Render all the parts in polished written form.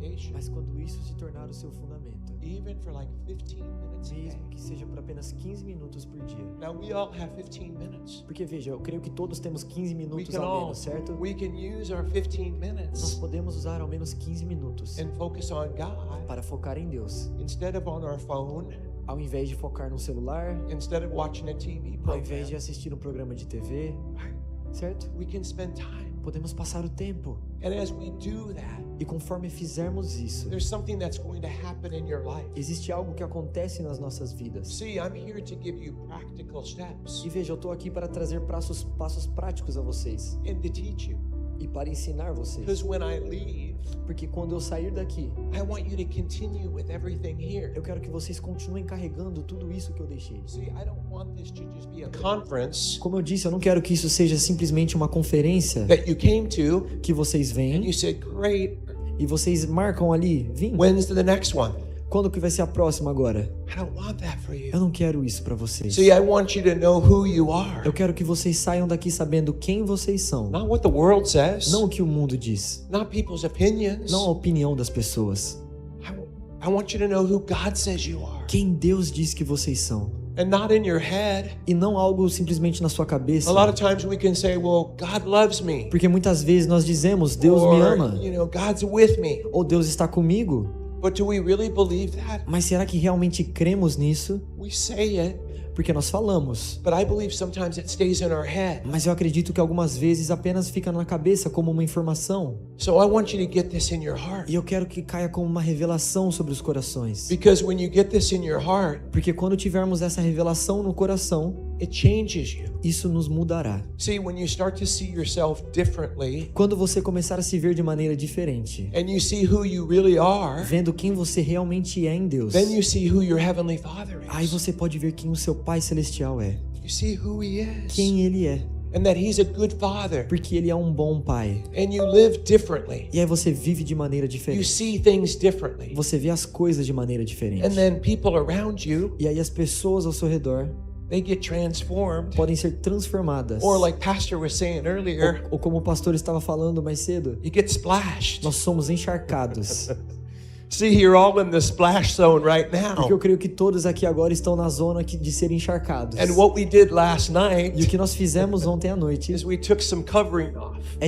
foundation, Mas quando isso se tornar o seu fundamento, even for like 15 minutes a day. mesmo que seja por apenas 15 minutos por dia. Now we all have 15 minutes. Porque veja, eu creio que todos temos 15 We minutos can ao menos, certo? we can use our 15 Nós minutes podemos usar ao menos 15 minutos and focus on God para focar em Deus, instead of on our phone, ao invés de focar no celular, instead of watching a TV ao invés de program. assistir um programa de TV, certo? We can spend time. Podemos passar o tempo. And as we do that, E conforme fizermos isso, there's something that's going to happen in your life. existe algo que acontece nas nossas vidas. See, I'm here to give you practical steps E veja, eu estou aqui para trazer passos práticos a vocês and to teach you. e para ensinar vocês. Because when I leave, Porque quando eu sair daqui, I want you to continue with everything here. eu quero que vocês continuem carregando tudo isso que eu deixei. See, I don't want this to just be a conference Como eu disse, eu não quero que isso seja simplesmente uma conferência that you came to que vocês and vêm you said, great, e vocês marcam ali, vim. when's the next one? Quando que vai ser a próxima agora? I don't want that for Eu you. não quero isso para vocês. See, I want you to know who you are. Eu quero que vocês saiam daqui sabendo quem vocês são. Not what the world says, Não o que o mundo diz. not people's opinions. Não a opinião das pessoas. I want you to know who God says you are. Quem Deus diz que vocês são. And not in your head. E não algo simplesmente na sua cabeça. A lot of times we can say, well, God loves me. Porque muitas vezes nós dizemos, Deus me Or, ama. you know, God's with me. Ou Deus está comigo. But do we really believe that? Mas será que realmente cremos nisso? We say it, Porque nós falamos. but I believe sometimes it stays in our head. Mas eu acredito que algumas vezes apenas fica na cabeça como uma informação. So I want you to get this in your heart. E eu quero que caia como uma revelação sobre os corações. Because when you get this in your heart, Porque quando tivermos essa revelação no coração, it changes you. isso nos mudará. See, when you start to see yourself differently Quando você começar a se ver de maneira diferente, and you see who you really are, vendo quem você realmente é em Deus, then you see who your heavenly Father aí is. você pode ver quem o seu Pai Celestial é. You see who He is. Quem Ele é. And that He's a good Father. Porque Ele é um bom Pai. And you live differently. E aí você vive de maneira You diferente. see things differently. Você vê as coisas de maneira diferente. And then people around you, E aí as pessoas ao seu redor they get transformed. podem ser transformadas. Or like Pastor was saying earlier, Ou como o pastor estava falando mais cedo, you get splashed. nós somos encharcados. See, you're all in the splash zone right Porque eu now. creio que todos aqui agora estão na zona de serem encharcados. And what we did last E o night que nós fizemos ontem à noite is we took some covering off. é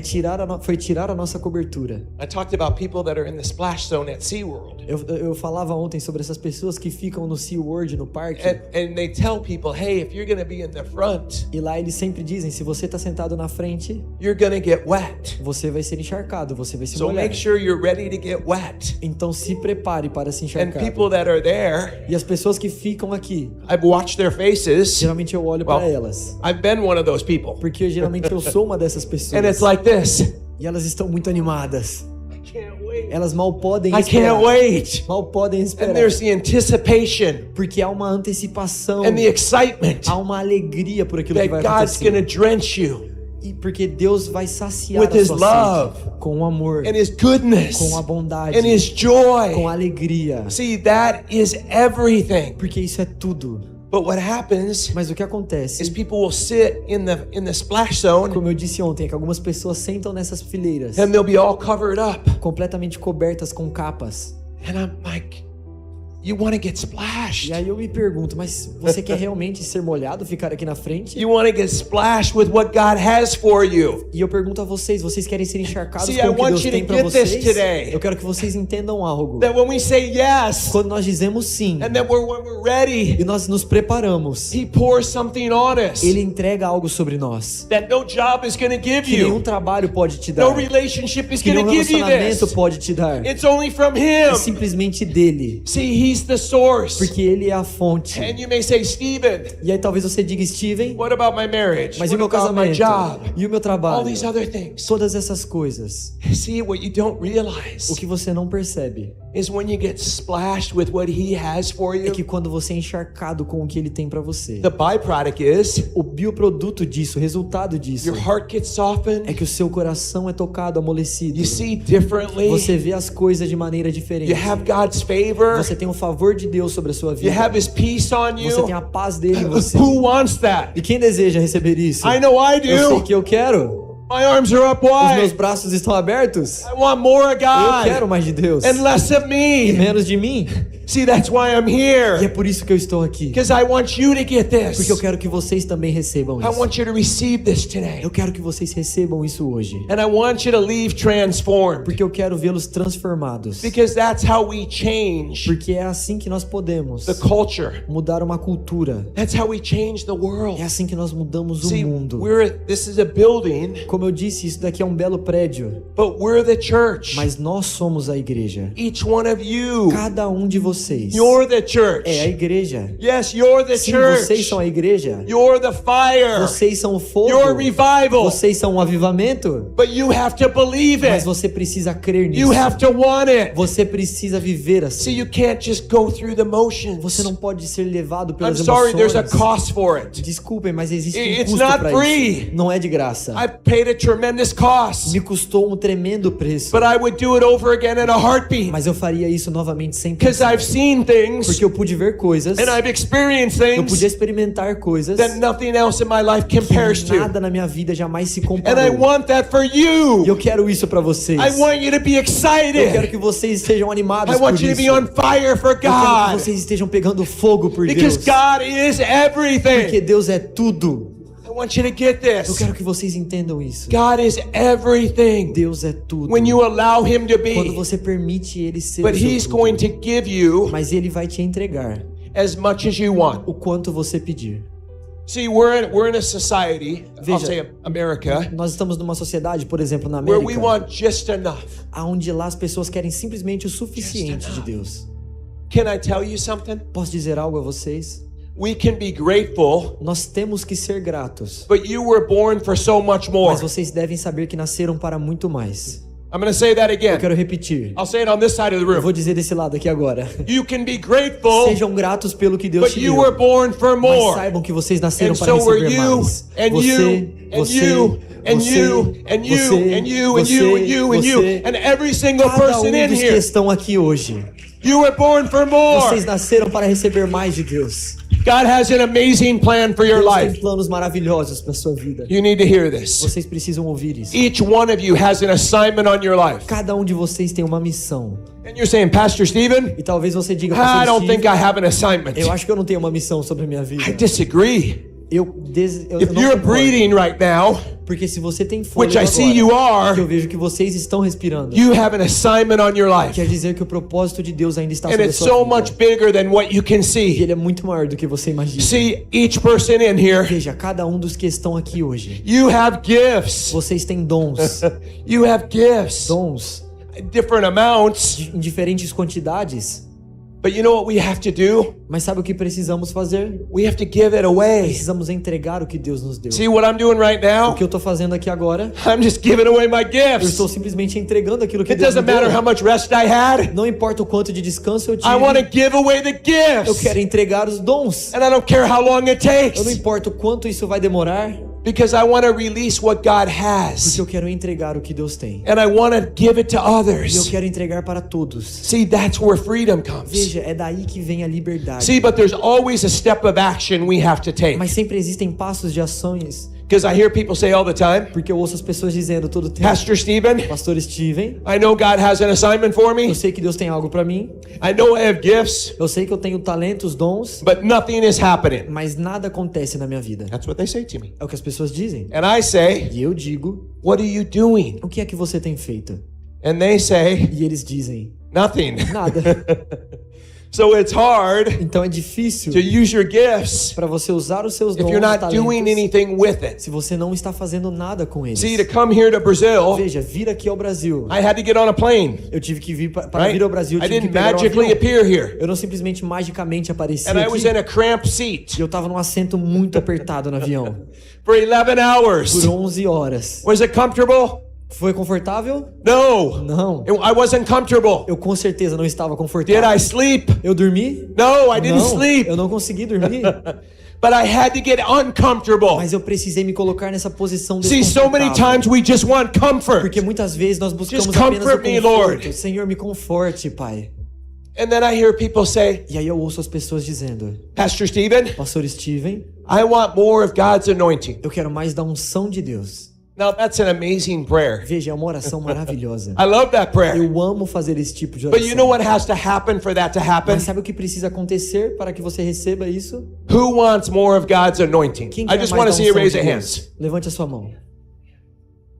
foi tirar a nossa cobertura. I talked about people that are in the splash zone at SeaWorld. Eu falava ontem sobre essas pessoas que ficam no SeaWorld, no parque, And they tell people, hey, if you're going to be in the front, e lá eles sempre dizem, se você está sentado na frente, you're going to get wet. você vai ser encharcado, você vai se So molhar. make sure you're ready to get wet. Então se prepare para se And encharcar. people that are there, E as pessoas que ficam aqui, I've watched their faces. geralmente eu olho Well, para elas, I've been one of those people. porque geralmente eu sou uma dessas And pessoas. it's like this. E elas estão muito animadas. I can't wait. Elas mal podem I esperar. can't wait. Mal podem And esperar. there's the anticipation Porque há uma antecipação, and the excitement há uma alegria por aquilo que that vai God's going to acontecer. drench you E porque Deus vai saciar with a His sua love sede com o amor, and His goodness com a bondade, and His com joy. a alegria. See, that is everything. Porque isso é tudo. But what happens Mas o que is acontece, people will sit in the splash zone como eu disse ontem, é que algumas pessoas sentam nessas fileiras, and they'll be all covered up. completamente cobertas com capas. And I'm like, you want to get splashed. E aí eu me pergunto, mas você quer realmente ser molhado, ficar aqui na frente? You want to get splashed with what God has for you. E eu pergunto a vocês querem ser encharcados See, com I o que want Deus you tem to para get this vocês? today. Eu quero que vocês entendam algo. That when we say yes, Quando nós dizemos sim, and then when we're ready, e nós nos preparamos, He pours something on us Ele entrega algo sobre nós, that no job is going to give que nenhum you. trabalho pode te No dar, relationship is que going nenhum to give you relacionamento this. pode te dar. It's only from É Him. simplesmente dele, See, He's the source. porque Ele é a fonte. And you may say, Stephen, E aí talvez você diga, Steven, what about my marriage? mas e What o meu about my casamento? job? E o meu All trabalho? these other things. Todas essas coisas. See, what you don't realize O que você não percebe is when you get splashed with what He has for é you, que quando você é encharcado com o que Ele tem para você, the byproduct is o bioproduto disso, o resultado disso, your heart gets é softened. que o seu coração é tocado, amolecido. You see differently. Você vê as coisas de maneira diferente. You have God's favor. Você tem o favor de Deus sobre a sua You vida. have His peace on Você tem you. a paz dele em você. Who wants that? E quem deseja receber isso? I know I Eu sei do. que eu quero. My arms are up Os meus wide. braços estão abertos. I want more of Eu God quero mais de Deus. and less of E me. menos de mim. See, that's why I'm E é here. por isso que eu estou aqui. Because I want you to get Porque eu this. quero que vocês também recebam I isso. want you to receive this today. Eu quero que vocês recebam isso hoje. And I want you to leave transformed. Porque eu quero vê-los transformados. Because that's how we change Porque é assim que nós podemos the culture. mudar uma cultura. That's how we change the world. É assim que nós mudamos o See, mundo. this is a building, Como eu disse, isso daqui é um belo prédio. but we're the church. Mas nós somos a igreja. Each one of you, Cada um de vocês you're the church. é a igreja. Yes, you're the Sim, vocês church. são a igreja. You're the fire. Vocês são o fogo. You're revival. Vocês são um avivamento. But you have to believe Mas it. você precisa crer nisso. You have to want it. Você precisa viver See, assim. you can't just go through the motions. Você não pode ser levado I'm pelas sorry, there's a emoções. cost for it. Desculpem, mas existe um It's custo not para free. isso. Não é de graça. I've paid a tremendous cost, Me custou um tremendo preço. but I would do it over again in a heartbeat. Mas eu faria isso novamente sem Because pensar. I've seen things Porque eu pude ver coisas. and I've experienced Eu things pude experimentar coisas that nothing else in my life compares que to. nada na minha vida jamais se And I comparou. want that for E you. eu quero isso para vocês. I want you to be Eu quero excited. que vocês estejam animados I por want isso. you to be on fire for Eu quero que God. vocês estejam pegando fogo por Because Deus. God is Porque everything. Deus é tudo. I want you to get Eu this. quero que vocês entendam isso. God is everything Deus é tudo. when you allow Him to Quando be. você permite Ele ser But o seu He's tudo. going to give you Mas Ele vai te entregar as much as you want. o quanto você pedir. See, we're in a society, I'll Veja. say America, Nós estamos numa sociedade, por exemplo, na where we América, want just enough. onde lá as pessoas querem simplesmente o suficiente de Deus. Can I tell you something? Posso dizer algo a vocês? We can be grateful, Nós temos que ser gratos. but you were born for so much more. Mas vocês devem saber que nasceram para muito mais. I'm going to say that Eu again. quero repetir. I'll say it on this side of the Eu room. vou dizer desse lado aqui agora. You can be grateful, Sejam gratos pelo que Deus but te you deu. were born for Mas more. saibam que vocês nasceram And para so were receber you, mais. and Você, you, and você, you, and você, you, and you, você, and you, and você, you, and you, and you, você. and every single Cada person in dos que here. estão aqui hoje. You were born for more. Vocês nasceram para receber mais de Deus. God has an amazing plan for your Deus life. tem planos maravilhosos para sua vida. You need to hear this. Vocês precisam ouvir isso. Each one of you has an assignment on your life. Cada um de vocês tem uma missão. And you're saying, Pastor Stephen, E talvez você diga, I Pastor don't think Steve, I have an assignment. eu acho que eu não tenho uma missão sobre a minha vida. I disagree. Eu If não you're concordo. breathing right now, Porque se você tem fôlego which I see you agora, que eu are, vejo que vocês estão respirando, you have an assignment on your life. quer dizer que o propósito de Deus ainda está And sobre a it's sua so vida. much bigger than what you can E see. ele é muito maior do que você imagina. See, each person in here, Veja, cada um dos que estão aqui hoje, you have gifts. vocês têm dons. You have gifts. Dons Different amounts. em diferentes quantidades. But you know what we have to do? Mas sabe o que precisamos fazer? We have to give it away. Precisamos entregar o que Deus nos deu. See what I'm doing right O now? que eu estou fazendo aqui agora, I'm just giving away my eu gifts. estou simplesmente entregando aquilo que It Deus me doesn't matter how deu. much rest I had. Não importa o quanto de descanso eu I want to tive, give away the eu gifts. quero entregar os dons. And I don't care how long it Eu não takes. importa o quanto isso vai demorar, Because I want to release what God porque has. eu quero entregar o que Deus tem. And I want to give it to E eu others. quero entregar para todos. See, that's where freedom comes. Veja, é daí que vem a liberdade. See, but there's always a step of action we have to take. Mas sempre existem passos de ações, Because I hear people say all the time, porque eu ouço as pessoas dizendo todo tempo, Pastor Stephen, Pastor Steven, I know God has an assignment for me. eu sei que Deus tem algo para mim, I know I have gifts, eu sei que eu tenho talentos, dons, but nothing is happening. mas nada acontece na minha vida. That's what they say to me. É o que as pessoas dizem. And I say, E eu digo, what are you doing? o que é que você tem feito? And they say, E eles dizem, nothing. nada. So it's hard Então é difícil to use your gifts para você usar os seus if dons, you're not doing talentos, anything with it. se você não está fazendo nada com eles. See, to come here to Brazil, Veja, vir aqui ao Brasil, I had to get on a plane, eu tive que vir para right? vir ao Brasil, eu I tive que didn't pegar um magically avião. appear here. Eu não simplesmente magicamente apareci And I was aqui. in a cramped seat E eu tava num assento muito apertado no avião. for 11 hours. Por 11 horas. Was it comfortable? Foi confortável? No. Não. I wasn't comfortable. Eu com certeza não estava Did confortável. I sleep? Eu dormi? No, I didn't Não, sleep. eu não consegui dormir. But I had to get uncomfortable. Mas eu precisei me colocar nessa posição See, so many desconfortável. times we just want comfort. Porque muitas vezes nós buscamos Just apenas o comfort me, conforto. Lord. Senhor, me conforte, Pai. And then I hear people say, E aí eu ouço as pessoas dizendo, Pastor Stephen, Pastor Steven, I want more of God's anointing. eu quero mais da unção de Deus. Now that's an amazing prayer. Veja, é uma oração maravilhosa. I love that prayer. Eu amo fazer esse tipo de But you know oração. what has to happen for that to happen? Mas sabe o que precisa acontecer para que você receba isso? Who wants more of God's anointing? Quem I quer just mais want da to see you unção raise de your Deus? hands. Levante a sua mão.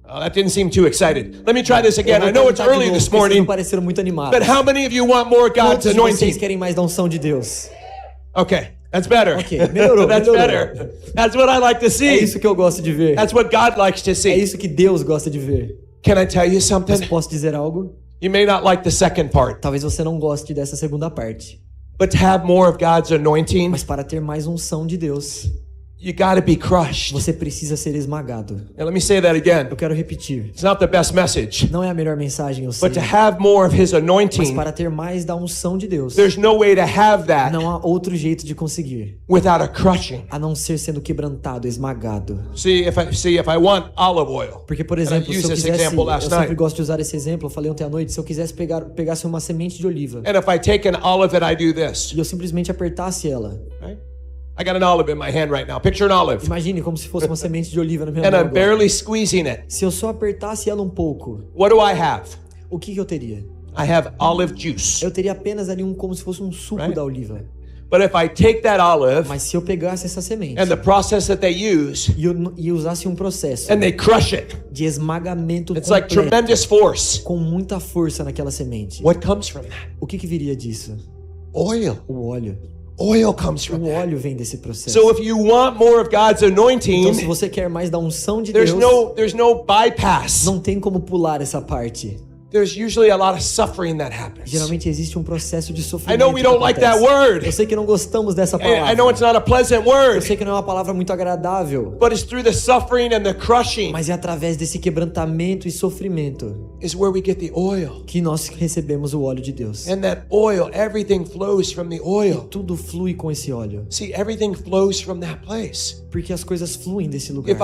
Oh, that didn't seem too excited. Let me try this again. I Eu vou know it's perguntar de early novo, this porque vocês não morning, pareceram muito animados. but how many of you want more God's Quantos de vocês anointing? querem mais da unção de Deus? Okay, that's better. Ok, melhorou, That's melhorou. better. That's what I like to É see. isso que eu gosto de ver. That's what God likes to É see. isso que Deus gosta de ver. Can I tell you Mas something? posso dizer algo? You may not like the second part, Talvez você não goste dessa segunda parte. but to have more of God's anointing, Mas para ter mais unção de Deus, you gotta be crushed. você precisa ser esmagado. And let me say that again. Eu quero repetir. It's not the best message, Não é a melhor mensagem, eu sei. but to have more of His Mas anointing, para ter mais da unção de Deus, there's no way to have that não há outro jeito de conseguir, without a crushing. a não ser sendo quebrantado, esmagado. See, if I want olive oil, Porque, por and exemplo, I've se used eu this quisesse, example eu last sempre night, gosto de usar esse exemplo, eu falei ontem à noite, se eu quisesse pegasse uma semente de oliva and if I take an olive and I do this, e eu simplesmente apertasse ela, right? I got an olive in my hand right now. Picture an olive, imagine como se fosse uma semente de oliva na minha and mão I'm agora. barely squeezing it. Se eu só apertasse ela um pouco, What do I have? o que eu teria? I have olive juice. Eu teria apenas ali como se fosse um suco Right. da oliva. But if I take that olive Mas se eu pegasse essa semente and the process that they use, e usasse um processo and they crush it, de esmagamento it's like completo, tremendous force. com muita força naquela semente, What comes from that? o que viria disso? Oil. O óleo. Oil comes from O that. óleo vem desse processo. So if you want more of God's Então, se anointing, você quer mais da unção de there's Deus, no bypass. não tem como pular essa parte. There's usually a lot of suffering that happens. Geralmente existe um processo de I sofrimento. know we don't que like that acontece. word. Eu sei que não gostamos dessa I know it's palavra. not a pleasant Eu word, sei que não é uma palavra muito agradável. but it's through the suffering and the crushing Mas é através desse quebrantamento e sofrimento is where we get the oil. que nós recebemos o óleo de Deus. And that oil, everything flows from the oil. Tudo flui com esse óleo. See, everything flows from that place. Porque as coisas fluem desse If lugar.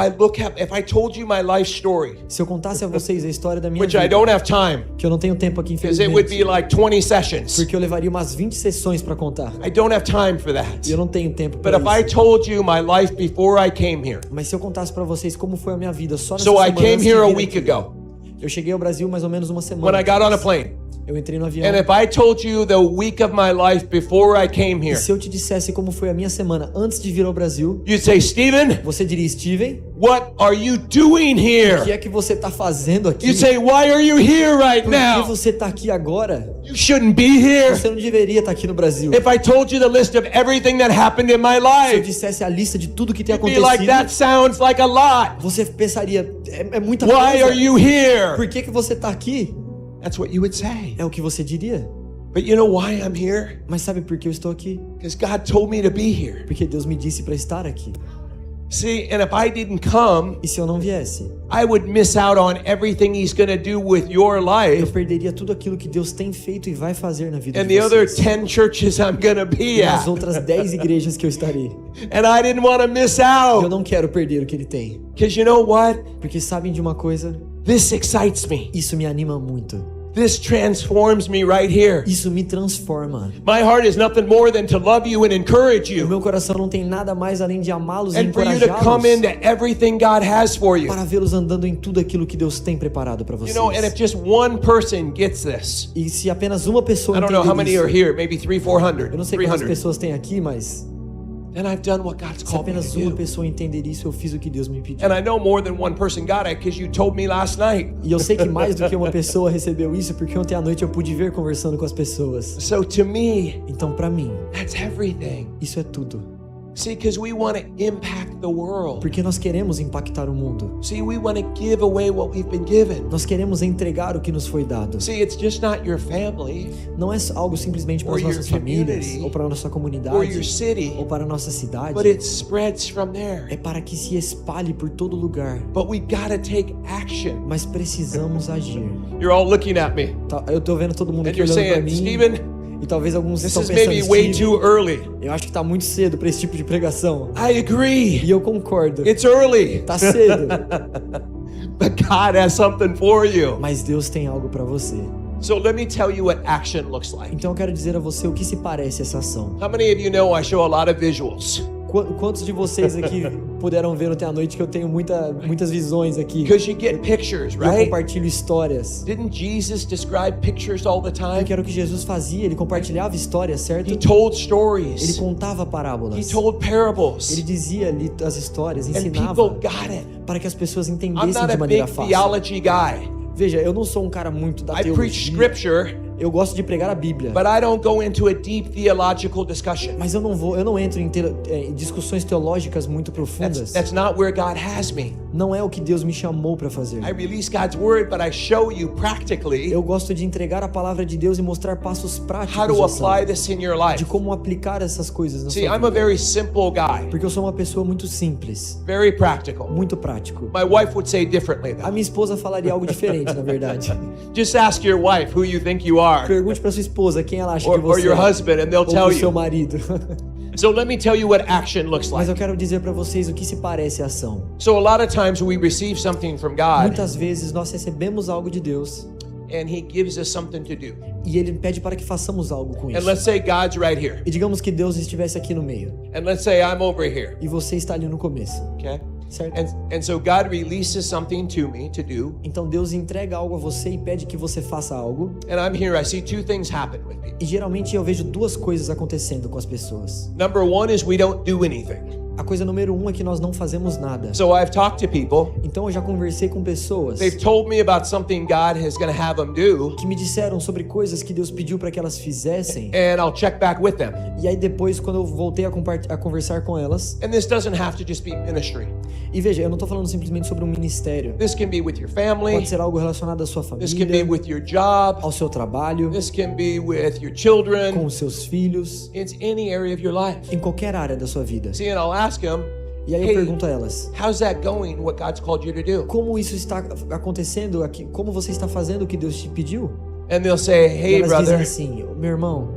I told you my life story, Se eu contasse a vocês a história da minha which I vida, don't have time, que eu não tenho tempo aqui, because it would infelizmente, be like 20 sessions. porque eu levaria umas 20 sessões para contar. I don't have time for that. E eu não tenho tempo But para if I isso. told you my life before I came here, Mas se eu contasse para vocês como foi a minha vida só nessa so I semana came antes de here a vir week aqui. ago Eu cheguei ao Brasil mais ou menos uma semana. when I got on a atrás. plane. Eu entrei no avião. And if I told you the week of my life before I came E here, se eu te dissesse como foi a minha semana antes de vir ao Brasil, you'd say, Stephen, você diria, Steven, what are you doing o que here? é que você tá fazendo aqui? You'd say, why are you here right Por que now? você tá aqui agora? You shouldn't be here. Você não deveria estar aqui no Brasil. If I told you the list of everything that happened in my Se eu life, dissesse a lista de tudo que tem you'd be like, that acontecido, sounds like a lot. você pensaria, é muita Why coisa. are you here? Por que você tá aqui? That's what you would say. É o que você diria. But you know why I'm here? Mas sabe por que eu estou aqui? Because God told me to be here. Porque Deus me disse para estar aqui. See, and if I didn't come, E se eu não viesse? I would miss out on everything He's going to do with your Eu life perderia tudo aquilo que Deus tem feito e vai fazer na vida and de the other vocês. 10 churches I'm going to be E as at. outras 10 igrejas que eu estarei. And I didn't want to miss Eu out. não quero perder o que Ele tem. Because you know what? Porque sabem de uma coisa? This excites me. Isso me anima muito. This transforms me right here. Isso me transforma. My heart is nothing more than to love you and encourage O you. meu coração não tem nada mais além de amá-los e And for you to come encorajá-los into everything God has for you. para vê-los andando em tudo aquilo que Deus tem preparado para You vocês. know, and if just one person gets this, E se apenas uma pessoa I don't know how entender many are isso, here, maybe 300, 400, eu não sei quantas 300. pessoas tem aqui, mas Then I've done what God's se called me apenas to uma do. pessoa entender isso, eu fiz o que Deus me pediu. And I know more than one person got it because you told me last night. E eu sei que mais do que uma pessoa recebeu isso, porque ontem à noite eu pude ver conversando com as pessoas. So to me, Então, para mim, that's everything. isso é tudo. See, because we want to impact the world. Porque nós queremos impactar o mundo. See, we want to give away what we've been given. Nós queremos entregar o que nos foi dado. See, it's just not your family Não é algo simplesmente para Or as your nossas famílias, community, ou para a nossa or comunidade, your city, ou para a nossa cidade. but it spreads from there. É para que se espalhe por todo lugar. But we got to take action. Mas precisamos agir. You're all looking at me Eu tô vendo todo mundo and aqui you're olhando para saying, mim. Stephen, E talvez alguns this estão is pensando, maybe way "Steve, too early. eu acho que tá muito cedo para esse tipo de pregação." I agree. E eu concordo. It's early. Tá cedo. But God has something for you. Mas Deus tem algo para você. So let me tell you what action looks like. Então eu quero dizer a você o que se parece essa ação. How many of you know I show a lot of visuals? Quantos de vocês aqui puderam ver ontem à noite que eu tenho muitas visões aqui? Because you get pictures, Eu right? compartilho histórias. Didn't Jesus describe pictures all the time? Porque era o que Jesus fazia, ele compartilhava histórias, certo? He told Ele stories. contava He parábolas. told parables. Ele dizia ali as histórias, And ensinava people got it. para que as pessoas I'm entendessem not de a maneira big fácil. theology guy. Veja, eu não sou um cara muito da I preach teologia. scripture, Eu gosto de pregar a Bíblia. but I don't go into a deep theological discussion. Mas eu não entro em discussões teológicas muito profundas. That's not where God has me. Não é o que Deus me chamou para fazer. I release God's word, but I show you practically Eu gosto de entregar a palavra de Deus e mostrar passos how práticos to de ação, apply this in your life. de como aplicar essas coisas na See, sua I'm a vida. very simple guy, Porque eu sou uma pessoa muito simples, very practical. muito prático. My wife would say differently A though. minha esposa falaria algo diferente, na verdade. Just ask your wife who you think you are, Pergunte para sua esposa quem ela acha or que você your é, husband, and they'll ou tell pro seu you. marido. So let me tell you what action looks Mas eu like. quero dizer para vocês o que se parece a ação. So a lot of times we receive something from God, Muitas vezes nós recebemos algo de Deus and He gives us something to do. e Ele pede para que façamos algo com And isso. let's say God's right here, E digamos que Deus estivesse aqui no meio and let's say I'm over here, e você está ali no começo, okay? certo? And so God releases something to me to do, Então Deus entrega algo a você e pede que você faça algo. and I'm here. I see two things happen with me. E geralmente eu vejo duas coisas acontecendo com as pessoas. Number one is we don't do anything. A coisa número 1 é que nós não fazemos nada. So I've talked to people. Então eu já conversei com pessoas They've told me about something God is going to have them do, que me disseram sobre coisas que Deus pediu para que elas fizessem. and I'll check back with them. E aí depois, quando eu voltei a conversar com elas, And this doesn't have to just be ministry. e veja, eu não estou falando simplesmente sobre um ministério. This can be with your family. Pode ser algo relacionado à sua This can be família, with your job. ao seu trabalho, This can be with your com children. os seus filhos, It's any area of your life. em qualquer área da sua vida. See, and I'll ask them, E aí eu hey, pergunto a elas: how's that going, what God's called you to do? como isso está acontecendo aqui? Como você está fazendo o que Deus te pediu? And they'll say, E hey, elas dizem brother, assim: meu irmão,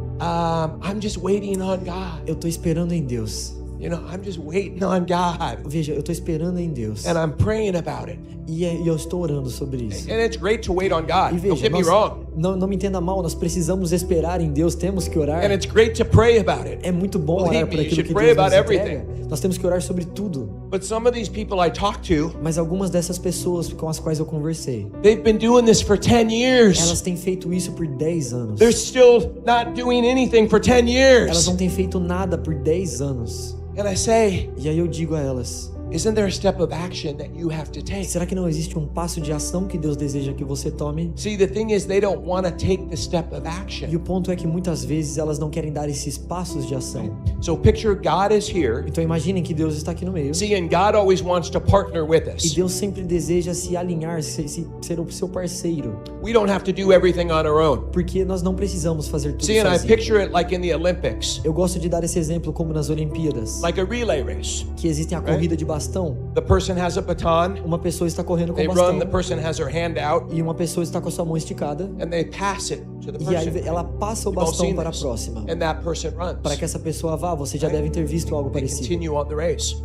I'm just waiting on God. eu estou esperando em Deus. You know, I'm just waiting on God. Veja, eu estou esperando em Deus. And I'm praying about it. E eu estou orando sobre isso. And it's great to wait on E God. Don't veja, get me wrong. não me entenda mal, nós precisamos esperar em Deus, temos que orar. And it's great to pray about it. É muito bom Believe orar me, por you aquilo should que pray Deus nos about entrega. everything. Nós temos que orar sobre tudo. But some of these people I talk to, Mas algumas dessas pessoas com as quais eu conversei, they've been doing this for 10 years. elas têm feito isso por 10 anos. They're still not doing anything for 10 Elas years. não têm feito nada por 10 anos. And I say, E aí eu digo a elas: isn't there a step of action that you have to take? será que não existe um passo de ação que Deus deseja que você tome? See, the thing is, they don't want to take the step of E action. o ponto é que muitas vezes elas não querem dar esses passos de ação. So picture God is here. Então imaginem que Deus está aqui no meio. See, and God always wants to partner with E us. Deus sempre deseja se alinhar, ser o seu parceiro. We don't have to do everything on our own. Porque nós não precisamos fazer tudo See, and I sozinhos. picture it like in the Olympics, Eu gosto de dar esse exemplo como nas Olimpíadas, like a relay race. que existem a corrida de bastão. The person has a baton, Uma pessoa está correndo com they o run, the bastão person has her hand out, e uma pessoa está com a sua mão esticada and they pass it to the e aí person. ela passa o You've all bastão seen para a this. próxima. And that person runs. Para que essa pessoa vá, você já deve ter visto algo They parecido. continue on the race.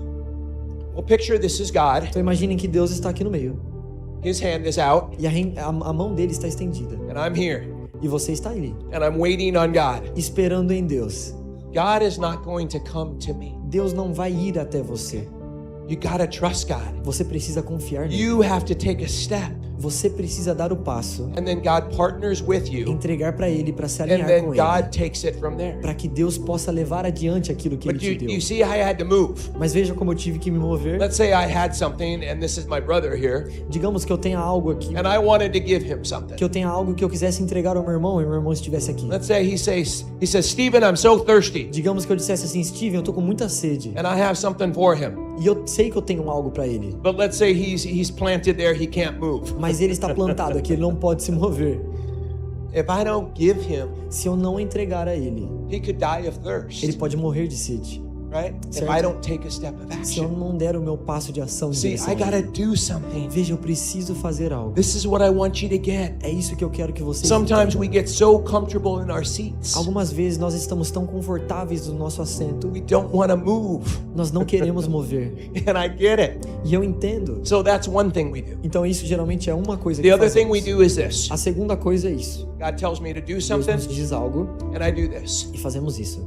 Well, picture this is God. Então imaginem que Deus está aqui no meio His hand is out, e a mão dele está estendida and I'm here, e você está ali, and I'm waiting on God. esperando em Deus. God is not going to come to me. Deus não vai ir até você. You gotta trust God. Você precisa confiar nele. You have to take a step, Você precisa dar o passo, and then God partners with you, entregar para ele, para se and alinhar then com ele, God takes it from there. para que Deus possa levar adiante aquilo que ele But te deu. you see how I had to move. Mas veja como eu tive que me mover. Let's say I had something, and this is my brother here, Digamos que eu tenha algo aqui, and I wanted to give him something. que eu tenha algo que eu quisesse entregar ao meu irmão e meu irmão estivesse aqui. Let's say he says, Stephen, I'm so thirsty, Digamos que eu dissesse assim: Steven, eu tô com muita sede and I have something for him. e eu sei que eu tenho algo para ele, But let's say he's planted there, he can't move. mas ele está plantado aqui, ele não pode se mover. If I don't give him, Se eu não entregar a ele, he could die of thirst, ele pode morrer de sede. right? If Certo. I don't take a step of Se eu action. não der o meu passo de ação em See, direção I a ele. gotta do something. Veja, eu preciso fazer algo. This is what I want you to get. É isso que eu quero que vocês Sometimes entendam. we get so comfortable in our seats. Algumas vezes nós estamos tão confortáveis no nosso assento, We don't want to move. nós não queremos mover. And I get it. E eu entendo. So that's one thing we do. Então isso geralmente é uma coisa The que other thing we fazemos. do is this. A segunda coisa é isso. God tells me to do Deus something, nos diz algo and I do this. e fazemos isso.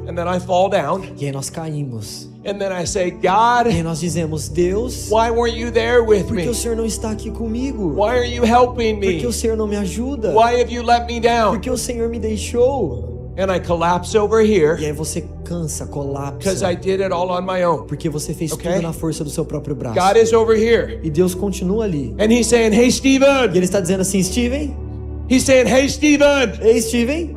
And then I fall down. E aí nós caímos. And then I say, God, E aí nós dizemos, Deus, why weren't you there with por que me? o Senhor não está aqui comigo? Why are you helping Por que me? o Senhor não me ajuda? Why have you let me Por down? que o Senhor me deixou? And I collapse over E here aí você cansa, because colapsa, I did it all on my own. porque você fez Okay. tudo na força do seu próprio braço. God is over here. E Deus continua ali. And he's saying, hey, E Stephen. Ele está dizendo assim, Steven, He's saying, hey, Stephen. ei Steven,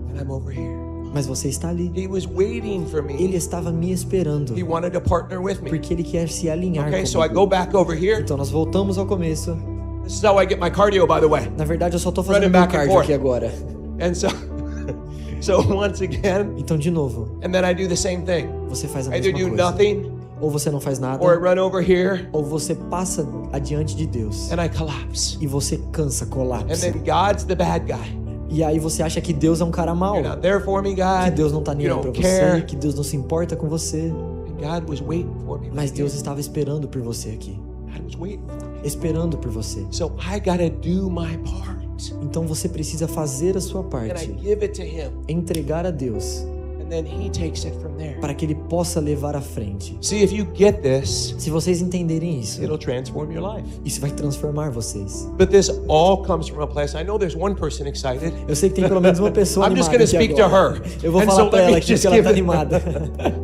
And I'm over here. mas você está ali. He was waiting for Ele me. estava me esperando, He wanted to partner with me. porque Ele quer se alinhar Okay, so I comigo. go back over here. Então nós voltamos ao começo. This is how I get my cardio, by the way. Na verdade eu só estou fazendo Running meu back and cardio forth. aqui agora. And so, so once again, Então de novo, and then I do the same thing. você faz a I either mesma do coisa. nothing Ou você não faz nada, or I run over here ou você passa adiante de Deus and I collapse. e você cansa, And colapsa. then God's the bad guy. E aí você acha que Deus é um cara mau, You're not there for me, que God. Deus não tá nem You aí pra don't você, care. que Deus não se importa com você. And God was waiting for me. Mas Deus estava esperando por você aqui, God was waiting for me. esperando por você. So I gotta do my part. Então você precisa fazer a sua And I parte, give it to Him. entregar a Deus, And then He takes it from there. para que Ele possa levar à frente. See, if you get this, Se vocês entenderem isso, it'll transform your life. isso vai transformar vocês. But this all comes from a place. I know there's one person excited. Eu sei que tem pelo menos uma pessoa I'm just animada gonna aqui speak to agora. her. Eu vou And falar so pra let me ela aqui just que ela give tá it- animada.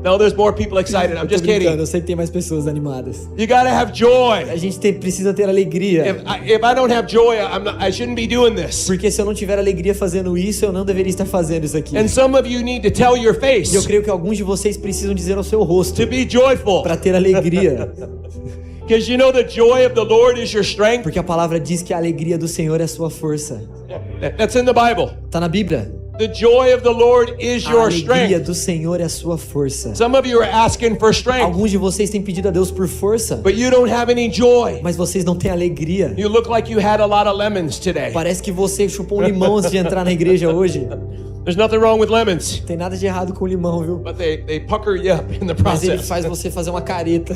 No, there's more people excited. I'm Eu tô just brincando, kidding. eu sei que tem mais pessoas animadas. You gotta have joy. A gente precisa ter alegria. If I don't have joy, I shouldn't be doing this. Porque se eu não tiver alegria fazendo isso, eu não deveria estar fazendo isso aqui. And some of you need to tell your E eu face creio que alguns de vocês precisam dizer ao seu rosto to be joyful. para ter alegria. Because you know the joy of the Lord is your strength. Porque a palavra diz que a alegria do Senhor é a sua força. That's in the Bible. Tá na Bíblia? The joy of the Lord is A your alegria strength. do Senhor é a sua força. Some of you are asking for strength, Alguns de vocês têm pedido a Deus por força, but you don't have any joy. mas vocês não têm alegria. You look like you had a lot of lemons today. Parece que você chupou um limão antes de entrar na igreja hoje. There's nothing wrong with lemons, Tem nada de errado com o limão, viu? but they pucker you up in the Mas ele process. faz você fazer uma careta.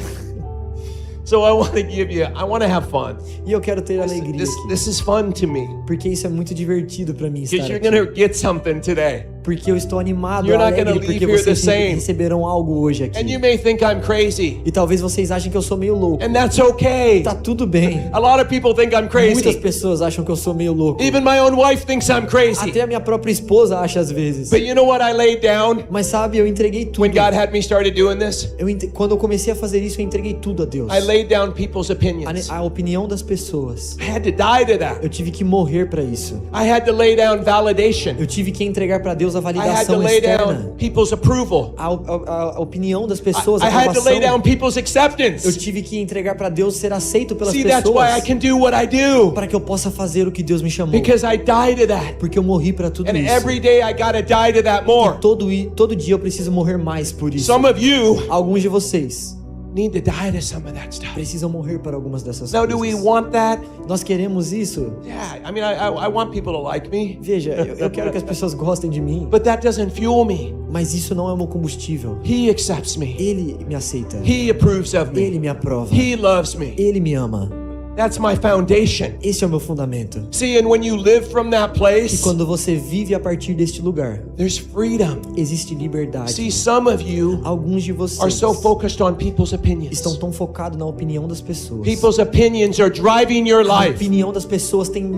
So I want to have fun. E eu quero ter alegria This, aqui. this is fun to me. Porque isso é muito divertido pra mim Because estar you're aqui. going to get something today. Porque eu estou animado, You're not alegre, gonna leave porque here the vocês same. receberão algo hoje And aqui. you may think I'm crazy, E talvez vocês achem que eu sou meio louco. and that's okay. Tá tudo bem. A lot of people think I'm Muitas crazy. pessoas acham que eu sou meio louco. Even my own wife thinks I'm crazy. Até a minha própria esposa acha às vezes. But you know what I laid down Mas sabe, eu entreguei tudo. when God had me started doing this? Quando eu comecei a fazer isso, eu entreguei tudo a Deus. I laid down people's opinions. A opinião das pessoas. I had to die to that. Eu tive que morrer para isso. I had to lay down validation. Eu tive que entregar para Deus a I had to validação lay externa. down people's approval. A opinião das pessoas, a I had to lay down aprovação. people's Eu acceptance. tive que entregar para Deus ser aceito pelas See, that's why I pessoas. can do what I do. Para que eu possa fazer o que Deus me chamou. Because I die to that. Porque eu morri para tudo And isso. every day I gotta die to that more. Todo dia eu preciso morrer mais por isso. Some of you Alguns de vocês need to die to some of that stuff. precisam morrer para algumas dessas Now, do we coisas. want that? Nós queremos isso? Yeah, I mean, I want people to like me, Veja, eu quero que as pessoas gostem de mim, but that doesn't fuel me. mas isso não é o meu combustível. He accepts me. Ele me aceita. He approves of Ele me. me aprova. He loves me. Ele me ama. That's my foundation. Esse é o meu fundamento. See, and when you live from that E place, quando você vive a partir deste lugar, there's freedom. existe liberdade. See, some of you Alguns de are vocês so focused on people's opinions. estão tão focados na opinião das pessoas. People's opinions are driving your A life. opinião das pessoas tem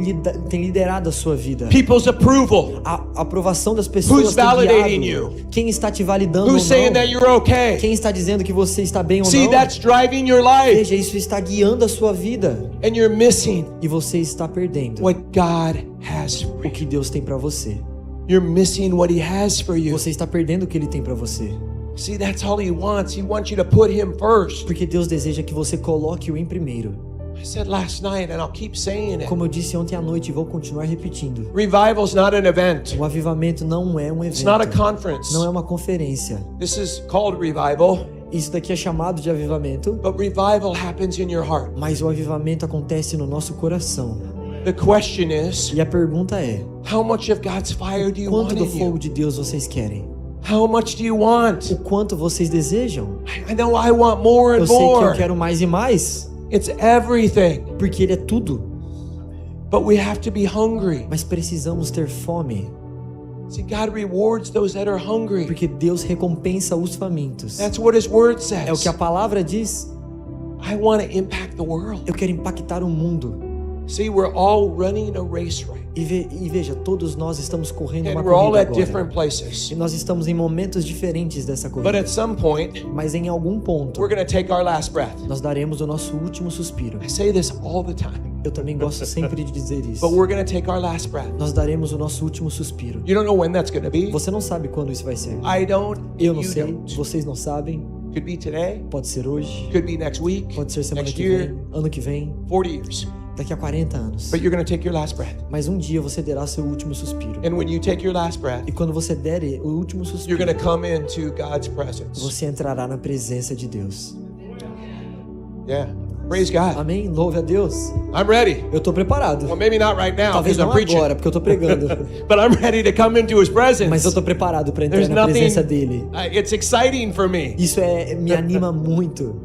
liderado a sua vida. People's approval. A aprovação das pessoas Who's tem validating guiado. you? Quem está te validando Who's ou saying that não? you're okay? Quem está dizendo que você está bem ou See, não? that's driving your life. Veja, isso está guiando a sua vida. And you're missing E você está perdendo what God has for o you. que Deus tem para você. You're missing what He has for you. Você está perdendo o que Ele tem para você. See, that's all He wants. He wants you to put Him first. Porque Deus deseja que você coloque-o em primeiro. I said last night, and I'll keep saying it. Como eu disse ontem à noite e vou continuar repetindo. Revival's not an event. O avivamento não é um It's not a evento. conference. Não é uma conferência. This is called revival, Isso daqui é chamado de avivamento, but revival happens in your heart. mas o avivamento acontece no nosso coração. The question is, E a pergunta é: how much of God's fire do you quanto want do in fogo you? de Deus vocês querem? How much do you want? O quanto vocês desejam? I know I want more Eu and sei que eu more. quero mais e mais, It's everything. porque Ele é tudo. But we have to be hungry. Mas precisamos ter fome. See, God rewards those that are hungry. Porque Deus recompensa os famintos. That's what His Word É o que a says. palavra diz. I want to impact the world. Eu quero impactar o mundo. See, we're all running a race right now. E veja, todos nós estamos correndo uma And we're all corrida at agora. different places. E nós estamos em momentos diferentes dessa But corrida. at some point, Mas em algum ponto, we're going to take our last breath. nós daremos o nosso último suspiro. I say this all the time. Eu também gosto sempre de dizer But isso. we're going to take our last breath. Nós daremos o nosso último suspiro. You don't know when that's going to be. Você não sabe quando isso vai ser. I don't. Eu não You sei, don't. vocês não sabem. Could be today. Pode ser hoje, Could be next week. pode ser semana Next que year. vem, ano que vem, 40 years. daqui a 40 anos. But you're going to take your last breath. Mas um dia você derá seu último suspiro. And when you take your last breath, E quando você der o último you're suspiro, going to come into God's presence. você entrará na presença de Deus. Yeah. Praise God. Amém? Louve a Deus. I'm ready. Eu tô preparado. Well, maybe not right now Talvez because I'm não preaching. agora, porque eu tô pregando. But I'm ready to come into His presence. Mas eu tô preparado para entrar There's na nothing. presença dele. It's exciting for me. Isso me anima muito.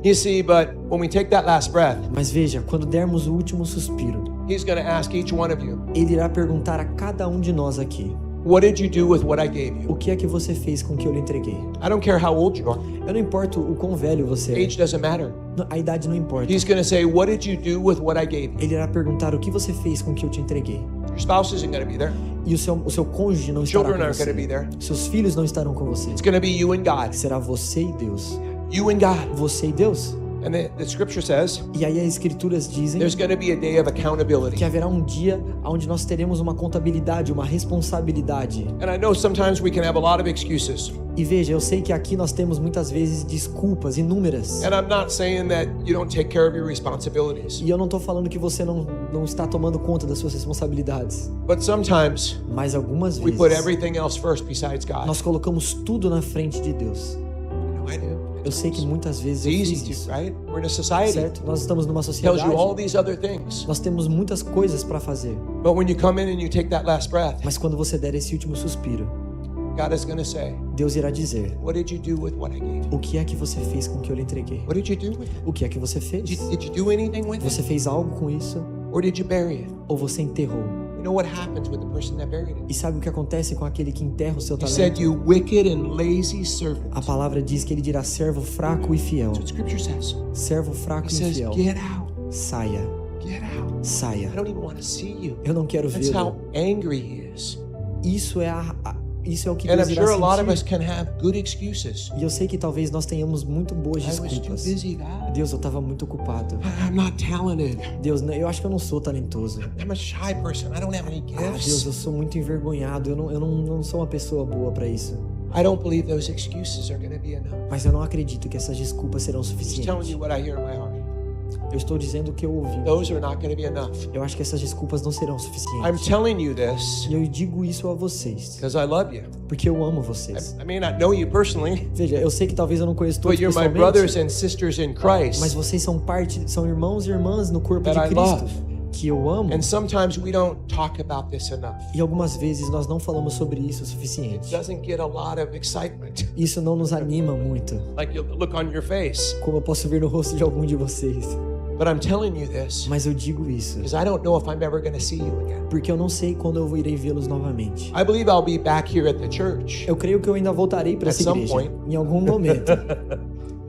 You see, but when we take that last breath, Mas veja, quando dermos o último suspiro, He's going to ask each one of you, ele irá perguntar a cada um de nós aqui: what did you do with what I gave o you? que é que você fez com o que eu lhe entreguei? I don't care how old you are. Eu não importo o quão velho você é. Age doesn't matter. A idade não importa. He's going to say, what did you do with what I gave you? Ele irá perguntar o que você fez com o que eu te entreguei. Your spouse isn't going to be there. E o seu cônjuge não estará Children com aren't going to be você. there. Seus filhos não estarão com você. It's going to be you and God. Será você e Deus. You and God. Você e Deus. And the scripture says E aí as escrituras dizem there's going to be a day of que accountability. haverá um dia onde nós teremos uma contabilidade, uma responsabilidade. And I know sometimes we can have a lot of excuses. E veja, eu sei que aqui nós temos muitas vezes desculpas inúmeras. And I'm not saying that you don't take care of your responsibilities. E eu não estou falando que você não está tomando conta das suas responsabilidades. But sometimes Mas algumas we put vezes everything else first besides God. nós colocamos tudo na frente de Deus. I do. Eu sei que muitas vezes It's eu easy fiz to, isso. right? We're in a society. Certo? Nós estamos numa Tells sociedade. you all these other things. Nós temos muitas coisas para fazer. But when you come in and you take that last breath, Mas quando você der esse último suspiro, God is going to say, Deus irá dizer: what did you do with what I gave you? o que é que você fez com o que eu lhe entreguei? What did you do with it? O que é que você fez? Did you do anything with Você it? fez algo com isso? Or did you bury it? Ou você enterrou? You know what happens with the person that buried it? E sabe o que acontece com aquele que enterra o seu He said, talento? you wicked and lazy servant. A palavra diz que ele dirá: servo fraco e fiel. That's what scripture says. Servo fraco He e says, infiel. get out. Saia, Get out. saia. I don't even want to see you. Eu não quero That's how vê-lo. angry he is. Isso é o que And Deus I'm irá sure a lot of us sentir. can have good excuses. E eu sei que talvez nós tenhamos muito boas I was too desculpas. busy, God. Deus, eu estava muito ocupado. I'm not talented. Deus, eu acho que eu não sou talentoso. I'm a shy person. I don't have any Ah, Deus, gifts. eu sou muito envergonhado. Eu não sou uma pessoa boa para isso. I don't believe those excuses are going to be enough. Mas eu não acredito que essas desculpas serão I'm just telling suficientes. you what I hear in my heart. Eu estou dizendo o que eu ouvi. Those are not going to be enough. Eu acho que essas desculpas não serão I'm suficientes. telling you this E eu digo isso a vocês, because I love you. porque eu amo vocês. I may not know you personally, Veja, eu sei que talvez eu não conheça todos but you're my brothers pessoalmente, and sisters in mas Christ. vocês são irmãos e irmãs no corpo de That I Cristo, love. que eu amo. And sometimes we don't talk about this enough. E algumas vezes nós não falamos sobre isso o It suficiente. doesn't get a lot of excitement, Isso não nos anima muito, like the look on your face. como eu posso ver no rosto de algum de vocês. But I'm telling you this Mas eu digo isso because I don't know if I'm ever going to see you again. porque eu não sei quando eu irei vê-los novamente. I believe I'll be back here at the church. Eu creio que eu ainda voltarei para At essa some igreja point. em algum momento.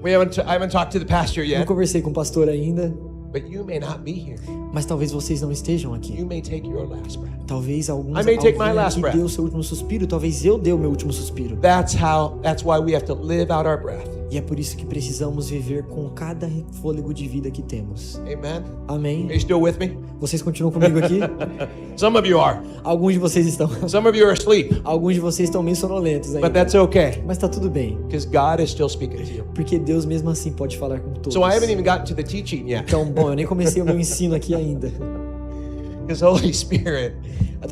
I haven't talked to the pastor Não yet, conversei com o pastor ainda, but you may not be here. mas talvez vocês não estejam aqui. You may take your last breath. Talvez alguns I may take my alguém last aqui breath. deu o seu último suspiro, talvez eu dê o meu último suspiro. That's why we have to live out our breath. E é por isso que precisamos viver com cada fôlego de vida que temos. Amen. Amém? Are you still with me? Vocês continuam comigo aqui? Some of you are. Alguns de vocês estão. Some of you are asleep, Alguns de vocês estão meio sonolentos but ainda. that's okay Mas tá tudo bem, because God is still speaking to you. porque Deus mesmo assim pode falar com todos. So I haven't even gotten to the teaching yet Então, bom, eu nem comecei o meu ensino aqui ainda. because Holy Spirit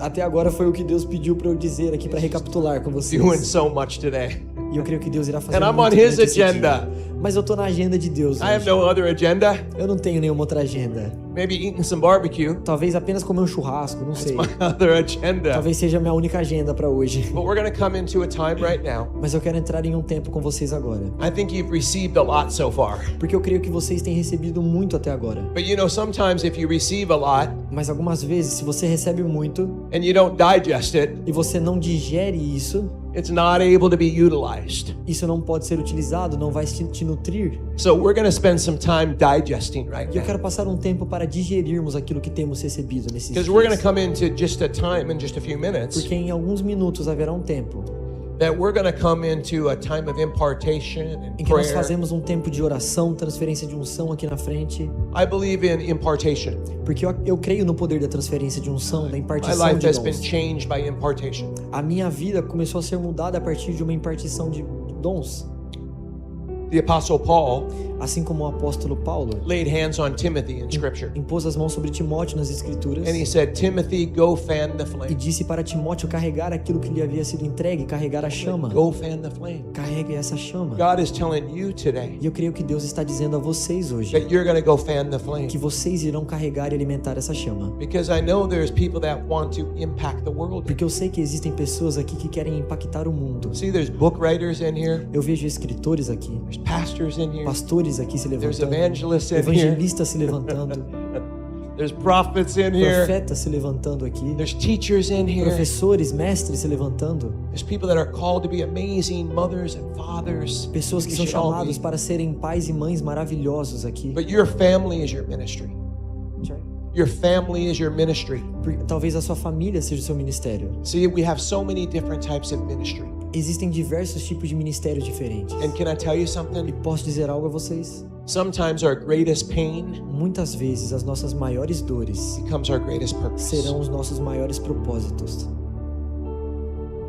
Até agora foi o que Deus pediu para eu dizer aqui, para recapitular com is vocês. doing so much today. E eu creio que Deus irá fazer And I'm muito on His durante esse agenda. dia. Mas eu tô na agenda de Deus I have hoje. no other agenda. Eu não tenho nenhuma outra agenda. Maybe eating some barbecue. Talvez apenas comer um churrasco, não sei. My other agenda. Talvez seja a minha única agenda para hoje. But we're going to come into a time right now. Mas eu quero entrar em um tempo com vocês agora. I think you've received a lot so far. Porque eu creio que vocês têm recebido muito até agora. But you know, sometimes if you receive a lot Mas algumas vezes, se você recebe muito and you don't digest it, e você não digere isso, it's not able to be utilized. isso não pode ser utilizado, não vai te nutrir. So we're going to spend some time digesting right E eu now. quero passar um tempo para digerirmos aquilo que temos recebido nesses Because we're going to dias. come into just a time in just a few minutes Porque em alguns minutos haverá um tempo that we're going to come into a time of impartation and em que nós prayer. fazemos um tempo de oração, transferência de unção aqui na frente. I believe in impartation. Porque eu creio no poder da transferência de unção, da My impartição life de has been dons. changed by impartation. A minha vida começou a ser mudada a partir de uma impartição de dons. The Apostle Paul Assim como o apóstolo Paulo laid hands on Timothy in Scripture. impôs as mãos sobre Timóteo nas escrituras And he said, Timothy, go fan the e flame. disse para Timóteo carregar aquilo que lhe havia sido entregue, carregar a chama. Go fan the flame. Carregue essa chama. God is telling you today E eu creio que Deus está dizendo a vocês hoje that you're going to go fan the flame. que vocês irão carregar e alimentar essa chama. Because I know there's people that want to impact the world. Porque eu sei que existem pessoas aqui que querem impactar o mundo. See, there's book writers in here. Eu vejo escritores aqui, There's pastors in here. pastores aqui se There's levantando, evangelists in here. evangelistas se levantando, There's prophets in here. profetas se levantando aqui, There's teachers in here. professores, mestres se levantando, There's people that are called to be amazing mothers and fathers. pessoas que We são should all chamados be. para serem pais e mães maravilhosos aqui. But your family is your ministry. Your family is your ministry. Talvez a sua família seja o seu ministério. See, we have so many different types of ministry. Existem diversos tipos de ministérios diferentes. And can I tell you E something? posso dizer algo a vocês? Sometimes our greatest pain Muitas vezes as nossas maiores dores becomes our greatest purpose. serão os nossos maiores propósitos.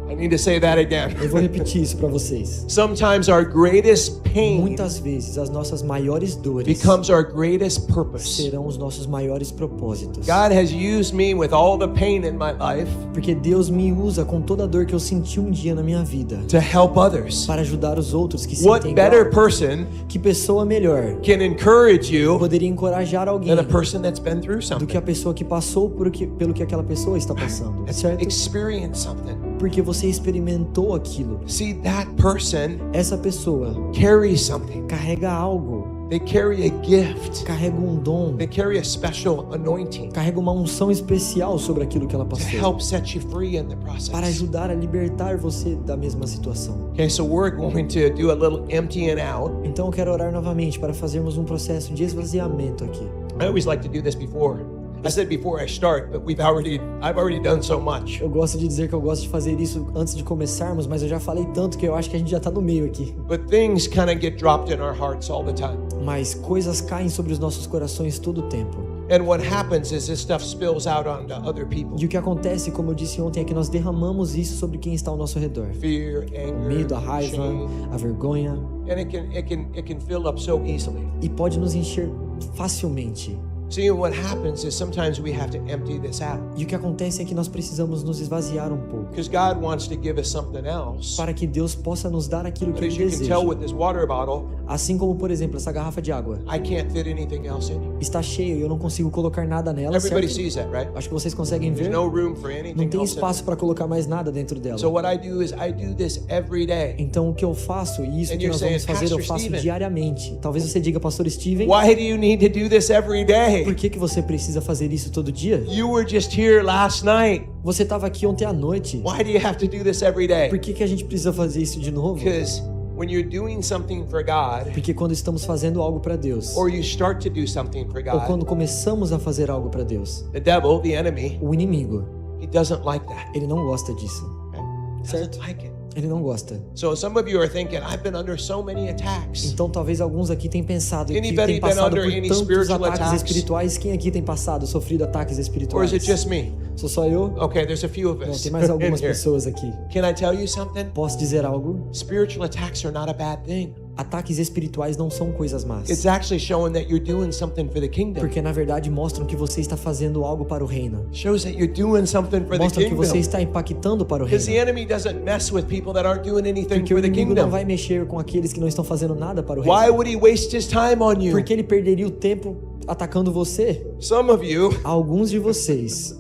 I need to say that again. Eu vou repetir isso para vocês. Sometimes our greatest pain Muitas vezes as nossas maiores dores becomes our greatest purpose. serão os nossos maiores propósitos. God has used me with all the pain in my life Porque Deus me usa com toda a dor que eu senti um dia na minha vida to help others. para ajudar os outros que What sentem better igual. person Que pessoa melhor can encourage you poderia encorajar alguém than a person that's been through do que something? a pessoa que passou pelo que aquela pessoa está passando, That's certo? experience something. Porque você experimentou aquilo. See, that person Essa pessoa carries something. carrega algo, They carry a gift. carrega um dom, They carry a special anointing carrega uma unção especial sobre aquilo que ela to passou, help set you free in the para process. ajudar a libertar você da mesma situação. Okay, so we're going to do a little emptying out. Então eu quero orar novamente para fazermos um processo de esvaziamento aqui. I always like to do this before. I said before I start, but I've already done so much. Eu gosto de dizer que eu gosto de fazer isso antes de começarmos, mas eu já falei tanto que eu acho que a gente já tá no meio aqui. But things kind of get dropped in our hearts all the time. Mas coisas caem sobre os nossos corações todo o tempo. And what happens is this stuff spills out onto other people. E o que acontece, como eu disse ontem, é que nós derramamos isso sobre quem está ao nosso redor. Fear, O anger, medo, a raiva, shame, a vergonha. and it can fill up so easily. E pode nos encher facilmente. See, what happens is sometimes we have to empty this out E o que acontece é que nós precisamos nos esvaziar um pouco. because God wants to give us something else. Para que Deus possa nos dar aquilo que But as Ele you can deseja. tell with this water bottle, Assim como, por exemplo, essa garrafa de água. I can't fit anything else in here. Está cheia e eu não consigo colocar nada nela, Everybody certo? sees that, right? Acho que vocês conseguem There's ver. no room for Não anything tem else in espaço para colocar mais nada dentro dela. it. So what I do is I do this every day. Então o que eu faço, e isso And que you're nós saying, vamos fazer, eu "Pastor faço Steven." diariamente. Talvez você diga, Pastor Steven, Why do you need to do this every day? por que você precisa fazer isso todo dia? You were just here last night. Você estava aqui ontem à noite. Why do you have to do this every day? Por que a gente precisa fazer isso de novo? Because when you're doing something for God, Porque quando estamos fazendo algo para Deus, or you start to do something for ou God, quando começamos a fazer algo para Deus, the devil, the enemy, o inimigo, he doesn't like that. ele não gosta disso. Okay? Certo? Doesn't like it. Ele não gosta. So some of you are thinking, I've been under so many attacks. Então talvez alguns aqui tenham pensado que Anybody tem passado been por under any tantos spiritual ataques attacks? espirituais. Quem aqui tem passado, sofrido ataques Or espirituais? is it just me? Sou só eu? Okay, there's a few of Não, us tem mais in algumas here. pessoas aqui. Can I tell you something? Posso dizer algo? Spiritual attacks are not a bad thing. Ataques espirituais não são coisas más. It's actually showing that you're doing something for the kingdom. Porque na verdade mostram que você está fazendo algo para o reino. Shows that you're doing something for the Mostram que você kingdom. está impactando para o Because the reino. enemy doesn't mess with people that aren't doing anything Porque o for the inimigo não kingdom. vai mexer com aqueles que não estão fazendo nada para o Why reino. would he waste his time on you? Porque ele perderia o tempo atacando você. Some of you, Alguns de vocês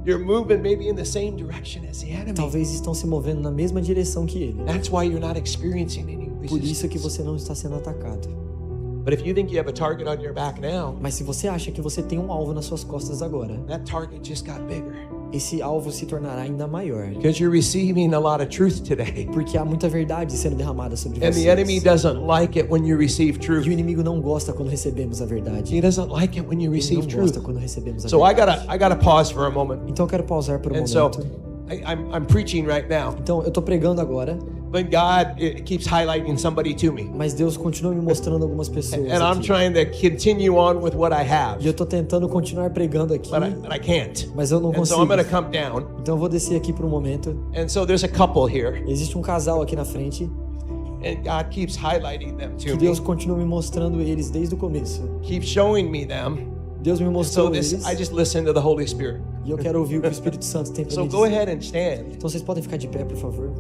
you're moving maybe in the same direction as the enemy. talvez estão se movendo na mesma direção que ele. That's why you're not experiencing any Por isso que resistance. você não está sendo atacado. But if you think you have a target on your back now, Mas se você acha que você tem um alvo nas suas costas agora, that target just got bigger. esse alvo se tornará ainda maior. Because you're receiving a lot of truth today. Porque há muita verdade sendo derramada sobre And the enemy vocês. doesn't like it when you receive E o truth. inimigo não gosta quando recebemos a verdade. He doesn't like it when you Ele receive não truth. gosta quando recebemos a So I verdade. gotta pause for a moment. Então eu quero pausar por um And so momento. I'm preaching right now, Então eu tô pregando agora, but God keeps highlighting somebody to me, mas Deus continua me mostrando algumas pessoas and I'm aqui. trying to continue on with what I E have, eu tô tentando continuar pregando aqui, but I can't. mas eu não And so consigo. I'm gonna come down. Então eu vou descer aqui por um momento. And so there's a couple here, Existe um casal aqui na frente and God keeps highlighting them que to me, Deus continua me mostrando eles desde o começo. keeps showing me them. Deus me So mostrou this, eles I just listen to the Holy Spirit. e eu quero ouvir o que o Espírito Santo tem para So me go dizer. ahead and stand. Então vocês podem ficar de pé, por favor.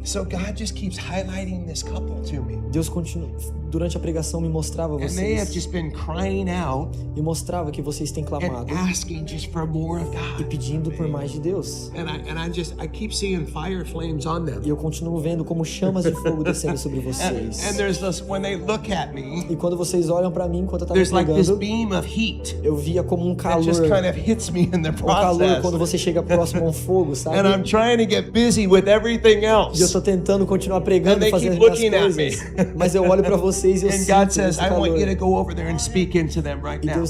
So God just keeps highlighting this couple to me. Deus continua, durante a pregação me mostrava And they have vocês just been crying out e mostrava que vocês têm clamado and asking just for more of e God. pedindo por mais de Deus. And I keep seeing fire flames on them. E eu continuo vendo como chamas de fogo descendo sobre And vocês. there's this, when they look at me, E quando vocês olham para mim enquanto eu tava there's like this pregando, beam of heat eu via como um that just calor, kind of hits me in the calor quando process. você chega próximo a um fogo, sabe? And I'm trying to get busy with everything E eu else. tô tentando continuar pregando And they e fazendo keep as looking at me. coisas, mas eu olho para vocês e eu And sinto God says, esse I want you to calor. go over there and speak into them right E now.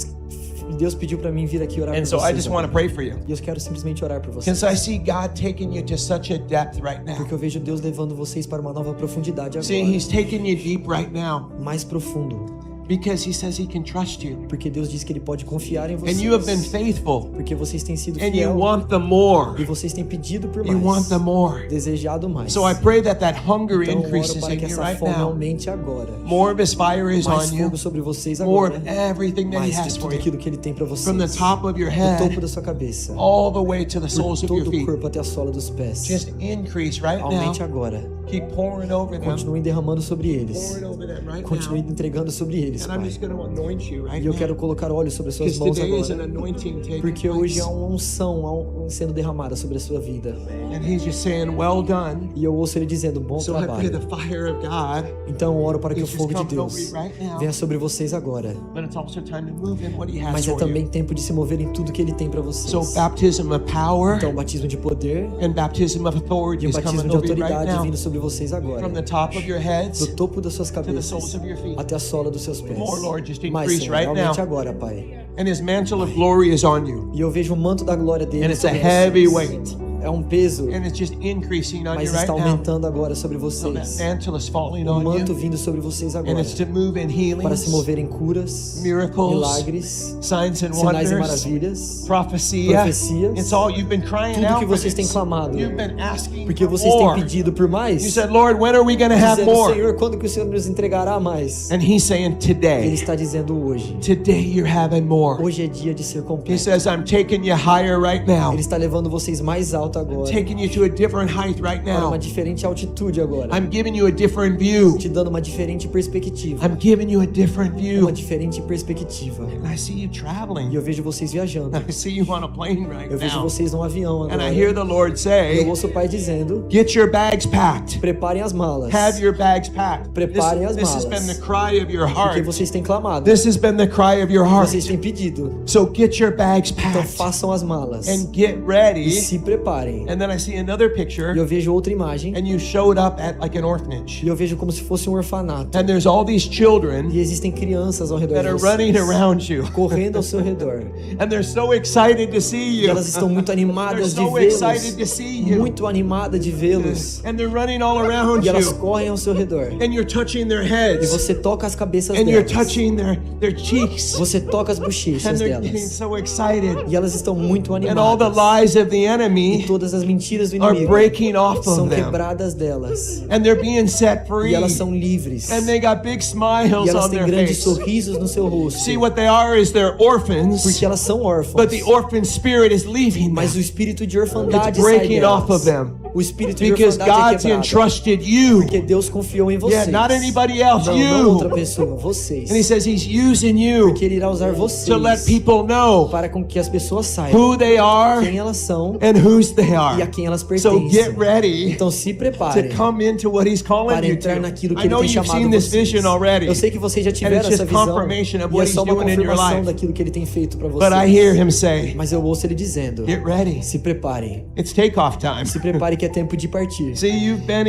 Deus pediu para mim vir aqui orar And por so I vocês. just want to pray for you. E eu quero simplesmente orar por vocês. Because I see God taking you to such a depth right now. Porque eu vejo Deus levando vocês para uma nova profundidade See, agora. He's taking you deep right now Mais profundo. because He says He can trust you. Porque Deus diz que Ele pode confiar em And you have been vocês. faithful. Porque vocês têm sido And you fiel. want the more. E vocês têm pedido por You want mais. the more. Desejado mais. So I pray that hunger Então eu oro increases para in que you essa right fome now. aumente agora. More of His fire is Mais on you. fogo sobre vocês More agora. of everything that He Mais has de for tudo you. aquilo que Ele tem para vocês. From the top of your Do topo head da sua cabeça. all the way to the Por soles of your todo o feet. corpo até a sola dos pés. Just increase right now. Aumente agora. Keep pouring over them. Continue derramando sobre eles. Pouring over them right Continue now. entregando sobre eles, And I'm Pai. just going to anoint you right E eu now. quero colocar óleo sobre as suas Because mãos today is an agora. anointing taking Porque hoje place. há uma unção sendo derramada sobre a sua vida. And He's just saying, well done. E eu ouço Ele dizendo, bom So I pray trabalho. the fire of God Então eu oro para que o is just fogo de coming over Deus you right now. venha sobre vocês agora. But it's also time to move in what He has Mas é for também you. tempo de se mover em tudo que Ele tem para vocês. So baptism of power Então, batismo de poder and baptism of authority e o is batismo coming de over you right autoridade now. vindo sobre vocês agora. From the top of your heads Do topo das suas to the soles cabeças of your feet. até a sola dos seus pés. More, Lord, just Mais, increase Senhor, right aumente now. agora, Pai. And His mantle of glory is on you. E eu vejo o manto da glória dele And it's a sobre heavy vocês. weight. É um peso, And it's just increasing on you mas right está now. aumentando agora sobre So that vocês. mantle is falling O on manto you. vindo sobre vocês And agora. it's to move in Para se healings, mover em curas, miracles, milagres, signs and sinais e wonders, maravilhas, prophecia. profecias. It's all you've been crying Tudo out que for vocês têm this. clamado. You've been asking Porque for vocês têm more. pedido por mais. You said, Lord, when are we going to have Dizendo, more? Senhor, quando que o Senhor nos entregará mais? And He's saying, Ele today. está dizendo hoje. Today you're having more. Hoje é dia de ser He completo. says, I'm taking you higher right now. Ele está levando vocês mais alto agora. Taking you to a different height right Para now. uma diferente altitude agora. I'm giving you a different view. Te dando uma diferente perspectiva. I'm giving you a different view. Uma diferente perspectiva. And I see you E traveling. eu vejo vocês viajando. I see you on a plane right Eu vejo now. vocês num avião And agora. I hear the Lord E eu say, ouço o Pai dizendo, get your bags packed. preparem as malas. Have your bags packed. Preparem as This has malas. been the cry of your Porque heart. vocês têm clamado. This has been the cry of your heart. Vocês têm pedido. So get your bags Então packed façam as malas. and get E ready. se preparem. And then I see another E picture, eu vejo outra imagem. and you showed up at like an orphanage. E eu vejo como se fosse um orfanato. And there's all these children E existem crianças ao redor that de are vocês. running around you. Correndo ao seu redor. And they're so excited to see E you. elas estão muito They're animadas de so excited to vê-los. see you. Muito animadas de vê-los. And they're running all around E elas you. correm ao seu redor. And you're touching their E heads. você toca as cabeças And you're delas. touching their cheeks. Você toca as And bochechas they're getting delas. so excited. E elas estão muito And all the animadas. lies of the E enemy todas as mentiras do are inimigo breaking off são of them. quebradas delas. And they're being set free. E elas são livres. And they got big E smiles elas on têm their grandes face. sorrisos no seu rosto. See, what they are is they're orphans, Porque elas são órfãs. but the orphan spirit is leaving Mas o them. espírito de orfandade It's sai breaking off of delas. them. O espírito de Because orfandade God's é quebrado. entrusted you. Porque Deus confiou em vocês. Yeah, not anybody else, Não you. outra pessoa, vocês. And He says He's using you Porque Ele irá usar vocês to let people know para com que as pessoas saibam who they are quem elas são and whose they e a are. quem elas So pertencem. get ready Então se to preparem come into what He's calling para you entrar to. naquilo que I Ele know tem you've chamado seen this vocês. vision already, Eu sei que vocês já and tiveram it's just essa visão confirmation of e é what He's só uma doing in your confirmação life. daquilo que Ele tem feito para But I hear vocês. Him say, Mas eu ouço Ele dizendo, get ready. se preparem, It's takeoff time. se prepare que é tempo de partir. See, you've been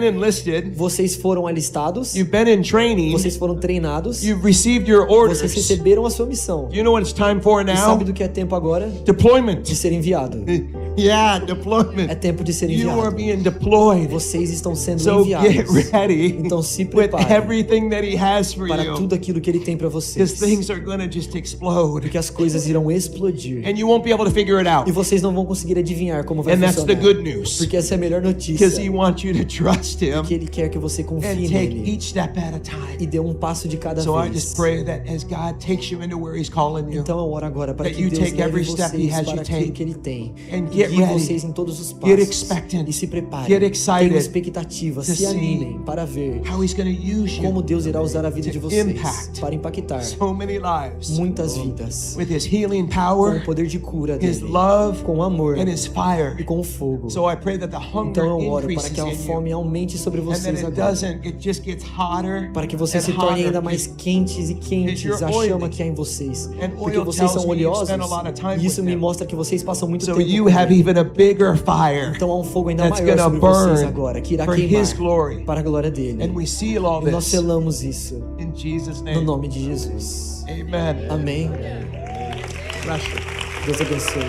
enlisted, Vocês foram alistados, you've been in training, vocês foram treinados, you've received your vocês orders. receberam a sua missão. You know what it's time for E now? sabe do que é tempo agora? Deployment. De ser enviado. Yeah, É deployment. tempo de ser You are enviado. being deployed. Vocês estão sendo So enviados. get ready Então se with preparem everything that He has for para you. tudo aquilo que Ele tem para Because vocês. things are going to just explode. Porque as coisas irão explodir. And you won't be able to figure it out. E vocês não vão conseguir adivinhar como vai And that's the funcionar. good news. Porque essa é a melhor notícia. Because He wants you to trust Him Que Ele quer que você confie and take nele. each step at a time. E dê um passo de cada So I vez. just pray that as God takes you into where He's calling you, Então eu oro agora para that que you Deus take leve every step He vocês has para you aquilo take. que Ele tem. And E get guie ready. vocês em todos os Get passos. expectant. E se preparem. Get excited Tenham expectativa. to Se see animem para ver how He's going to use como you Deus irá usar a vida de to vocês impact para impactar so many lives muitas vidas. with His healing Com power, o poder de cura His dele. love, Com amor. and His E fire. com o fogo. So I pray that the hunger Então eu oro para increases que a in fome you, aumente sobre and that vocês it agora. it just gets hotter Para que vocês and se tornem hotter. ainda mais quentes e quentes you're a oily. chama que há em vocês. And Porque oil vocês tells são me you oleosos spend a lot of time e isso with me Him. mostra que vocês passam muito So tempo you com have Ele. even a bigger fire Então há um fogo ainda that's maior gonna sobre vocês burn agora, que irá for queimar His glory. para a glória dele. And we seal all E nós this selamos isso in Jesus' no name. nome de Jesus. Amen. Amém. Bless you. Deus abençoe.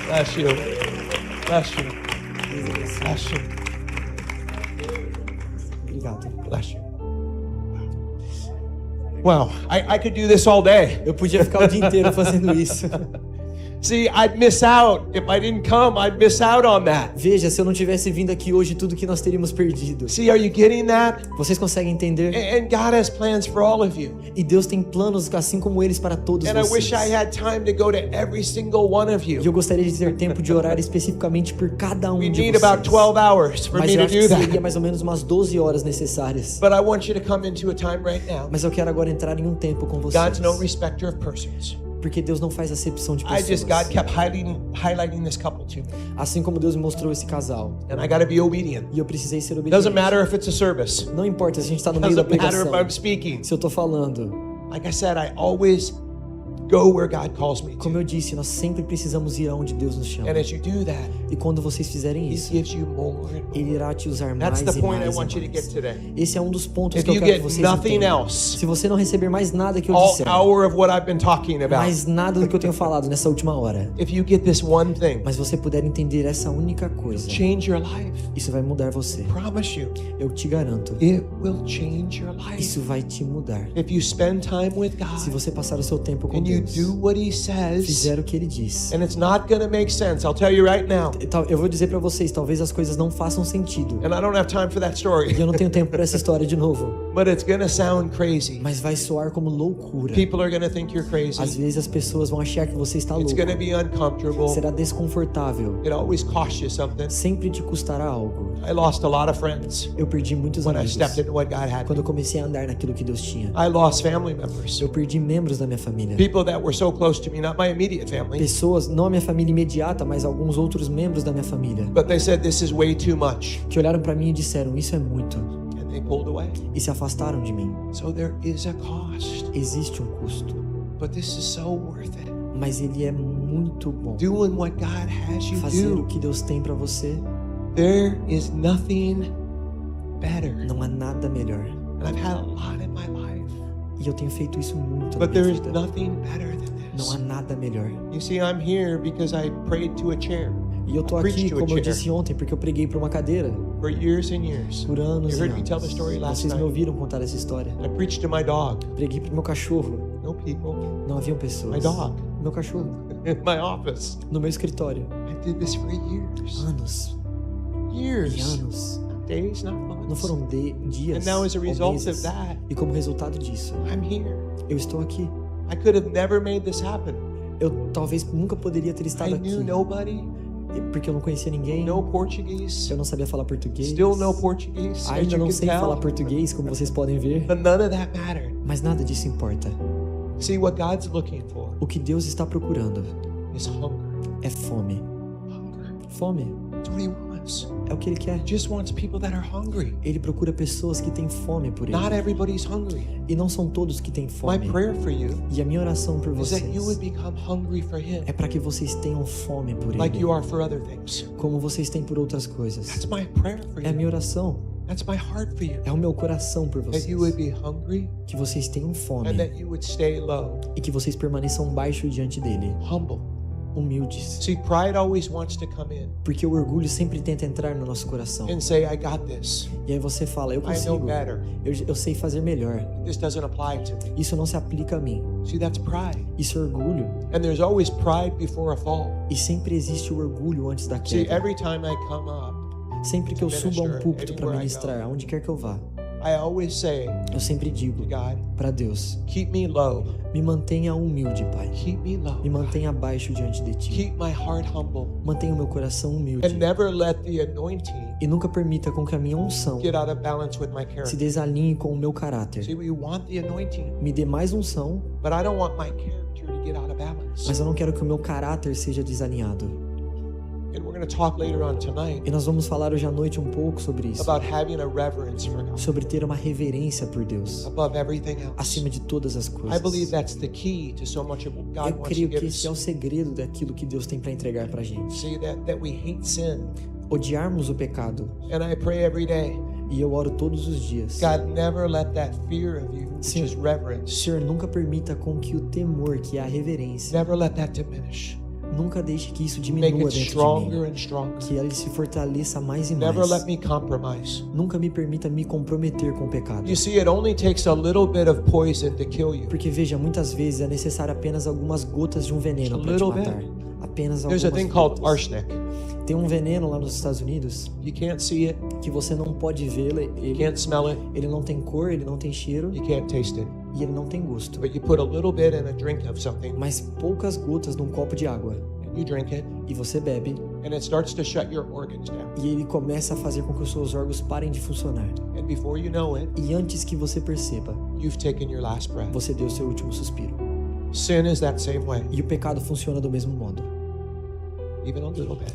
Bless you. Bless you. Deus abençoe. Bless you. Obrigado. Bless you. Wow, I could do this all day. Eu podia ficar o dia inteiro fazendo isso. See, I'd miss out. If I didn't come, I'd miss out on that. Veja, se eu não tivesse vindo aqui hoje, tudo que nós teríamos perdido. See, are you getting that? Vocês conseguem entender? And God has plans for all of you. E Deus tem planos assim como eles para todos And I vocês. wish I had time to go to every single one of E you. eu gostaria de ter tempo de orar especificamente por cada We de need vocês. about 12 hours for Mas me eu to acho que do seria that. mais ou menos umas 12 horas necessárias. But I want you to come into a time right now. Mas eu quero agora entrar em um tempo com God's vocês. no respecter of persons. Porque Deus não faz acepção de God pessoas. kept highlighting this couple to me. Assim como Deus me mostrou esse casal. And I got to be obedient. E eu precisei ser obediente. Doesn't matter if it's a service. Não importa se a gente está no meio da Doesn't matter pregação. if I'm speaking. Se eu tô falando. Like I said, I always go where God calls me Como to. eu disse, nós sempre precisamos ir aonde Deus nos chama. And as you do that, E quando vocês fizerem He isso, gives you more and more. Ele irá te usar That's mais the e point I mais want e you to get mais. today. Esse é um dos pontos If que eu you quero get que vocês nothing entendam. else, Se você não receber mais nada que eu all disser, hour of what I've been talking about, mais nada do que eu tenho falado nessa última hora, if you get this one thing, mas você puder entender essa única coisa, change your life. isso vai mudar você. Promise you, Eu te garanto. it will change your life. Isso vai te mudar. If you spend time with Se God você passar o seu tempo com and you Deus, do what He says, fizer o que Ele diz. and it's not going to make sense, I'll tell you right now. Eu vou dizer pra vocês, talvez as coisas não façam sentido. And I don't have time for that E story, eu não tenho tempo para essa história de novo. but it's going to sound crazy. Mas vai soar como loucura. People are going to think you're Às crazy. vezes as pessoas vão achar que você está It's louco. going to be uncomfortable. Será desconfortável. It always costs you something. Sempre te custará algo. I lost a lot of friends Eu perdi muitos when I amigos stepped into what God had. quando eu comecei a andar naquilo que Deus tinha. I lost family members. Eu perdi membros da minha família. People that were so close to me, not my immediate family, Pessoas, não a minha família imediata, mas alguns outros membros da minha família, but they said this is way too much, que olharam pra mim e disseram, isso é muito, and they pulled away. e se afastaram de mim. So there is a cost, Existe um custo, but this is so worth it. mas ele é muito bom. Doing what God has you Fazer o do. que Deus tem pra você, There is nothing better. não há nada melhor. And I've had a lot in my life, E eu tenho feito isso muito na but minha there is vida. nothing better than Não há this. nada melhor. You see, I'm here because I prayed to a chair E eu tô Preach aqui, to a como eu chair. disse ontem, porque eu preguei pra uma cadeira for years and years. por anos You e heard me tell the anos. story last Vocês me night. ouviram contar essa história. I preached to my dog. Preguei pro meu cachorro. No people. Não haviam pessoas. My dog. meu cachorro, in my office. no meu escritório. I did this for years. Anos e Years. anos. Not days, not Não months. foram dias And now as a ou result meses. of that, E como resultado disso, I'm here. eu estou aqui. I could have never made this happen. Eu talvez nunca poderia ter estado I aqui, knew nobody, porque eu não conhecia ninguém, no Portuguese, eu não sabia falar português, still no Portuguese, as ainda you não can sei tell. falar português, como vocês podem ver, But none of that mattered. mas nada disso importa. See, what God's looking for O que Deus está procurando is hunger. é fome. Hunger. Fome That's what He wants. é o que Ele quer. He just wants people that are hungry. Ele procura pessoas que têm fome por Not Ele. everybody's hungry. E não são todos que têm My fome. prayer for you E a minha oração por is that you would vocês become hungry for Him, é para que vocês tenham fome por like Ele, you are for other things. como vocês têm por outras coisas. That's my prayer for É a you. minha oração, That's my heart for you. é o meu coração por That vocês. you would be hungry Que vocês tenham fome and that you would stay low, e que vocês permaneçam baixo diante dele, humble. humildes. See, pride always wants to come in Porque o orgulho sempre tenta entrar no nosso coração. and say, I got this. E aí você fala, eu I know consigo, better. eu sei fazer melhor. This doesn't apply to me. Isso não se aplica a mim. See, that's pride. Isso é orgulho. And there's always pride before a fall. E sempre existe o orgulho antes da See, queda. every time I come up, Sempre que eu subo a um minister, púlpito para anywhere I ministrar, aonde quer que eu vá, I always say, eu sempre digo God, para Deus, keep me low. me mantenha humilde, Pai. Keep me low. Me mantenha baixo diante de Ti. Keep my heart humble. Mantenha o meu coração humilde. And never let the anointing E nunca permita com que a minha unção get out of balance with my se character. desalinhe com o meu caráter. See, we want the anointing, Me dê mais unção, but I don't want my character to get out of balance. mas eu não quero que o meu caráter seja desalinhado. And we're going to talk later on tonight E nós vamos falar hoje à noite um pouco sobre isso. about having a reverence for God Sobre ter uma reverência por Deus, above everything else. acima de todas as I coisas. believe that's the key to so much of what God Eu wants to creio give que esse é o us. segredo daquilo que Deus tem para entregar pra gente. See, that we hate sin. Odiarmos o pecado. And I pray every day, E eu oro todos os dias. God, never let that fear of you, which Sim. is reverence, Senhor, nunca permita com que o temor, que é a reverência, never let that diminish. nunca deixe que isso Make diminua it dentro de stronger mim. and stronger. Que ele se fortaleça mais e Never let mais. me compromise. Nunca me permita me comprometer com o pecado. You see, it only takes a little bit of poison to kill you. Porque veja, muitas vezes é necessário apenas algumas gotas de um veneno Just a para te little matar. Apenas There's a algumas thing called gotas. arsenic. Tem um veneno lá nos Estados Unidos You can't see it, que você não pode vê-lo, you ele, can't smell it, ele não tem cor, ele não tem cheiro you can't taste it. e ele não tem gosto. But you put a little bit in a drink of something, Mas poucas gotas num copo de água and you drink it, e você bebe and it starts to shut your organs down. e ele começa a fazer com que os seus órgãos parem de funcionar. And before you know it, E antes que você perceba, you've taken your last breath. você deu seu último suspiro. Sin is that same way, E o pecado funciona do mesmo modo, even a little bit.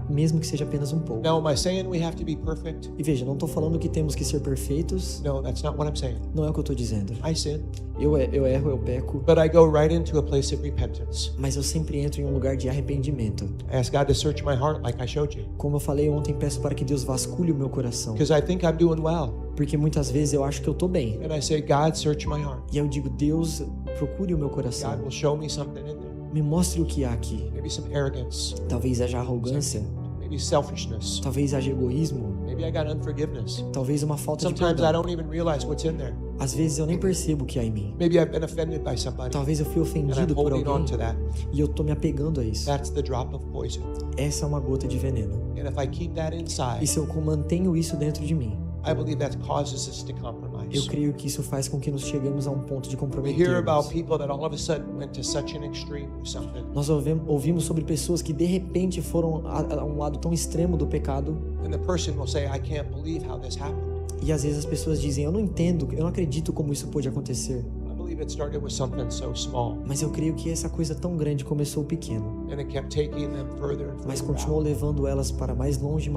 mesmo que seja apenas um pouco. Now, am I saying we have to be perfect? E veja, não estou falando que temos que ser perfeitos, No, that's not what I'm saying. não é o que eu estou dizendo. I sin, Eu erro, eu peco, but I go right into a place of repentance. mas eu sempre entro em um lugar de arrependimento. I ask God to search my heart like I showed you. Como eu falei ontem, peço para que Deus vasculhe o meu coração, Because I think I'm doing well. porque muitas vezes eu acho que eu estou bem. And I say, God, search my heart. E eu digo, Deus, procure o meu God coração, will show me something in there. me mostre o que há aqui. Maybe some arrogance, Talvez haja arrogância, maybe selfishness. talvez haja egoísmo, Maybe I got unforgiveness. talvez uma falta de Sometimes I perdão. don't even realize what's in there. Às vezes eu nem percebo o que há em mim. Maybe I've been offended by somebody Talvez eu fui and I'm ofendido por holding on alguém to that. e eu tô me apegando a isso. That's the drop of poison. Essa é uma gota de veneno. And if I keep that E inside, se eu mantenho isso dentro de mim, I believe that causes us to eu compromise. creio que isso faz com que nos chegamos a um ponto de We hear about comprometermos. people that all of a sudden went to such an extreme of something. Nós ouvimos sobre pessoas que de repente foram a um lado tão extremo do pecado And the person will say, I can't believe how this happened. e às vezes as pessoas dizem, eu não entendo, eu não acredito como isso pôde acontecer. I believe it started with something so small, Mas eu creio que essa coisa tão grande começou pequeno, and it kept taking them further and mas further continuou out. levando elas para mais longe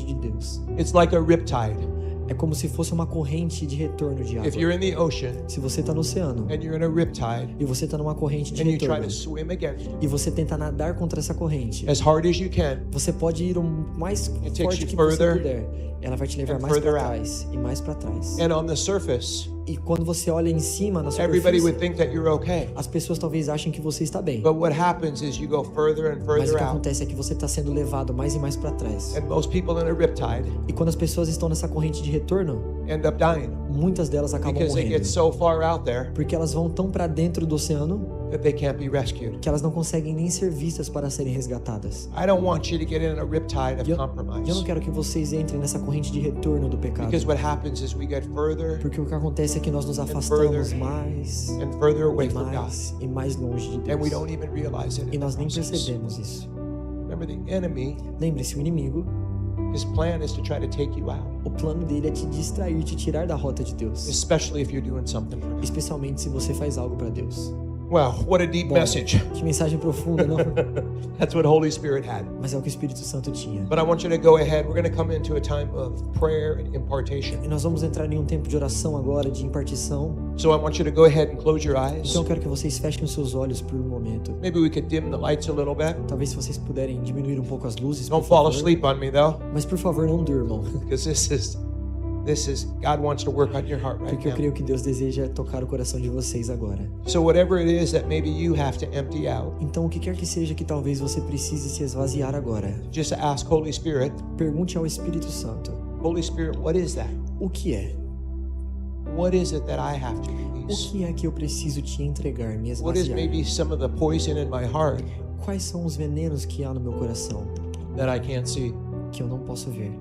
de Deus. It's like a riptide. É como se fosse uma corrente de retorno de água. If you're in the ocean Se você está no oceano and you're in a riptide e você está numa corrente de and you try retorno to swim against it e você tenta nadar contra essa corrente, as hard as you can, você pode ir o mais takes forte you que você further puder. Ela vai te levar and mais further para out. trás e mais para trás. and on the surface, E quando você olha em cima na everybody superfície, would think that you're okay. as pessoas talvez achem que você está bem. But what happens is you go further and Mas o further que out, acontece é que você está sendo levado mais e mais para trás. and most people in a riptide E quando as pessoas estão nessa corrente de retorno, end up dying muitas delas acabam because they morrendo. get so far out there Porque elas vão tão para dentro do oceano that they can't be rescued. que elas não conseguem nem ser vistas para serem resgatadas. I don't want you to get in a riptide of E eu não compromise. quero que vocês entrem nessa corrente de retorno do pecado. Because what happens is we get further Porque o que acontece é que nós nos afastamos mais and further away e from God. mais e mais longe de And we Deus. don't even realize it E in the nós nem process. percebemos isso. Remember, the enemy, Lembre-se, o inimigo, his plan is to try to take you out, o plano dele é te distrair, te tirar da rota de Deus. especially if you're doing something for God. Especialmente se você faz algo para Deus. Wow, what a deep Bom, message. que mensagem profunda, não? That's what Holy Spirit had. Mas é o que o Espírito Santo tinha. But I want you to go ahead. We're going to come into a time of prayer and impartation. E nós vamos entrar em um tempo de oração agora, de impartição. So I want you to go ahead and close your eyes. Então eu quero que vocês fechem os seus olhos por um momento. Maybe we could dim the lights a little bit. Talvez se vocês puderem diminuir um pouco as luzes, por Don't fall favor. asleep on me though, Mas por favor, não durmam. because this is God wants to work on your heart right Porque eu now. creio que Deus deseja tocar o coração de vocês agora. So whatever it is that maybe you have to empty out, Então, o que quer que seja que talvez você precise se esvaziar agora, just ask Holy Spirit, pergunte ao Espírito Santo: Holy Spirit, what is that? o que é? What is it that I have to O release? que é que eu preciso te entregar, me What is esvaziar? maybe some of the poison in my heart Quais são os venenos que há no meu coração that I can't see? que eu não posso ver?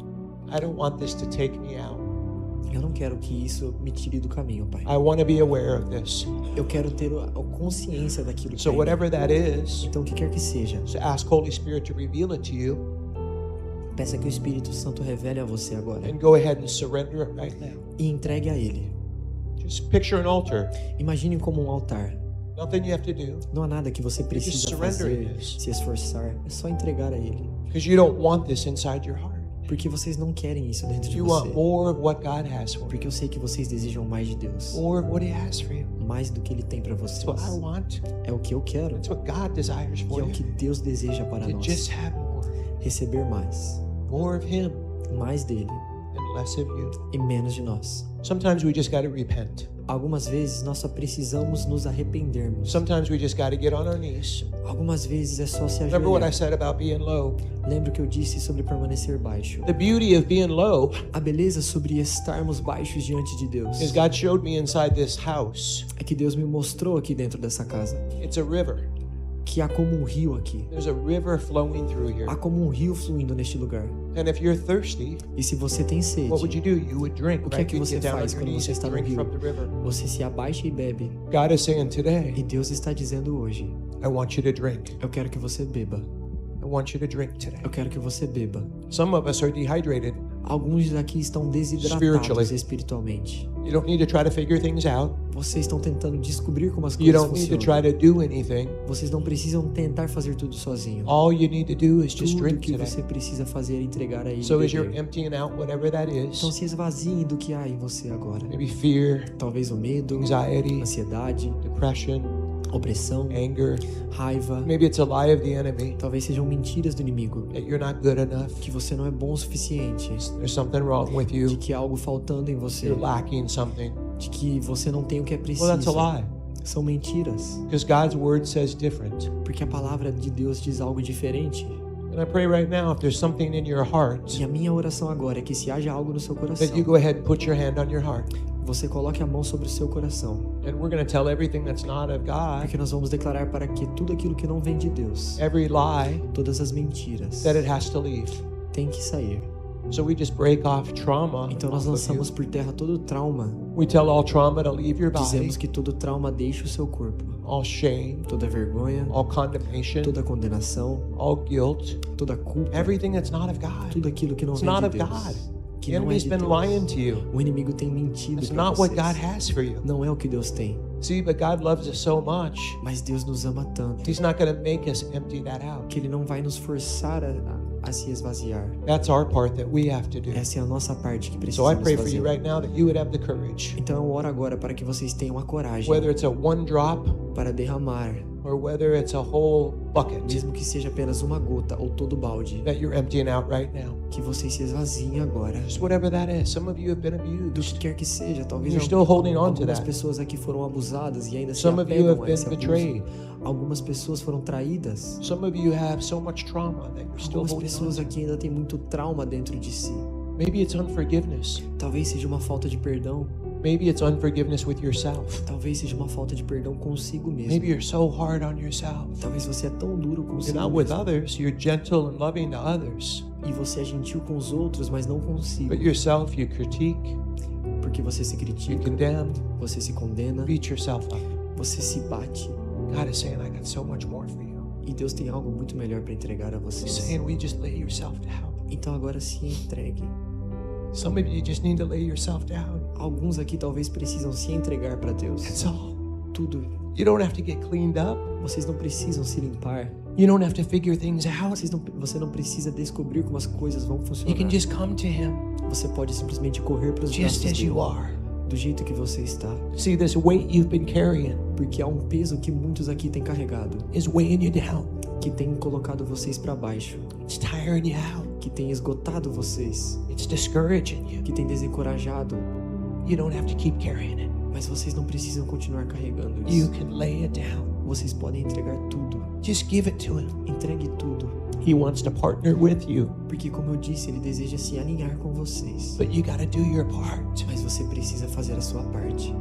I don't want this to take me out. Eu não quero que isso me tire do caminho, Pai. I want to be aware of this. Eu quero ter a consciência daquilo que So é. whatever that is, Então, o que quer que seja, so ask Holy Spirit to reveal it to you peça que o Espírito Santo revele a você agora and go ahead and surrender it right now. e entregue a Ele. Just picture an altar. Imagine como um altar. Nothing you have to do Não há nada que você precisa surrendering fazer, this. se esforçar. É só entregar a Ele. because you don't want this inside your heart. Porque vocês não querem isso dentro de You você. want more of what God has for you, Porque eu sei que vocês desejam mais de Deus. more of what He has for you. Mais do que Ele tem para vocês. That's what I want. É o que eu quero. That's what God desires E for é o you. que Deus deseja para To nós. just have Receber mais. more of Him Mais dele and less of you. e menos de nós. Sometimes we just got to repent. Algumas vezes nós só precisamos nos arrependermos. Sometimes we just got to get on our knees. Algumas vezes é só se Remember what I ajoelhar. said about being low? Lembra o que eu disse sobre permanecer baixo? The beauty of being low A beleza sobre estarmos baixos diante de Deus is God showed me inside this house. é que Deus me mostrou aqui dentro dessa casa It's a river. que há como um rio aqui. There's a river flowing through here. Há como um rio fluindo neste lugar. And if you're thirsty, E se você tem sede, what would you do? You would drink, O que é right? que You'd você get down on faz your quando knees você and está no drink rio? from the river. você se abaixa e bebe. God is saying E today, Deus está dizendo hoje: I want you to drink. eu quero que você beba. I want you to drink today. Eu quero que você beba. Some of us are dehydrated. Alguns aqui estão desidratados Spiritually. espiritualmente. You don't need to try to figure things out. Vocês estão tentando descobrir como as You coisas don't need to funcionam. try to do anything. Vocês não precisam tentar fazer tudo sozinho. All you need to do is just Tudo drink que today. você precisa fazer é entregar a Ele. So e as you're beber. emptying out whatever that Então is, se esvazie do que há em você agora. maybe fear, Talvez o medo, anxiety, ansiedade, depression, opressão, anger. raiva. Maybe it's a lie of the enemy Talvez sejam mentiras do inimigo. that you're not good enough. Que você não é bom o suficiente. There's something wrong with De you. que há algo faltando em você. You're lacking something. De que você não tem o que é preciso. Well, that's a lie São mentiras. because God's word says different. Porque a palavra de Deus diz algo diferente. And I pray right now, if there's something in your heart, E a minha oração agora é que se haja algo no seu coração, that you go ahead and put your hand on your heart. você coloque a mão sobre o seu coração. And we're going to tell everything that's not of God, Porque nós vamos declarar para que tudo aquilo que não vem de Deus, every lie, todas as mentiras, that it has to leave. tem que sair. So we just break off trauma. Então nós off of lançamos you. por terra todo o trauma. We tell all trauma to leave your body, Dizemos que todo trauma deixe o seu corpo. all shame, Toda vergonha, all condemnation, toda condenação, all guilt, toda culpa, everything that's not of God. tudo aquilo que não It's vem not de of Deus. God. Que The não é enemy's de been Deus. lying to you. O inimigo tem mentido It's para not what vocês. God has for you. Não é o que Deus tem. See, but God loves us so much, Mas Deus nos ama tanto He's not going to make us empty that out. que Ele não vai nos forçar a se esvaziar. That's our part that we have to do. Essa é a nossa parte que So I precisamos pray for you fazer. right now that you would have the courage, Então eu oro agora para que vocês tenham a coragem whether it's a one drop para derramar, or whether it's a whole bucket mesmo que seja apenas uma gota ou todo balde, that you're emptying out right now. que vocês se esvaziem agora. Just whatever that is. Some of you have been Do abused. que quer que seja, talvez You're still holding on to algumas that. pessoas aqui foram abusadas e ainda se Some of you apegam have a been esse abuso. betrayed. Algumas pessoas foram traídas. Some of you have so much trauma that you're still Algumas holding on pessoas to. aqui ainda têm muito trauma dentro de si. Maybe it's unforgiveness. Talvez seja uma falta de perdão. Maybe it's unforgiveness with yourself. Talvez seja uma falta de perdão consigo mesmo. Maybe you're so hard on yourself. Talvez você é tão duro You're consigo not with mesmo. others, you're gentle and loving to others. E você é gentil com os outros, mas não consigo. But yourself, you critique, Porque você se you critica, condemn, você se condena, beat yourself up. você se bate. God is saying, I got so much more for you. E Deus tem algo muito melhor para entregar a He's vocês. saying, we just lay yourself down. Então agora se entregue. Some of you just need to lay yourself down. Alguns aqui talvez precisam se entregar para Deus. That's all. Tudo. You don't have to get cleaned up. Vocês não precisam se limpar. You don't have to figure things out. Você não precisa descobrir como as coisas vão You funcionar. can just come to Him Você pode simplesmente correr para os just braços as you dele, are. do jeito que você está. See, this weight you've been carrying Porque há um peso que muitos aqui têm carregado, is weighing you down. que tem colocado vocês para baixo, It's tiring you out. que tem esgotado vocês, It's discouraging you. que tem desencorajado. You don't have to keep carrying it. Mas vocês não precisam continuar carregando You isso. can lay it down. Vocês podem entregar tudo. Just give it to Him. Entregue tudo. He wants to partner with you, Porque, como eu disse, Ele deseja se alinhar com vocês. but you got to do your part. Mas você precisa fazer a sua parte.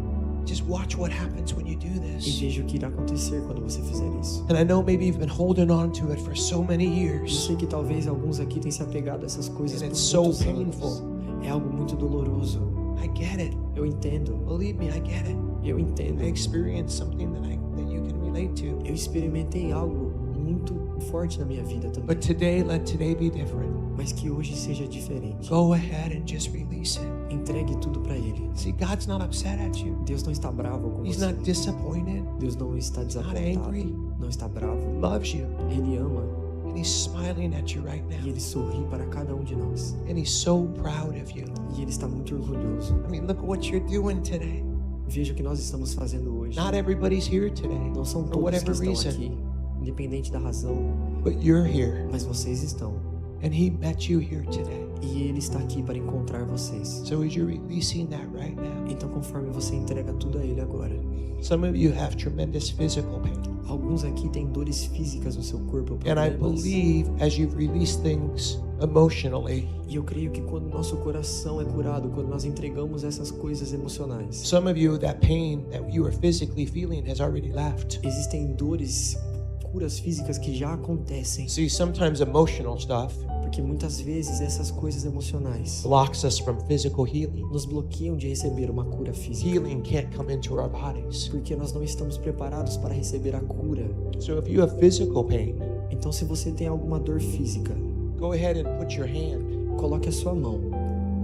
Just watch what happens when you do E this. veja o que irá acontecer quando você fizer isso. And I know maybe you've been holding on to it for so many Eu years. sei que talvez alguns aqui tenham se apegado a essas coisas And por it's so muitos painful. anos. É algo muito doloroso. I get it. Eu entendo. Believe me, I get it. Eu entendo. I experienced something that you can relate to. Eu experimentei algo muito forte na minha vida também. But let today be different. Mas que hoje seja diferente. Go ahead and just release it. Entregue tudo para Ele. See, God's not upset at you. Deus não está bravo com He's você. not disappointed. Deus não está not desapontado. angry. Não está bravo. He loves you. Ele ama And He's smiling at you right e now. Ele sorri para cada um de nós. And He's so proud of you. E Ele está muito orgulhoso. I mean, look at what you're doing today. Veja o que nós estamos fazendo hoje. Not everybody's here today Não são for todos que whatever estão reason, aqui, independente da razão, but you're here. mas vocês estão. And He met you here today. E Ele está aqui para encontrar vocês. So as you're releasing that right now, Então, conforme você entrega tudo a Ele agora, some of you have tremendous physical pain. alguns aqui têm dores físicas no seu corpo, And I problemas. believe as you've released things emotionally, E eu creio que quando nosso coração é curado, quando nós entregamos essas coisas emocionais, some of you, that pain that you are physically feeling has already left. existem dores, curas físicas que já acontecem. See, sometimes emotional stuff Porque muitas vezes essas coisas emocionais blocks us from physical healing. nos bloqueiam de receber uma cura física. Healing can't come into our bodies. Porque nós não estamos preparados para receber a cura. So if you have physical pain, Então, se você tem alguma dor física, go ahead and put your hand coloque a sua mão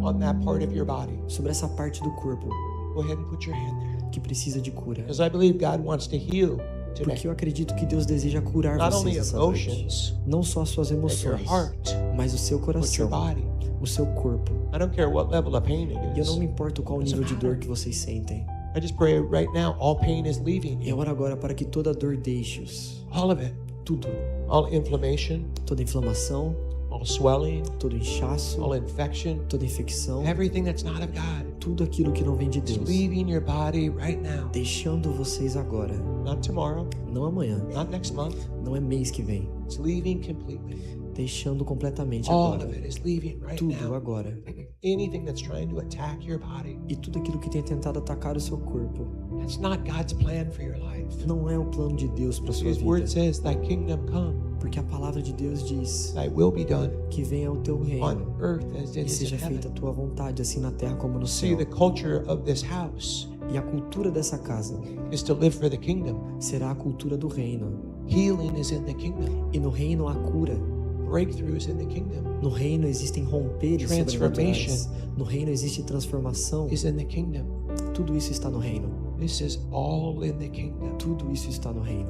on that part of your body. sobre essa parte do corpo Go ahead and put your hand there. que precisa de cura. Because I believe God wants to heal today. Porque eu acredito que Deus deseja curar Not only vocês essa noite. emotions, Não só as suas but your emoções, heart, mas o seu but coração, your body. o seu corpo. I don't care what level of pain E it eu is. não me importo qual nível de dor que vocês sentem. I just pray right now all pain is leaving Eu you. oro agora para que toda dor deixe-os. All of it. Tudo. All inflammation, Toda inflamação, all swelling, todo inchaço, all infection, toda infecção, everything that's not of God. tudo aquilo que não vem de It's Deus. leaving your body right now. Deixando vocês agora. Not tomorrow, Não amanhã, not next month. não é mês que vem. It's leaving completely. Deixando completamente All agora. of it is leaving right Tudo now. agora. Anything that's trying to attack your body, E tudo aquilo que tem tentado atacar o seu corpo that's not God's plan for your life. não é o plano de Deus para sua His word vida. says, Thy kingdom come, Porque a palavra de Deus diz Thy will be done que venha o teu on reino earth as it e is in seja feita a heaven. tua vontade, assim na terra como no See, céu. the culture of this house E a cultura dessa casa is to live for the kingdom. será a cultura do reino. Healing is in the kingdom. E no reino há cura. Breakthroughs in the kingdom No reino existem romperes Transformation. sobrenaturais. No reino existe transformação. is in the kingdom. Tudo isso está no reino. This is all in the kingdom. Tudo isso está no reino.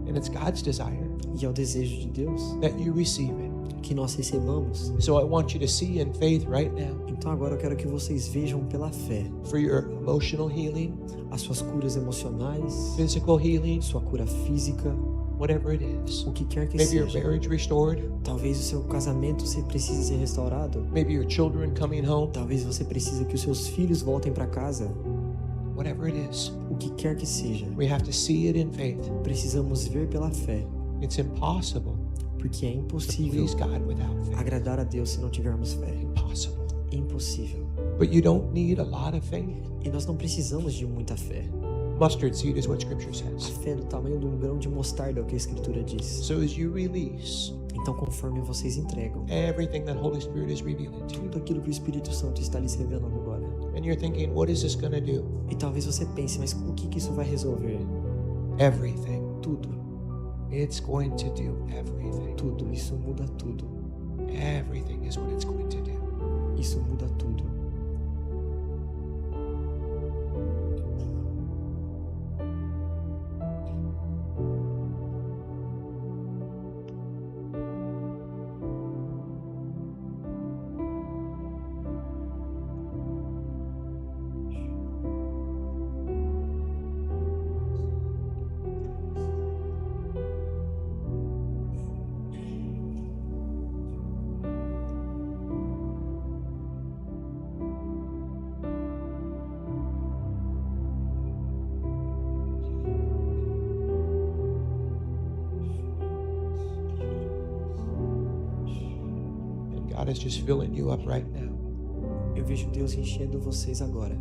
And it's God's desire E é o desejo de Deus that you receive it. que nós recebamos. So I want you to see in faith right now Então agora eu quero que vocês vejam pela fé for your emotional healing, as suas curas emocionais, physical healing, sua cura física, whatever it is. o que quer que Maybe your seja. marriage restored. Talvez o seu casamento precise ser restaurado. Maybe your children coming home. Talvez você precise que os seus filhos voltem para casa. Whatever it is. O que quer que seja. We have to see it in faith. Precisamos ver pela fé, It's impossible porque é to impossível please God without faith. agradar a Deus se não tivermos fé. Impossible. Impossível. But you don't need a lot of faith. E nós não precisamos de muita fé. Mustard seed is what Scripture A says. fé do tamanho de um grão de mostarda é o que a Escritura diz. So as you release Então, conforme vocês entregam everything that Holy Spirit is revealing to you, tudo aquilo que o Espírito Santo está lhes revelando agora, and you're thinking, what is this going to do? e talvez você pense, mas o que isso vai resolver? Everything. Tudo, It's going to do everything. tudo, isso muda tudo. Everything is what it's going to do. Isso muda tudo. And God is just filling you up right now Eu vejo Deus enchendo vocês agora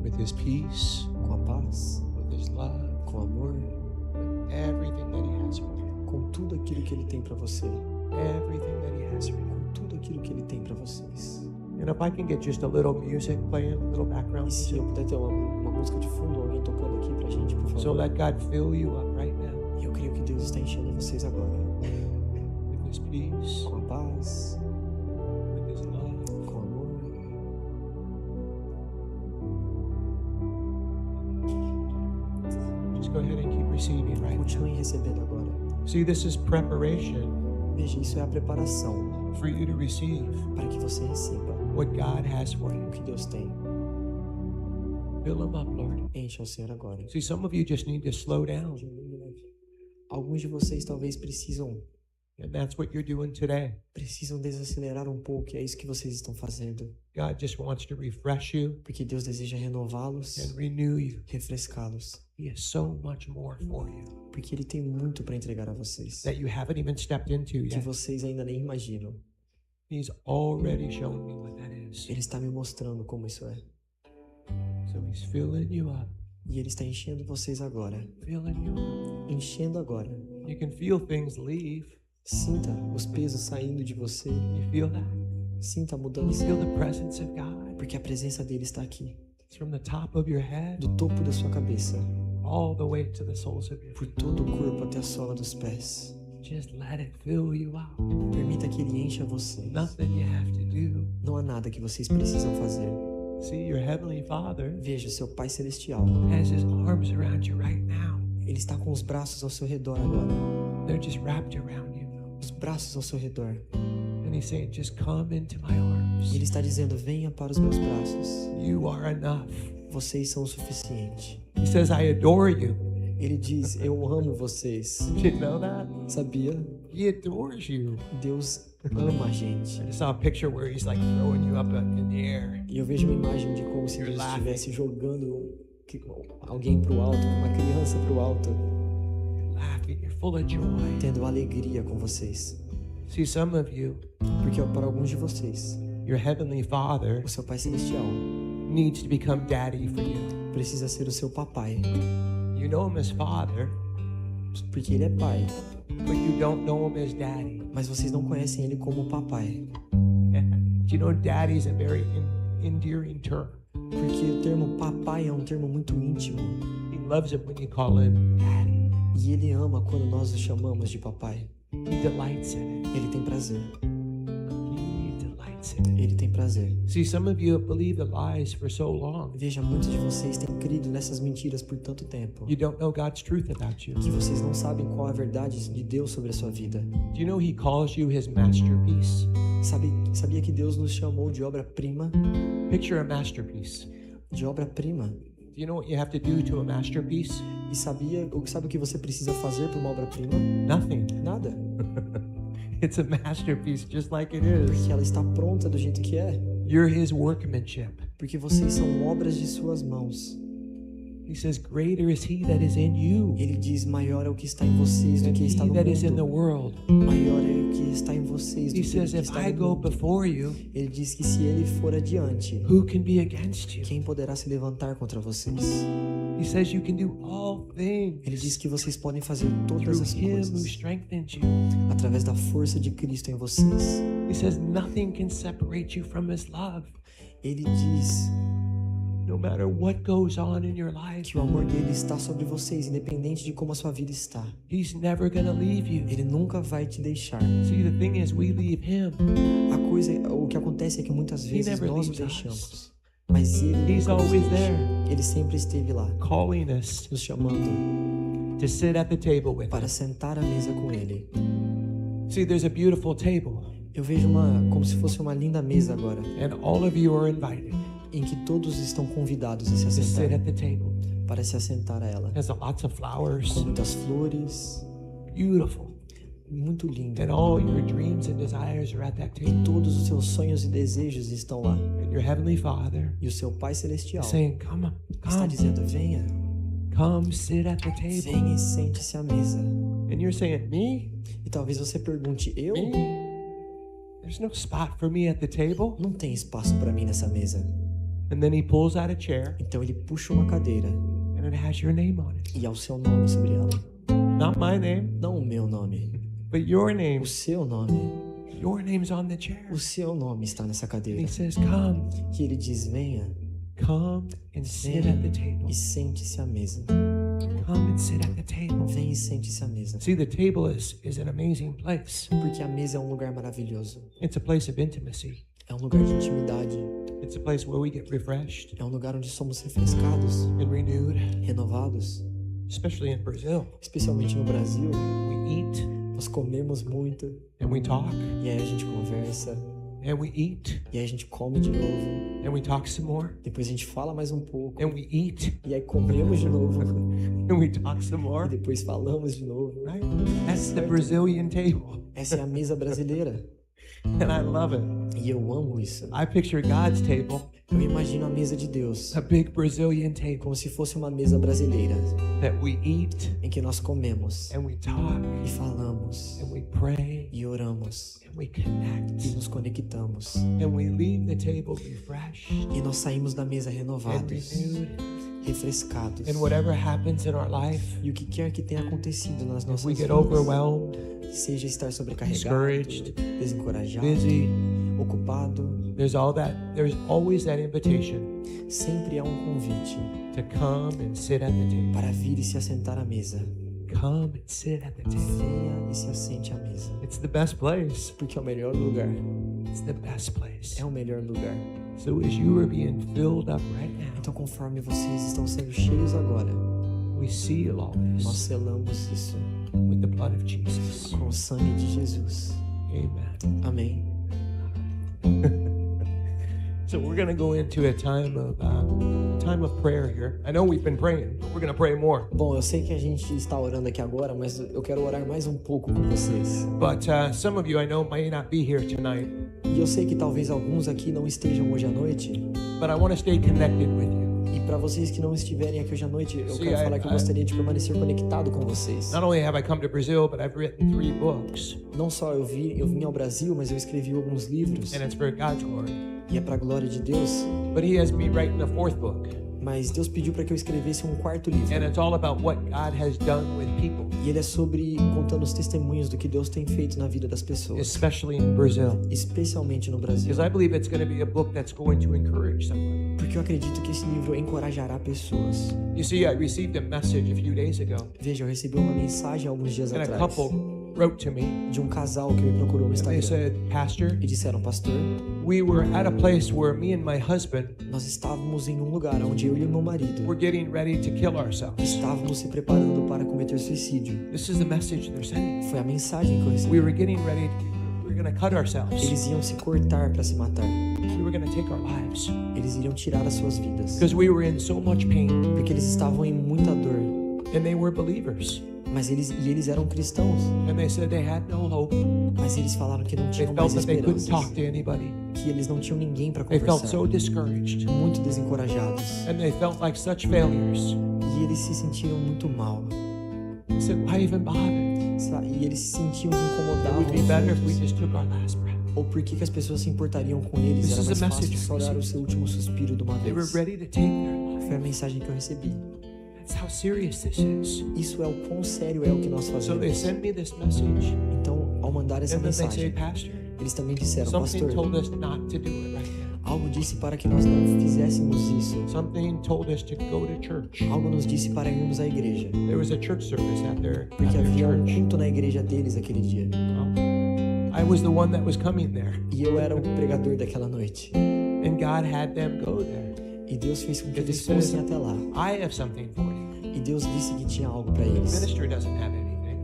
with His peace, com a paz, with His love, com amor, with everything that He has for you. com tudo aquilo que Ele tem para você, Everything that He has for you. com tudo aquilo que Ele tem para vocês. And if I can get just a little music playing, a little background E se music. eu puder ter uma música de fundo, alguém tocando aqui pra gente, por So favor. let God fill you up right now E eu creio que Deus está enchendo vocês agora with His peace, com a paz, with His love. com amor. Just go ahead and keep receiving right now. Continuem recebendo agora. See, this is preparation Veja, isso é a preparação for you to receive para que você receba what God has for o you. que Deus tem. Fill them up, Lord. Encha o Senhor agora. See, some of you just need to slow down, Alguns de vocês talvez precisam and that's what you're doing today. desacelerar um pouco, e é isso que vocês estão fazendo. God just wants to refresh you Porque Deus deseja renová-los, and renew you. refrescá-los. He has so much more for you Porque Ele tem muito para entregar a vocês, that you haven't even stepped into que yet. vocês ainda nem imaginam. He's already shown me what that is. Ele está me mostrando como isso é. So He's filling you up, E Ele está enchendo vocês agora. filling you up. Enchendo agora. You can feel things leave. Sinta os pesos saindo de você. You feel that? Sinta a You mudança. feel the presence of God. Porque a presença dele está aqui. It's from the top of your head Do topo da sua cabeça, all the way to the soles of your por feet. todo o corpo até a sola dos pés. Just let it fill you up. Permita que ele encha você. Nothing you have to do. Não há nada que vocês precisam fazer. See, your Heavenly Father Veja, seu Pai Celestial. has His arms around you right now. Ele está com os braços ao seu redor agora. They're just wrapped around you. Os braços ao seu redor. And He's saying, just come into my arms. E ele está dizendo, venha para os meus braços. You are enough. Vocês são o suficiente. He says, I adore you. Ele diz, eu amo vocês. Did you know that? Sabia? He adores you. Deus ama a gente. I just saw a picture where He's like throwing you up in the air. E eu vejo uma imagem de como se You're Deus laughing. estivesse jogando alguém para o alto, uma criança para o alto, You're laughing. You're full of joy. tendo alegria com vocês. See, some of you, Porque para alguns de vocês, your Heavenly Father o seu Pai Celestial needs to become daddy for you. precisa ser o seu papai. You know Him as Father, Porque ele é pai, but you don't know Him as daddy. mas vocês não conhecem ele como papai. Do you know daddy is a very endearing term? Porque o termo papai é um termo muito íntimo. He loves it when you call Him daddy. E ele ama quando nós o chamamos de papai. He delights in it. Ele tem prazer. He delights in it. Ele tem prazer. See, some of you have believed the lies for so long. Veja, muitos de vocês têm crido nessas mentiras por tanto tempo You don't know God's truth about you. que vocês não sabem qual é a verdade de Deus sobre a sua vida. Do you know He calls you His masterpiece? Sabia que Deus nos chamou de obra-prima? Picture a masterpiece. De obra-prima. Do you know what you have to do to a masterpiece? E sabe o que você precisa fazer para uma obra-prima? Nothing. Nada. It's a masterpiece just like it is. Porque ela está pronta do jeito que é. You're His workmanship. Porque vocês são obras de suas mãos. He says, greater is He that is in you Ele diz, maior é o que está em vocês do than que está he no that is in the mundo. world. Maior é o que está em vocês do He que says, que if está I no go mundo. before you, Ele diz que se ele for adiante, who can be against you? quem poderá se levantar contra vocês? He says you can do all Ele things diz que vocês podem fazer todas through as him who coisas strengthens you. através da força de Cristo em vocês. He says nothing can separate you from his love. Ele diz No matter what goes on in your life, que o amor dele está sobre vocês, independente de como a sua vida está. he's never going to leave you. Ele nunca vai te deixar. See, the thing is, we leave him. O que acontece é que muitas vezes never nós o leaves us. deixamos, mas ele He's nunca nos always deixa. there. Ele sempre esteve lá, Calling us nos chamando to sit at the table with para us. sentar à mesa com ele. See, there's a beautiful table, Eu vejo como se fosse uma linda mesa agora, and all of you are invited em que todos estão convidados a se to sit assentar, at the table. para se assentar a ela. There's lots of flowers, Com muitas flores, beautiful, muito lindo. and all your dreams and desires are at that E table. todos os seus sonhos e desejos estão lá. And your heavenly Father E o seu Pai Celestial is saying, "Come, está come, dizendo: venha, come, sit at the table." venha e sente-se à mesa. And you're saying, "Me? E talvez você pergunte: eu? Me? There's no spot for me at the table." Não tem espaço para mim nessa mesa. And then he pulls out a chair, Então ele puxa uma cadeira and it has your name on it. e há o seu nome sobre ela. Not my name, Não o meu nome, but your name. o seu nome. Your name's on the chair. O seu nome está nessa And cadeira. he says, "Come, Que ele diz: venha come and sit at the table. e sente-se à mesa. Come and sit at the table." Venha e sente-se à mesa. See, the table is an amazing place. Porque a mesa é um lugar maravilhoso. It's a place of intimacy. É um lugar de intimidade. It's a place where we get refreshed É um lugar onde somos refrescados, and renewed, renovados. especially in Brazil. Especialmente no Brasil, We eat nós comemos muito and we talk e aí a gente conversa and we eat e aí a gente come de novo. and we talk some more Depois a gente fala mais um pouco and we eat e aí comemos de novo and we talk some e more. depois falamos de novo. Right? That's the Brazilian table. Essa é a mesa brasileira And I love it. e eu amo isso. I picture God's table, Eu imagino a mesa de Deus a big Brazilian table como se fosse uma mesa brasileira that we eat em que nós comemos and we talk e falamos and we pray e oramos and we e connect nos conectamos and we leave the table refreshed e nós saímos da mesa and renovados, renewed. refrescados. And whatever happens in our life, E o que quer que tenha acontecido nas if nossas we get vidas, overwhelmed, seja estar sobrecarregado, discouraged, desencorajado, busy, ocupado, there's always that invitation sempre há um convite to come and sit at the table. para vir e se assentar à mesa. Come and sit at the table. Venha e se assente à mesa, It's the best place. porque é o melhor lugar. It's the best place. É o melhor lugar. So as you are being filled up right now, Então, conforme vocês estão sendo cheios agora, we seal all nós this selamos isso with the blood of Jesus. com o sangue de Jesus. Amen. Amém. So we're going to go into a time of prayer here. I know we've been praying, but we're going to pray more. Bom, eu sei que a gente está orando aqui agora, mas eu quero orar mais um pouco com vocês. But some of you I know may not be here tonight, E eu sei que talvez alguns aqui não estejam hoje à noite. but I want to stay connected with you. E para vocês que não estiverem aqui hoje à noite, eu Sim, quero falar que eu gostaria de permanecer conectado com vocês. Not only have I come to Brazil, but I've written 3 books, Não só eu vim ao Brasil, mas eu escrevi alguns livros and it's for God's glory. e é para a glória de Deus. But He has me writing a 4th book, Mas Deus pediu para que eu escrevesse um quarto livro. and it's all about what God has done with people, E ele é sobre contando os testemunhos do que Deus tem feito na vida das pessoas, especially in Brazil, especialmente no Brasil. because I believe it's going to be a book that's going to encourage somebody. Porque eu acredito que esse livro encorajará pessoas. You see, I received a message a few days ago, Veja, eu recebi uma mensagem alguns dias and a atrás couple wrote to me, de um casal que me procurou no and they Instagram. said, "Pastor, E disseram: pastor, we were at a place where me and my husband nós estávamos em um lugar onde eu e meu marido were getting ready to kill ourselves." estávamos se preparando para cometer suicídio. This is the message they're sending. Foi a mensagem que eu recebi. We were getting ready we were going to cut ourselves. Eles iam se cortar para se matar. We were going to take our lives Eles iriam tirar as suas vidas. because we were in so much pain, Porque eles estavam em muita dor. and they were believers. Mas eles eram cristãos. And they said they had no hope. Mas eles falaram que não They tinham mais felt that they couldn't esperanças. talk to anybody. Que eles não tinham ninguém para They felt conversar. so discouraged, Muito desencorajados. and they felt like such failures. E eles se sentiram muito mal. They said, "Why even bother? E eles se sentiam que It incomodavam would be os better if we outros. just took our last breath. Ou por que as pessoas se importariam com eles? This Era is mais a fácil message só I dar o received. seu último suspiro de uma They were vez. ready to take their life. Foi a mensagem que eu recebi. That's how serious this is. Isso é o quão sério é o que nós So they fazemos. send me this message, Então, ao mandar essa and then they say, mensagem, Pastor, eles também disseram, something pastor, told us not to do it right now. algo disse para que nós não fizéssemos isso. Something told us to go to church. Algo nos disse para irmos à igreja. There was a church service at their Porque havia um church. culto na igreja deles aquele dia. I was the one that was coming there, E eu era o pregador daquela noite. and God had them go there. E Deus fez com que Ele eles disse, fossem até lá. I have something for you. E Deus disse que tinha algo para The eles. ministry doesn't have anything.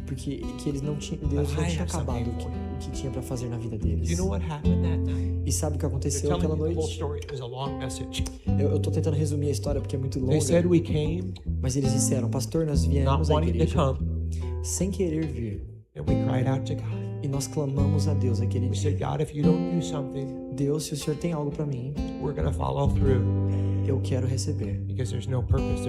Porque que eles não tinham, Deus não tinha acabado o que tinha para fazer na vida Do deles. you know what happened that night? E sabe o que They're aconteceu telling aquela me the whole noite? story. It was a long message. Eu tô tentando resumir a história porque é muito They longa. said we came Mas eles disseram, pastor, nós not viemos à wanting to igreja come, sem querer vir. and we cried out to God. E nós clamamos a Deus aquele We dia. said, God, if you don't do something, Deus, se o Senhor tem algo para mim, we're going to follow through, eu quero receber. because there's no purpose.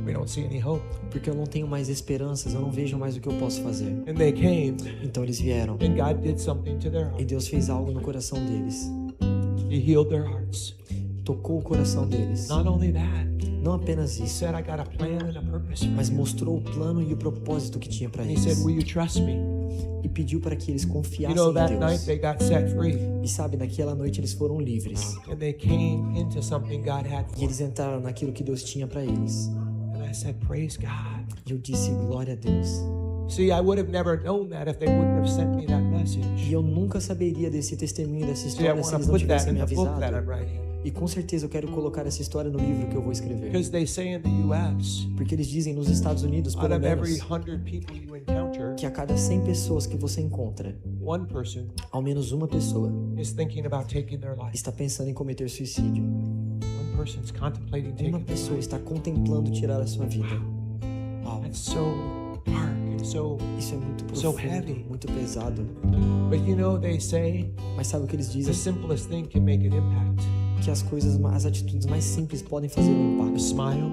We don't see any hope. Porque eu não tenho mais esperanças, eu não vejo mais o que eu posso fazer. And they came, Então eles vieram. and God did something to their E heart. Deus fez algo no coração deles. He healed their hearts. Tocou o coração deles. Not only that, Não apenas He isso, said, I got a plan and a purpose for mas you. mostrou o plano e o propósito que tinha para And He said, eles. will you trust me? E pediu para que eles You confiassem know, em that night Deus. they got set free, E sabe, naquela noite eles foram livres. and they came into something God had E for eles them. entraram naquilo que Deus tinha para eles. And I said, praise God. E eu disse, glória a Deus. See, I would have never known that if they wouldn't have sent me that E message. eu nunca saberia desse testemunho, dessa See, I história, want se to eles não put that tivessem in me the book that I'm avisado. writing. E com certeza eu quero colocar essa história no livro que eu vou escrever. Because they say in the U.S., Porque eles dizem nos Estados Unidos, out pelo of every menos, 100 people you encounter, que a cada 100 pessoas que você encontra, one person ao menos uma pessoa is thinking about taking their life. está pensando em cometer suicídio. One person's contemplating Uma taking their pessoa life. está contemplando tirar a sua vida. Uau, That's so dark and so. isso é muito So profundo, heavy. muito pesado. But you know, they say Mas sabe o que eles the dizem? simplest thing can make an impact. Que as coisas, as atitudes mais simples podem fazer um A impacto. smile,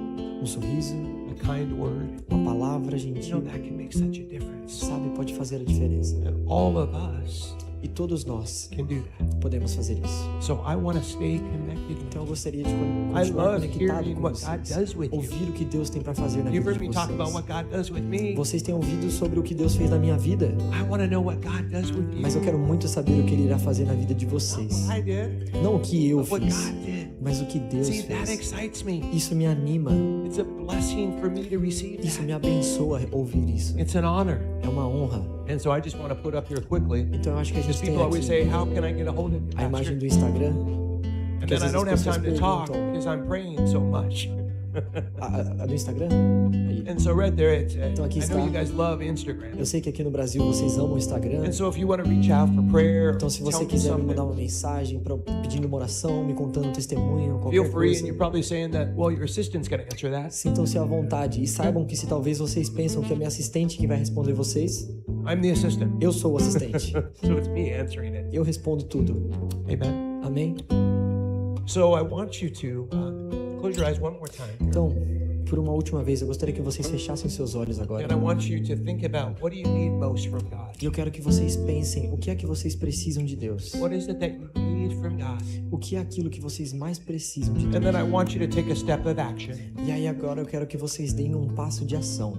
Um sorriso, a kind word. uma palavra You know, gentil, that can make such a difference. sabe, pode fazer a diferença. And all of us E todos nós can do that. podemos fazer isso. So I want to stay connected. Então eu gostaria de I continuar love conectado hearing com what God vocês. does with you. Ouvir o que Deus tem para fazer na You've vida heard de me talk about vocês. what God does with me. Vocês têm ouvido sobre o que Deus fez na minha vida, I want to know what God does with you. mas eu quero muito saber o que Ele irá fazer na vida de Not vocês. what I did, Não o que eu but what fiz, God did. mas o que Deus See, that fez. excites me. Isso me anima, It's a blessing for me to receive isso that. me abençoa ouvir isso. It's an honor. É uma honra. And so I just want to put up here quickly. Então eu acho que a Because gente tem people always say, aqui how can I get a hold of you, a imagem Pastor? do Instagram, And que às then I vezes don't as have pessoas time to talk perguntam. because I'm praying so much. A do Instagram? Aí. And so right there, it's, Então aqui I know está. you guys love Instagram. Eu sei que aqui no Brasil vocês amam o Instagram. And so if you want to reach out for prayer, Então, se tell você me quiser me something, mandar uma mensagem pedindo uma oração, me contando um testemunho, feel qualquer free. And coisa, you're probably saying that, well, your assistant's going to answer that. sintam-se à vontade e saibam que se talvez vocês pensam que é minha assistente que vai responder vocês, I'm the assistant. eu sou o assistente. So it's me answering it. Eu respondo tudo. Amen. Amém? So I want you to close your eyes one more time. Então, por uma última vez, eu gostaria que vocês fechassem seus olhos agora. And I want you to think about what do you need most from God? E eu quero que vocês pensem o que é que vocês precisam de Deus. What is it that you need from God? O que é aquilo que vocês mais precisam de And Deus. then I want you to take a step of action. E aí agora eu quero que vocês deem um passo de ação.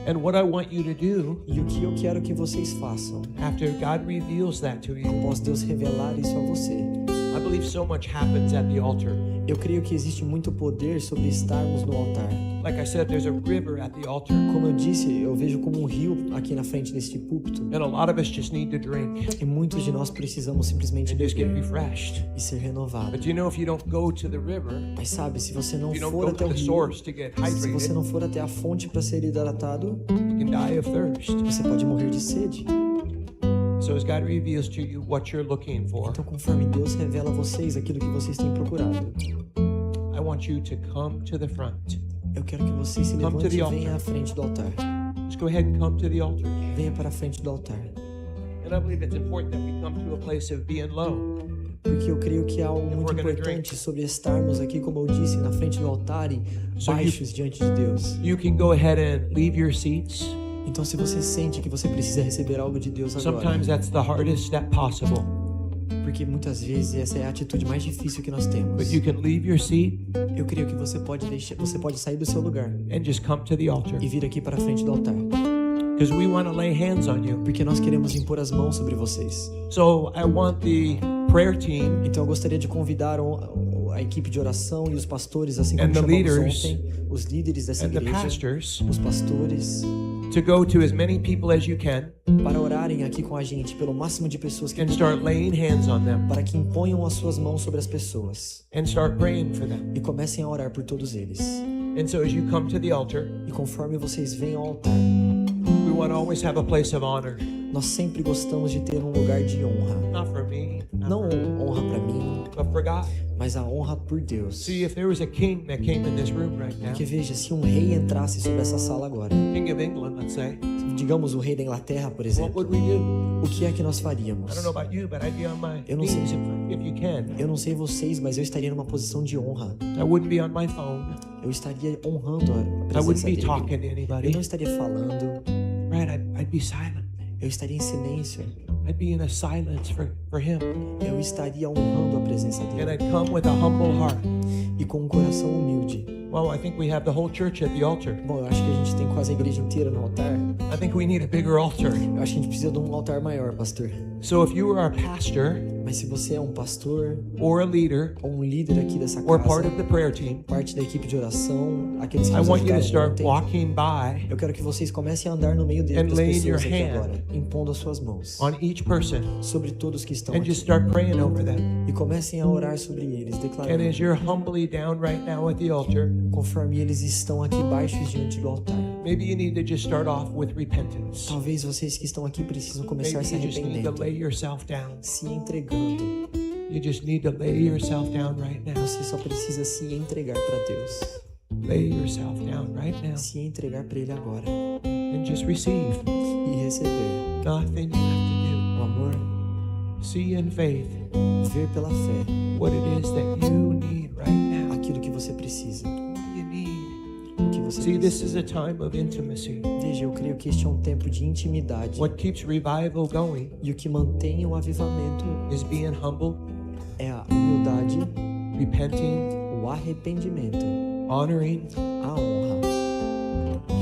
And what I want you to do E o que eu quero que vocês façam, after God reveals that to you, após Deus revelar isso a você. I believe so much happens at the altar. Eu creio que existe muito poder sobre estarmos no altar. Like I said, there's a river at the altar. Como eu disse, eu vejo como um rio aqui na frente deste púlpito. And a lot of us just need to drink E muitos de nós precisamos simplesmente and just get beber refreshed. e ser renovado. But you know, if you don't go to the river, Mas sabe, se você não if you don't for go até to o the rio, source to get se você hydrated, não for até a fonte para ser hidratado, you can die of thirst. você pode morrer de sede. So as God reveals to you what you're looking for, Então, conforme Deus revela a vocês aquilo que vocês têm procurado, I want you to come to the front. eu quero que vocês se Come to levantem the e altar. venham à frente do altar. Just go ahead and come to the altar. Venha para a frente do altar. And I believe it's important that we come to a place of being low. Porque eu creio que há algo muito we're gonna importante sobre estarmos aqui, como eu disse, na frente do altar e So baixos diante de Deus. You can go ahead and leave your seats Então, se você sente que você precisa receber algo de Deus agora, sometimes that's the hardest step possible. porque muitas vezes essa é a atitude mais difícil que nós temos, But you can leave your seat eu creio que você pode sair do seu lugar and just come to the altar. e vir aqui para a frente do altar, Because we want to lay hands on you. porque nós queremos impor as mãos sobre vocês. So I want the prayer team Então, eu gostaria de convidar a equipe de oração e os pastores, assim como And the chamamos leaders ontem, os líderes dessa and the igreja, pastors os pastores, to go to as many people as you can para orarem aqui com a gente pelo máximo de pessoas que and start laying hands on them para que imponham as suas mãos sobre as pessoas and start praying for them. e comecem a orar por todos eles. And so as you come to the altar, E conforme vocês venham ao altar, we want to always have a place of honor. nós sempre gostamos de ter um lugar de honra. Not for me, Não honra para mim, but for God. mas a honra por Deus. See, if there was a king that came in this room right now, Porque veja, se um rei entrasse sobre essa sala agora, King of England, let's say, digamos o rei da Inglaterra, por what exemplo, would we do? o que é que nós faríamos? I don't know about you, but I'd be on my Eu não knees sei. if you can. Eu não sei vocês, mas eu estaria numa posição de honra. I wouldn't be on my phone. Eu estaria honrando a I wouldn't presença be dele. talking to Eu anybody. não estaria falando, Right? I'd be silent. eu estaria em silêncio. I'd be in a silence for him. Eu estaria honrando a presença And dele. I'd come with a humble heart. E com um coração humilde. Well, I think we have the whole church at the altar. Bom, eu acho que a gente tem quase a igreja inteira no altar. I think we need a bigger altar. Eu acho que a gente precisa de um altar maior, pastor. So if you are a pastor Mas se você é um pastor or a leader ou um líder aqui dessa or part casa, of the prayer team, parte da equipe de oração, aqueles que I nos want you to ajudaram start ontem, walking by eu quero que vocês comecem a andar no meio And das laying pessoas your aqui hand agora, impondo as suas mãos on each person sobre todos que estão and aqui. just start praying over them. E comecem a orar sobre eles, And declarando, as you're humbly down right now at the altar, conforme eles estão aqui baixos diante do altar. maybe you need to just start off with repentance. Talvez vocês que estão aqui precisam começar Maybe se you just need to arrependendo, lay yourself down. se entregando. You just need to lay yourself down right now. Você só precisa se entregar para Deus, Lay yourself down right now se entregar para Ele agora and just receive. e receber Nothing you have o amor, to do. See in faith ver pela fé what it is that you need right now. aquilo que você precisa, What do you need? o que você See, this precisa. is a time of intimacy. Veja, eu creio que este é um tempo de intimidade What keeps revival going e o que mantém o avivamento is being humble, é a humildade, repenting, o arrependimento, honoring, a honra,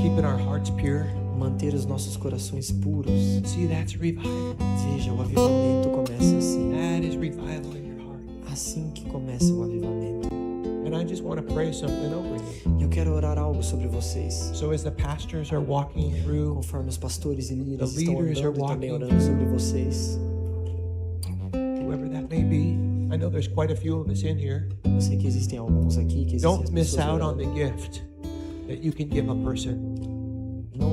keeping our hearts pure. manter os nossos corações puros. See, that's revival. Veja, o avivamento começa assim, That is revival in your heart. assim que começa o avivamento. And I just want to pray something over you. E eu quero orar algo sobre vocês. So as the pastors are walking through, Conforme os pastores e líderes The estão leaders andando e are também walking orando sobre vocês. whoever that may be, I know there's quite a few of us in here. Eu sei que existem alguns aqui que existem Don't miss pessoas out on orando. the gift that you can give a person.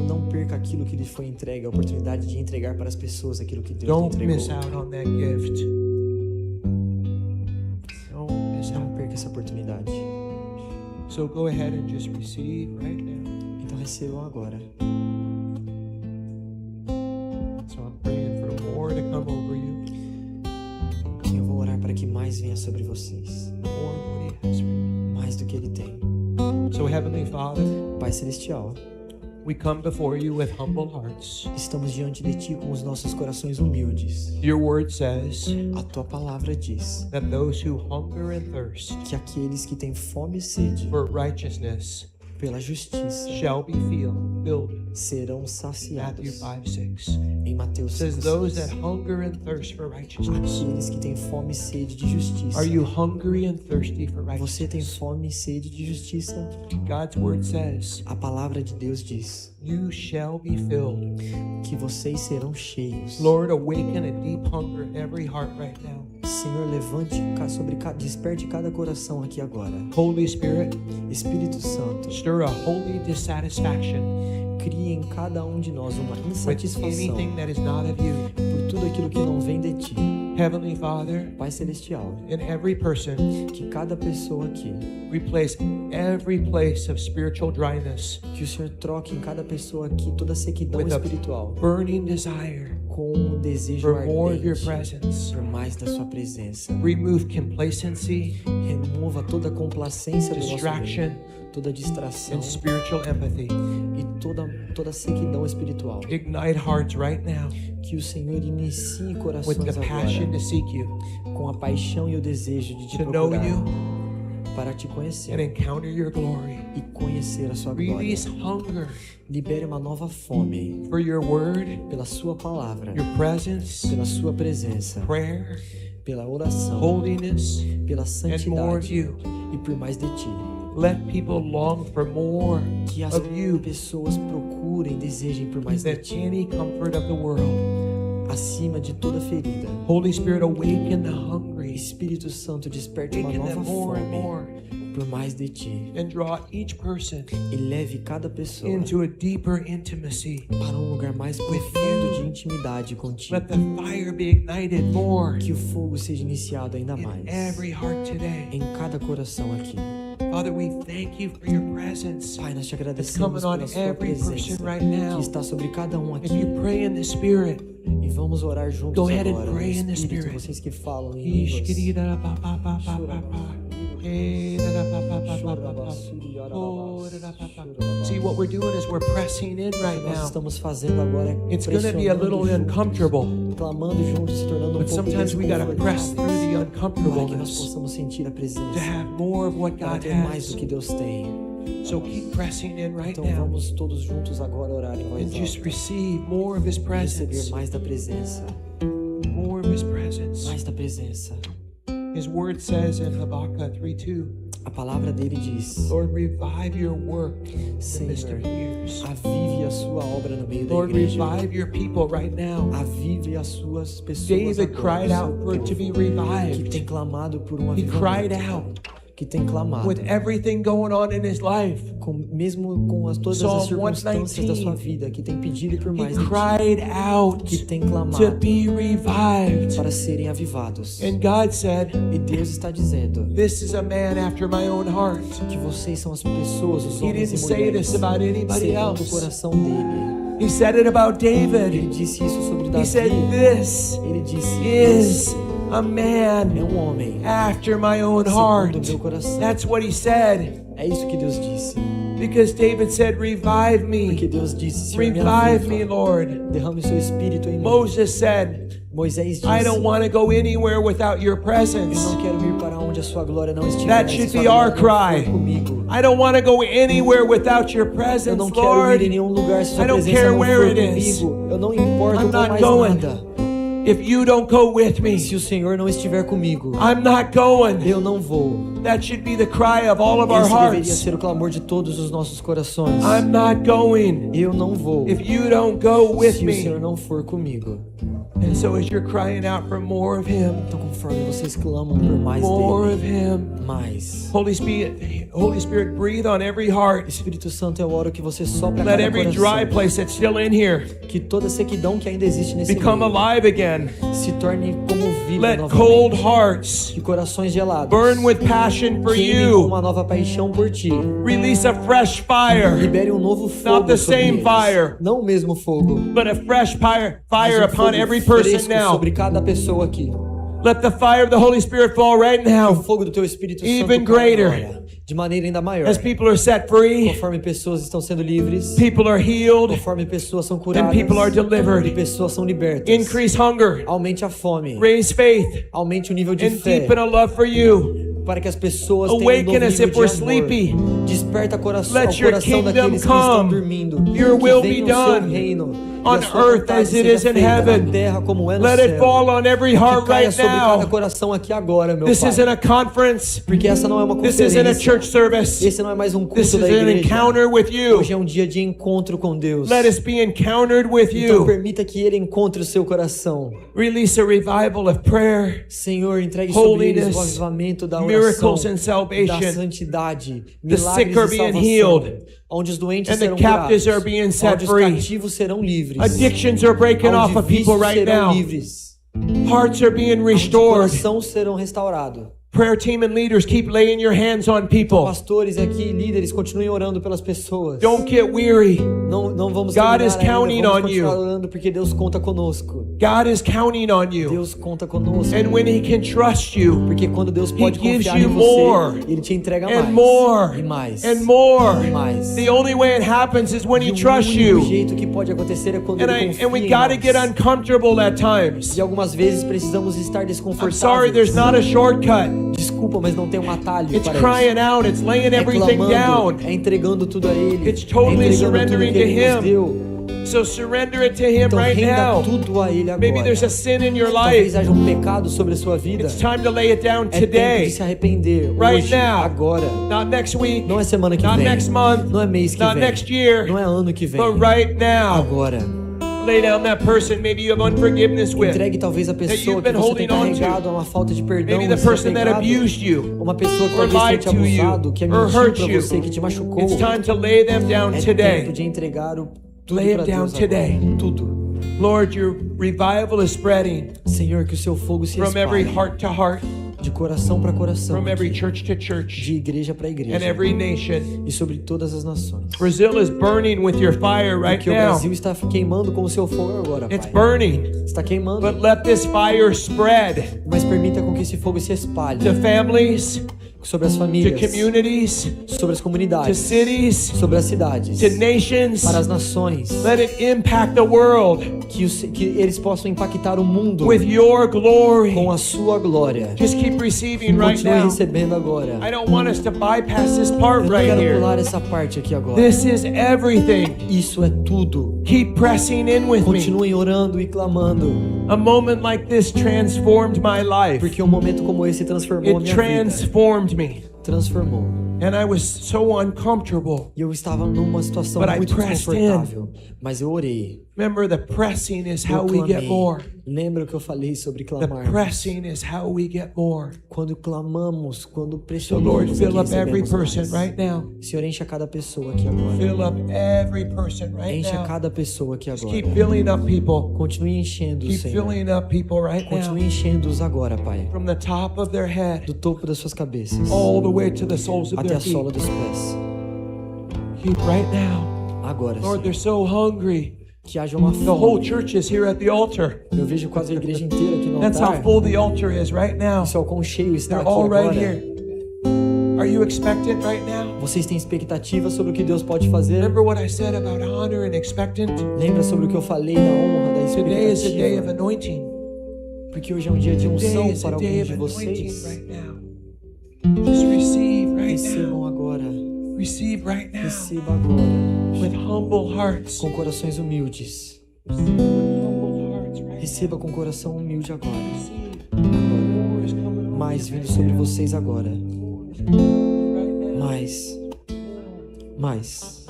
Não perca aquilo que lhe foi entregue, a oportunidade de entregar para as pessoas aquilo que Deus Don't lhe entregou. miss out on that gift. Don't miss Não out. perca essa oportunidade. So go ahead and just receive right now. Então recebam agora. So I'm praying for more to come over you. Eu vou orar para que mais venha sobre vocês, More of what He has for you. mais do que Ele tem. So Heavenly Father, Pai Celestial, we come before you with humble hearts. estamos diante de Ti com os nossos corações humildes. Your word says A Tua palavra diz that those who hunger and thirst que aqueles que têm fome e sede for righteousness pela justiça shall be filled. serão Matthew saciados. 5:6 Em Mateus says 5, those that hunger and thirst for righteousness. aqueles que têm fome e sede de justiça. Are you hungry and thirsty for Você tem righteousness? fome e sede de justiça? God's word says A palavra de Deus diz you shall be filled. que vocês serão cheios. Lord, awaken a deep hunger in every heart right now. Senhor, desperte cada coração aqui agora. Holy Spirit, Espírito Santo, stir a holy dissatisfaction crie em cada um de nós uma with insatisfação anything that is not of you. por tudo aquilo que não vem de Ti. Heavenly Father, Pai Celestial, in every person, que cada pessoa aqui, replace every place of spiritual dryness que o Senhor troque em cada pessoa aqui toda a sequidão with a espiritual burning desire com um desejo for more of your ardente presence. por mais da Sua presença. Remove complacency, Remova toda a complacência do nosso meio, distraction, toda distração and spiritual apathy. e toda sequidão espiritual. Ignite hearts right now Que o Senhor inicie with corações the passion agora to seek you, com a paixão e o desejo de te to know procurar, you, para te and conhecer encounter your glory. e conhecer a sua glória. Release hunger Libere uma nova fome for your word, pela sua palavra, your presence, pela sua presença, prayer, pela oração, holiness, pela and more of santidade you. e por mais de ti. Let people long for more Que as of you pessoas procurem, desejem por mais de than ti, any comfort of the world. acima de toda ferida. Holy Spirit, awaken the hungry, Espírito Santo, desperte uma awaken them nova more and fome more, por mais de ti and draw each person e leve cada pessoa into a deeper intimacy. para um lugar mais profundo de intimidade contigo. Let the fire be ignited more Que o fogo seja iniciado ainda in mais every heart today. em cada coração aqui. Father, we thank you for your presence. Pai, nós te It's agradecemos coming on pela sua every person presença right now. que está sobre cada um If aqui. you pray in the Spirit, E vamos orar juntos Go ahead and agora no pray in the Espírito, Spirit. vocês que falam em línguas. See, what we're doing is we're pressing in right Nós now. estamos fazendo agora é It's going to be a little pressionando uncomfortable, juntos, clamando juntos, se tornando but pouco sometimes we got to press through the para que nós uncomfortableness possamos sentir a to presença, have more of what para God ter mais do has. que Deus tem. So keep pressing in right Então now vamos todos juntos agora orar em voz and just alta receive more of His e receber presence. mais da presença, More of His presence. mais da presença. His word says in Habakkuk 3:2, A palavra dele diz: Lord, revive your work in the midst Senhor, of years. avive a sua obra no meio da Lord, igreja. revive your people right now. Avive as suas pessoas David agora, cried o out seu for it to povo, be revived. que tem clamado por um He cried avivamento, out que tem clamado, with everything going on in his life. mesmo com todas Psalm as circunstâncias da 119. sua vida, que tem pedido por He mais de ti, cried out que tem to clamado be revived. para serem avivados. And God said, E Deus está dizendo this is a man after my own heart. que vocês são as pessoas, os He homens didn't e say mulheres, this about anybody segundo o else. coração dele. He said it about Ele David. disse isso sobre He said, Davi. this Ele disse: is esse a é man um homem after my own segundo heart. o meu coração. That's what he said. É isso que Deus disse. Because David said, revive Porque me. Deus disse: Senhor, me Revive me, aviva. Lord. Derrame o seu espírito em mim. Moses said, Moisés disse: I don't want to go anywhere without your eu presence. não quero ir para onde a sua glória não estiver. That se should sua be our glória não cry. for comigo. I don't want to go anywhere without your Eu presence, não quero ir em Lord. nenhum lugar se sua I don't presença care não where for it is. comigo. Eu não importo I'm com not mais going. nada. If you don't go with me, Se o Senhor não estiver comigo, I'm not going. eu não vou. That should be the cry of all of our Esse deveria hearts. ser o clamor de todos os nossos corações. I'm not going. Eu não vou. If you don't go with Se o Senhor me. não for comigo. And so as you're crying out for more of Him, Então, conforme vocês clamam por mais more of dele, Him, mais. Holy Spirit, breathe on every heart. Espírito Santo, eu oro que você sopre a Let cada every dry coração. place that's still in here Que toda sequidão que ainda existe nesse become meio alive again. se torne como vida Let novamente. cold hearts Que corações gelados burn with passion for queimem com you. uma nova paixão por ti. Release a fresh fire, Libere um novo fogo Not the sobre same eles. fire. Não o mesmo fogo, but a fresh fire mas um upon fogo every person fresco now. sobre cada pessoa aqui. Let the fire of the Holy Spirit fall right O now fogo do teu Espírito Santo Even caia greater. agora, de maneira ainda maior. as people are set free, Conforme pessoas estão sendo livres, people are healed, conforme pessoas são and curadas people are e delivered. pessoas são libertas. Increase hunger, Aumente a fome, raise faith, aumente o nível de and fé, deepen a love for you. para que as pessoas tenham um Awaken novo us nível if de we're amor. sleepy. Desperta Let o your coração kingdom daqueles que estão come. dormindo. Your will Que be venha o seu done reino e on a sua earth vontade as it seja is in feita heaven. na terra como é no Let céu. it fall on every Que heart caia right sobre cada now. coração aqui agora, meu This Pai. isn't a conference. Porque essa não é uma This isn't a conferência. church service. Esse não é mais um This culto is da an igreja. encounter with you. Hoje é um dia de encontro com Deus. Let us be encountered with Então you. permita que Ele encontre o seu coração. Release a revival of prayer, Senhor, entregue sobre eles o holiness, avivamento da oração, miracles and da salvation. santidade, The sick milagres are e being salvação, healed. onde os doentes And the serão captives curados, are being set onde os free. cativos serão livres, Addictions are breaking onde off of people vícios right serão now. livres, Hearts are being onde restored. corações serão restaurados. Prayer team and leaders, keep laying your hands on people. Pastores aqui, líderes, continuem orando pelas pessoas. Don't get weary. Não vamos God terminar is counting ainda. Vamos on continuar you. orando porque Deus conta conosco. God is counting on you. Deus conta conosco. And when He can trust you, Porque quando Deus pode gives confiar you em more, você, Ele te entrega and mais. more, E mais. and more. E mais. The only way it happens is when He E o trusts único you. jeito que pode acontecer é quando And Ele confia we em gotta nós. get uncomfortable at times. E algumas vezes precisamos estar I'm desconfortáveis. sorry, there's not a shortcut. Desculpa, mas não tem um atalho It's para crying isso. out. It's laying É everything clamando, down. é entregando tudo a Ele. It's totally é entregando surrendering tudo que Ele to nos Him. deu. So surrender it to Him Então right renda now. tudo a Ele agora. Maybe there's a sin in your Talvez life. haja um pecado sobre a sua vida. It's time to lay it down É tempo de today. se arrepender. Right Hoje, now. agora. Not next week. Não é semana que Not vem. next month. Não é mês que Not vem. next year. Não é ano que vem. But right now. Agora. Lay down that person maybe you have unforgiveness with. Entregue talvez a you've pessoa que been você tem holding on to. carregado a uma falta de perdão. Maybe the você person that apegado. abused you Uma pessoa que or talvez tenha lied te to you abusado, que or mentiu hurt pra you. você, que te machucou. It's time to lay them down É today. tempo de entregar tudo Lay it pra down Deus today. agora. Tudo. Lord, your revival is spreading Senhor, que o seu fogo se from every espalhe heart to heart, de coração para coração, from every aqui, church to church, de igreja para igreja and every nation. e sobre todas as nações. Brazil is burning with your fire right Porque o now. Brasil está queimando com o seu fogo agora, It's Pai. burning, Está queimando, but let this fire spread mas permita com que esse fogo se espalhe to families, sobre as to famílias, communities, sobre as to comunidades, cities, sobre as cidades, to nations. para as nações, Let it impact the world que eles possam impactar o mundo with your glory. com a sua glória. Just keep receiving right Continue now. recebendo agora. I don't want us to bypass this part Eu não right quero here. pular essa parte aqui agora. This is everything. Isso é tudo. Keep pressing in with me. Continuem orando e clamando, A moment like this transformed my life. porque um momento como esse transformou a It minha vida. transformed me. Transformou. And I was so uncomfortable. E eu estava numa situação But I muito pressed desconfortável. Mas eu orei. Remember, the pressing is Eu how we get clamei. more. Lembra o que eu falei sobre The clamar? pressing is how we get more. Quando clamamos, quando So, pressionamos, Lord, é que fill up every recebemos person mais. right now. Senhor, encha cada pessoa aqui agora. Fill up every person right Encha now. cada pessoa aqui Just agora. keep filling up people. Continue enchendo, Keep Senhor. filling up people right now. Continue enchendo-os agora, Pai. From the top of their head Do topo das suas cabeças all the way to the soles of até their a sola feet. dos pés. Keep right now. Agora, Lord, Senhor. they're so hungry. Que haja uma The whole fome. church is here at the altar. Eu vejo quase a igreja inteira aqui no That's how altar. full the altar is right now. Isso é o quão cheio está They're aqui all right agora. here. Are you expectant right now? Vocês têm expectativa sobre o que Deus pode fazer? Remember what I said about honor and expectant? Lembra sobre o que eu falei da honra, da Today is a day of expectativa? anointing. Porque hoje é um dia de Today unção is a para day alguns of de anointing vocês. right now. Just receive right Recebam now. agora. Receive right now. Receba agora. With humble hearts. Com corações humildes. Humble hearts right Receba com coração humilde agora. More is coming on Mais you vindo right sobre now. vocês agora. Right now. Mais. Mais.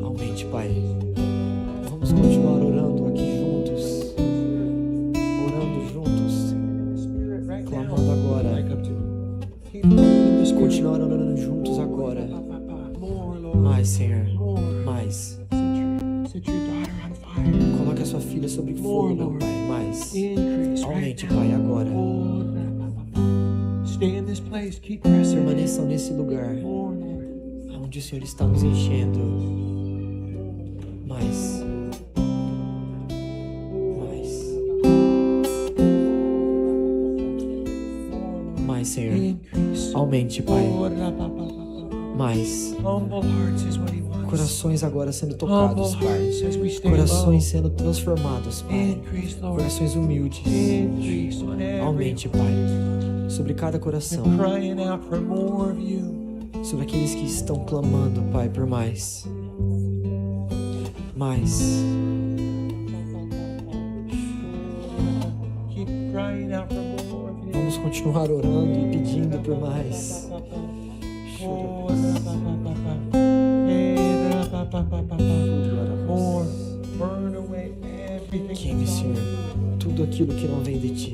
Aumente, Pai. Vamos continuar orando aqui juntos. Orando juntos. Spirit right now. Clamando agora. Like up to. Keep moving in the spirit. Continuar orando juntos agora. More, Lord. Mais, Senhor. More. Mais. Set your daughter on fire. Coloque a sua filha sobre More, fogo, meu Lord. Pai. Mais. Increase right Aumente, now. Pai, agora. Stay in this place. Keep pressing. Permaneçam nesse lugar More, Lord. onde o Senhor está nos enchendo. Mais. Mais. Mais, Senhor. Increase. Aumente, Pai. Oh, Mais. humble hearts is what he wants. Corações agora sendo Humble tocados, Pai. hearts as we stay low. Corações sendo transformados, Pai. Increase, Lord. Corações humildes. Increase on every. Aumente, Pai. Sobre cada coração. They're crying out for more of you. Sobre aqueles que estão clamando, Pai, por mais. Mais. Keep crying out for more of you. Vamos continuar orando e pedindo por mais. Oh, more. Burn away everything. Queime, Senhor, tudo aquilo que não vem de Ti.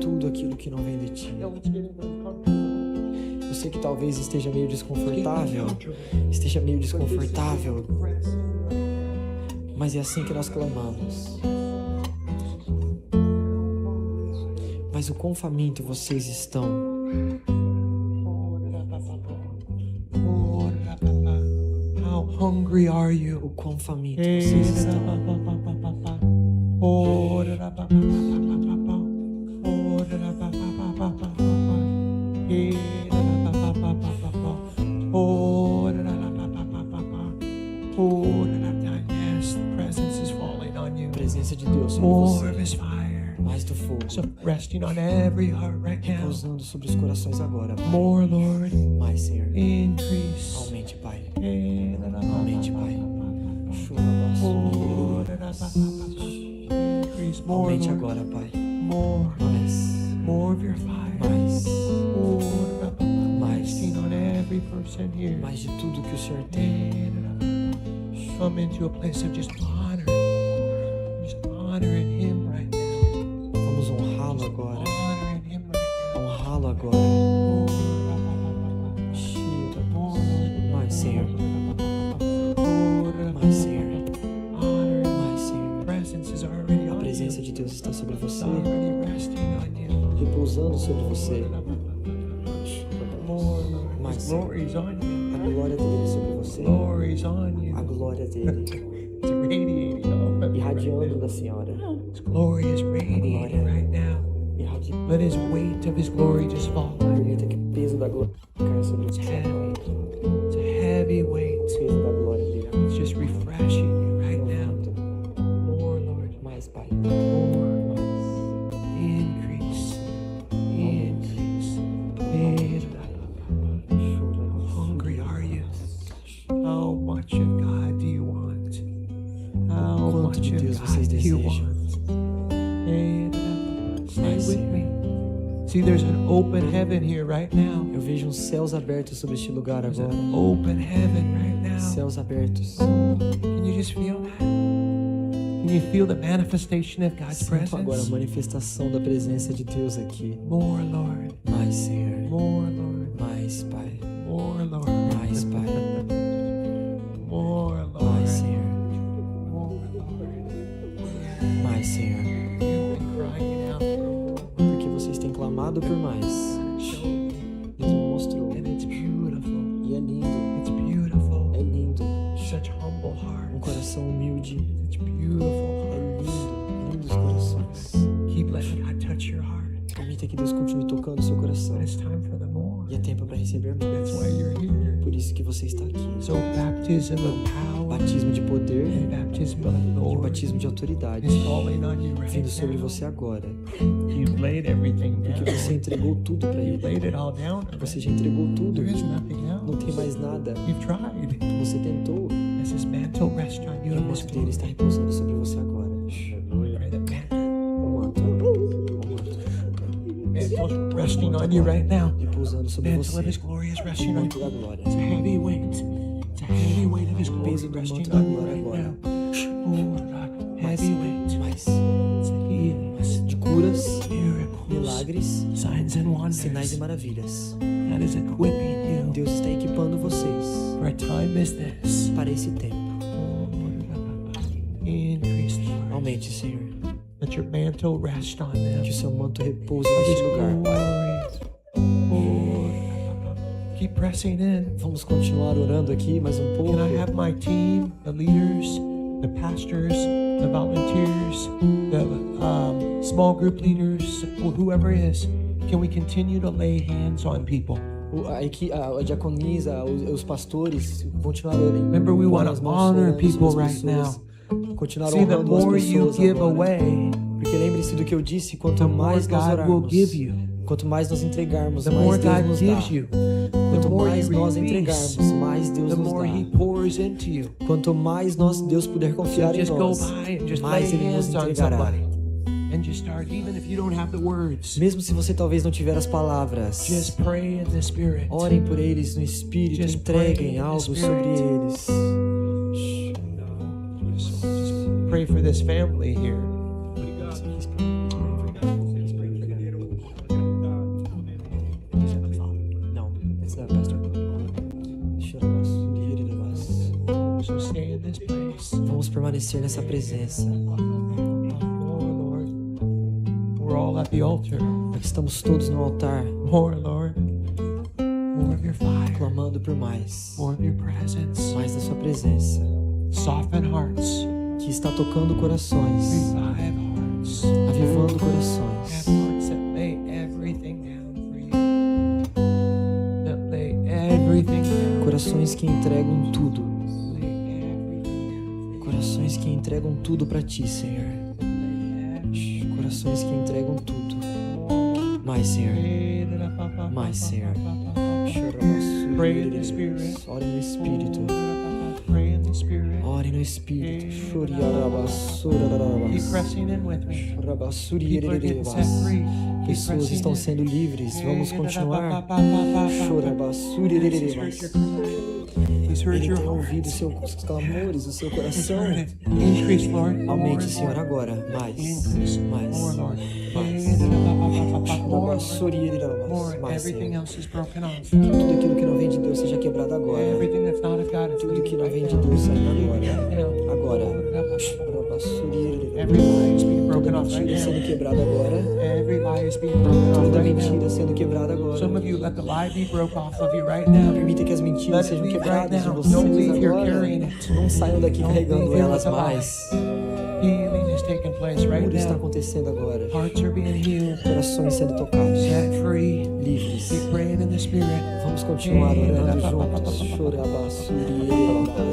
Tudo aquilo que não vem de Ti. Eu sei que talvez esteja meio desconfortável. Esteja meio desconfortável. Mas é assim que nós clamamos. Mas Mas o quão faminto vocês estão. How hungry are O you? quão faminto vocês estão. Yes, the presence is falling on you. A presença de Deus sobre More of você. His fire. Mais do fogo. So resting on every heart right now. Repousando sobre os corações agora, Pai. More, Lord. Mais, Senhor. Increase. Aumente, Pai. Aumente, Pai. Increase more, Aumente Lord. agora, Pai. More. Mais. More of your fire. Mais. Resting on every person here. Mais de tudo que o Senhor tem. Come into a place of just honor. Just honoring Him right now. Vamos honrá-lo agora. Honoring Him right Honrá-lo agora. now. Mais, Senhor. Mais, Senhor. Honor. Mais, Senhor. Presence is already A on you. presença de Deus está sobre It's você. already resting on you. Repousando sobre você. More, Lord. Mais, His Senhor. glory is on you. A glória dele sobre você. Glory is on you. A glória dele. It's radiating off of you Irradiando right da now. Senhora. His glory is radiating right now. Irradiando. Let His weight of His glory just fall on you. Permita que o peso da glória caia sobre It's você. heavy. It's a heavy weight. O peso da glória dele. It's just refreshing you right now. More, Lord. Mais, Pai. More. Mais. Increase. Increase. How hungry are you? How much of God do you want? How Quanto much de of Deus God vocês do you desejam? want? Stay Mais, with Senhor. me. See, there's an open heaven here right now. Eu vejo uns céus abertos sobre este lugar There's agora. an open heaven right now. Céus abertos. Can you just feel that? Can you feel the manifestation of God's Sinto agora a presence? manifestação da presença de Deus aqui. More, Lord. Mais, Senhor. More, Lord. Mais, Pai. More, Lord. Mais, Pai. More, Lord. Mais, Senhor. More, Lord. Mais, Senhor. You've been crying out. Porque vocês têm clamado por mais. Show me. Deus me mostrou. And it's beautiful. E é lindo. It's beautiful. É lindo. Such humble Um heart. coração humilde. It's beautiful É heart. lindo. Lindos corações. Keep letting God touch your heart. Permita que Deus continue tocando o seu coração. But it's time for the more. E é tempo para receber mais. That's why you're here. Por isso que você está aqui. So baptism of power Batismo de poder and baptism of e um authority batismo de autoridade is falling on you right vindo sobre now. você agora. You've laid everything Porque down. você entregou tudo para You Ele. laid it all down. Você já entregou tudo. There is nothing Não else. tem mais nada. You've tried. Você tentou. As His mantle rests on you E o in this manto dele está repousando sobre você agora. Pray that mantle. O manto. Mantle's resting on you right now. Repousando sobre Mantle of você. His glory is O resting on manto you. da glória. It's a heavy weight. It's a heavy weight of His O glory peso do resting manto da on you glória right agora. now. Oh, God. Mais, Heavy weight. mais. It's healings, De curas, miracles, milagres, signs and wonders. sinais e maravilhas. That is equipping you Deus está equipando vocês for a time as this. para esse tempo. Increase, Lord. Aumente, Senhor. Let your mantle rest on them. Que o seu manto repouse Of His neste lugar, Pai. glory. Keep pressing in. Vamos continuar orando aqui mais um pouco. Can I have my team, the leaders, the pastors, the volunteers, the small group leaders, whoever it is? Can we continue to lay hands on people? A diaconisa, os pastores, continuar orando. Remember, we want as to mãos honor sobre as people pessoas. right now. Continuar See, the honrando as more you pessoas give agora. away, Porque lembre-se do que eu disse, quanto the more mais nós God will orarmos, give you. quanto mais nós entregarmos, The mais more Deus God nos dá. gives you, the Quanto more mais you nós release, entregarmos, mais Deus the nos more He dá. pours into you. Quanto mais Deus puder So confiar em just go nós, by and just lay mais Ele nos hands on entregará. somebody. And just start, even if you don't have the words, Mesmo se você talvez não tiver as palavras, just pray in the Spirit. orem por eles no Espírito, Just pray in entreguem the algo Spirit. sobre eles. Just pray for this family here. Não, esse é pastor. So stay in this place. Vamos permanecer nessa presença. More, Lord. We're all at the altar. Aqui estamos todos no altar, More, Lord. More of your fire. clamando por mais. More of your presence. Mais da sua presença, Soften hearts. que está tocando corações, Revive hearts. avivando Have corações. hearts that lay everything down for you. That lay everything down. Corações que entregam tudo. Lay everything down. Corações que entregam tudo para ti, Senhor. Corações que entregam tudo. Mais, Senhor. Mais, Senhor. Pray in the Spirit. Ore no Espírito. Pray in the Spirit. Ore no Espírito. Keep pressing in with me. People are getting set free. Keep Pessoas pressing estão in. sendo livres. Vamos continuar. He's heard Ele your tem heart. ouvido os seus clamores, o seu He's coração. heard it. Increase, Lord. Aumente, Senhor, agora. Mais. Increase. Mais. More, Lord. Mais. More. More. Mais, Everything Senhor. else is broken off. Tudo aquilo que não vem de Deus seja quebrado agora. Everything that's not of God is Tudo que leaving não right vem de now. Deus saindo agora. Agora. Agora. Every lie is being Toda broken off right mentira now. sendo quebrada agora. Every lie is being broken off Toda right mentira now. sendo quebrada agora. Some of you let the lie be broke off of you right now. Permita que as mentiras Let it sejam leave right quebradas de now. vocês Don't leave here agora. carrying it. Não saiam daqui Don't carregando leave here elas with a lie. mais. Healing is taking place right Tudo está now. acontecendo agora. Hearts are being healed. Corações sendo tocados. Set free. Livres. Keep praying in the Spirit. Vamos continuar orando juntos.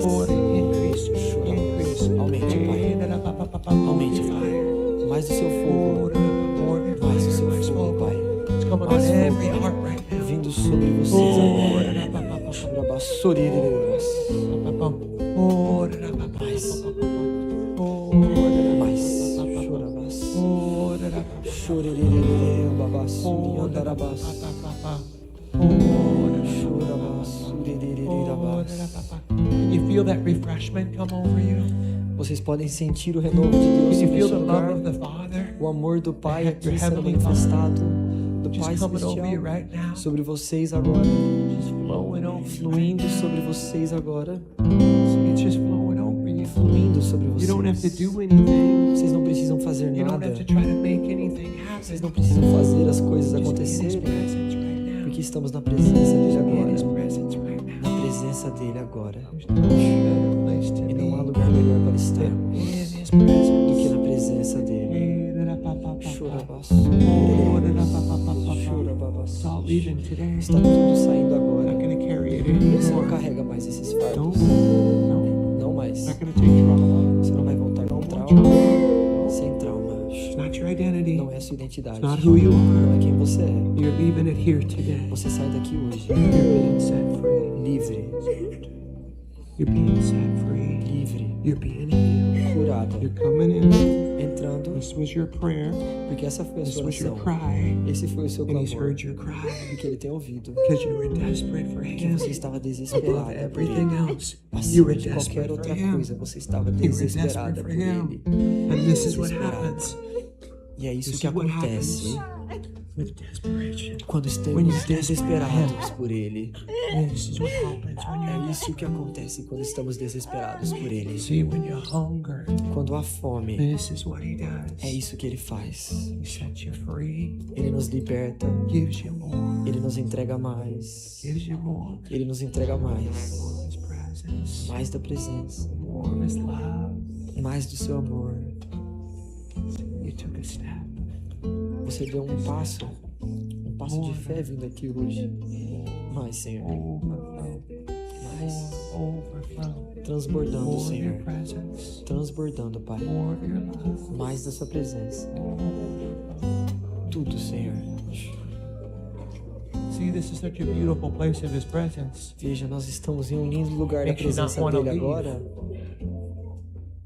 Lord, increase. Increase. Aumente, Pai. Aumente, Pai. Mais do seu fogo. Mais do seu fogo, Pai. It's coming on Mais every fogo. heart right now. Vindo sobre vocês agora. Mais. Can you feel that refreshment come over you? Vocês podem sentir o renovo de Deus Can you sobre feel este the love lugar. of the Father? O amor do Pai Your aqui sendo heavenly manifestado. Do Pai Just coming over you Celestial right now. sobre vocês agora. Just flowing over you. Fluindo sobre vocês agora. It's just flowing over you. Fluindo sobre You don't have to vocês. do anything. Vocês não precisam fazer You don't nada. have to try to make anything Vocês happen. não precisam fazer as coisas Just be in His acontecerem. presence right now. Porque estamos na presença dele In His agora. presence right now. Na presença dele agora. There's no better place to E não há be lugar melhor para than estarmos in His do que presence. na presença dele. It's all leaving today. Está tudo saindo Not agora. going to carry it Você não anymore. carrega mais esses No, fardos. no. Não mais. Not going to take trauma. Você não vai voltar com No more trauma. trauma. Sem trauma. It's not your identity. Não é a sua identidade. It's not who you Não are. é quem você é. You're leaving it here today. Você sai daqui hoje You're being set free. livre, You're being set free. livre, You're being healed. curado, You're coming in. entrando, This was your prayer. porque essa foi a This sua was your oração. cry. Esse foi o seu And He's clamor. heard your cry. Porque ele tem ouvido. Because you were desperate for Que Him. você estava Above desesperado por everything ele. else, you Acima were de qualquer desperate for outra Him. coisa, você estava You were desesperada desperate por for Him. ele. And this is what Desesperada. happens. E é isso This que is what acontece happens with desperation. quando When estamos you're desperate desesperados por ele. This is what happens when É you're isso que acontece quando estamos desesperados por ele. See, when you're hunger, Quando há fome, this is what He does. é isso que ele faz. He sets you free, Ele nos liberta, gives you more, ele nos entrega mais. gives you more. Ele nos entrega mais. More of His presence, Mais da presença, more of His love. mais do seu amor. You took a step. Você deu um passo de fé vindo aqui hoje. Mais, Senhor. Overflow, Mais. more overflow, Transbordando, more of your Senhor. presence, Transbordando, Pai. more of your love, Mais da sua presença. more overflow. Tudo, Senhor. See, this is such a beautiful place of His presence. Veja, nós estamos em um lindo lugar da Makes you not presença wanna dele leave. agora.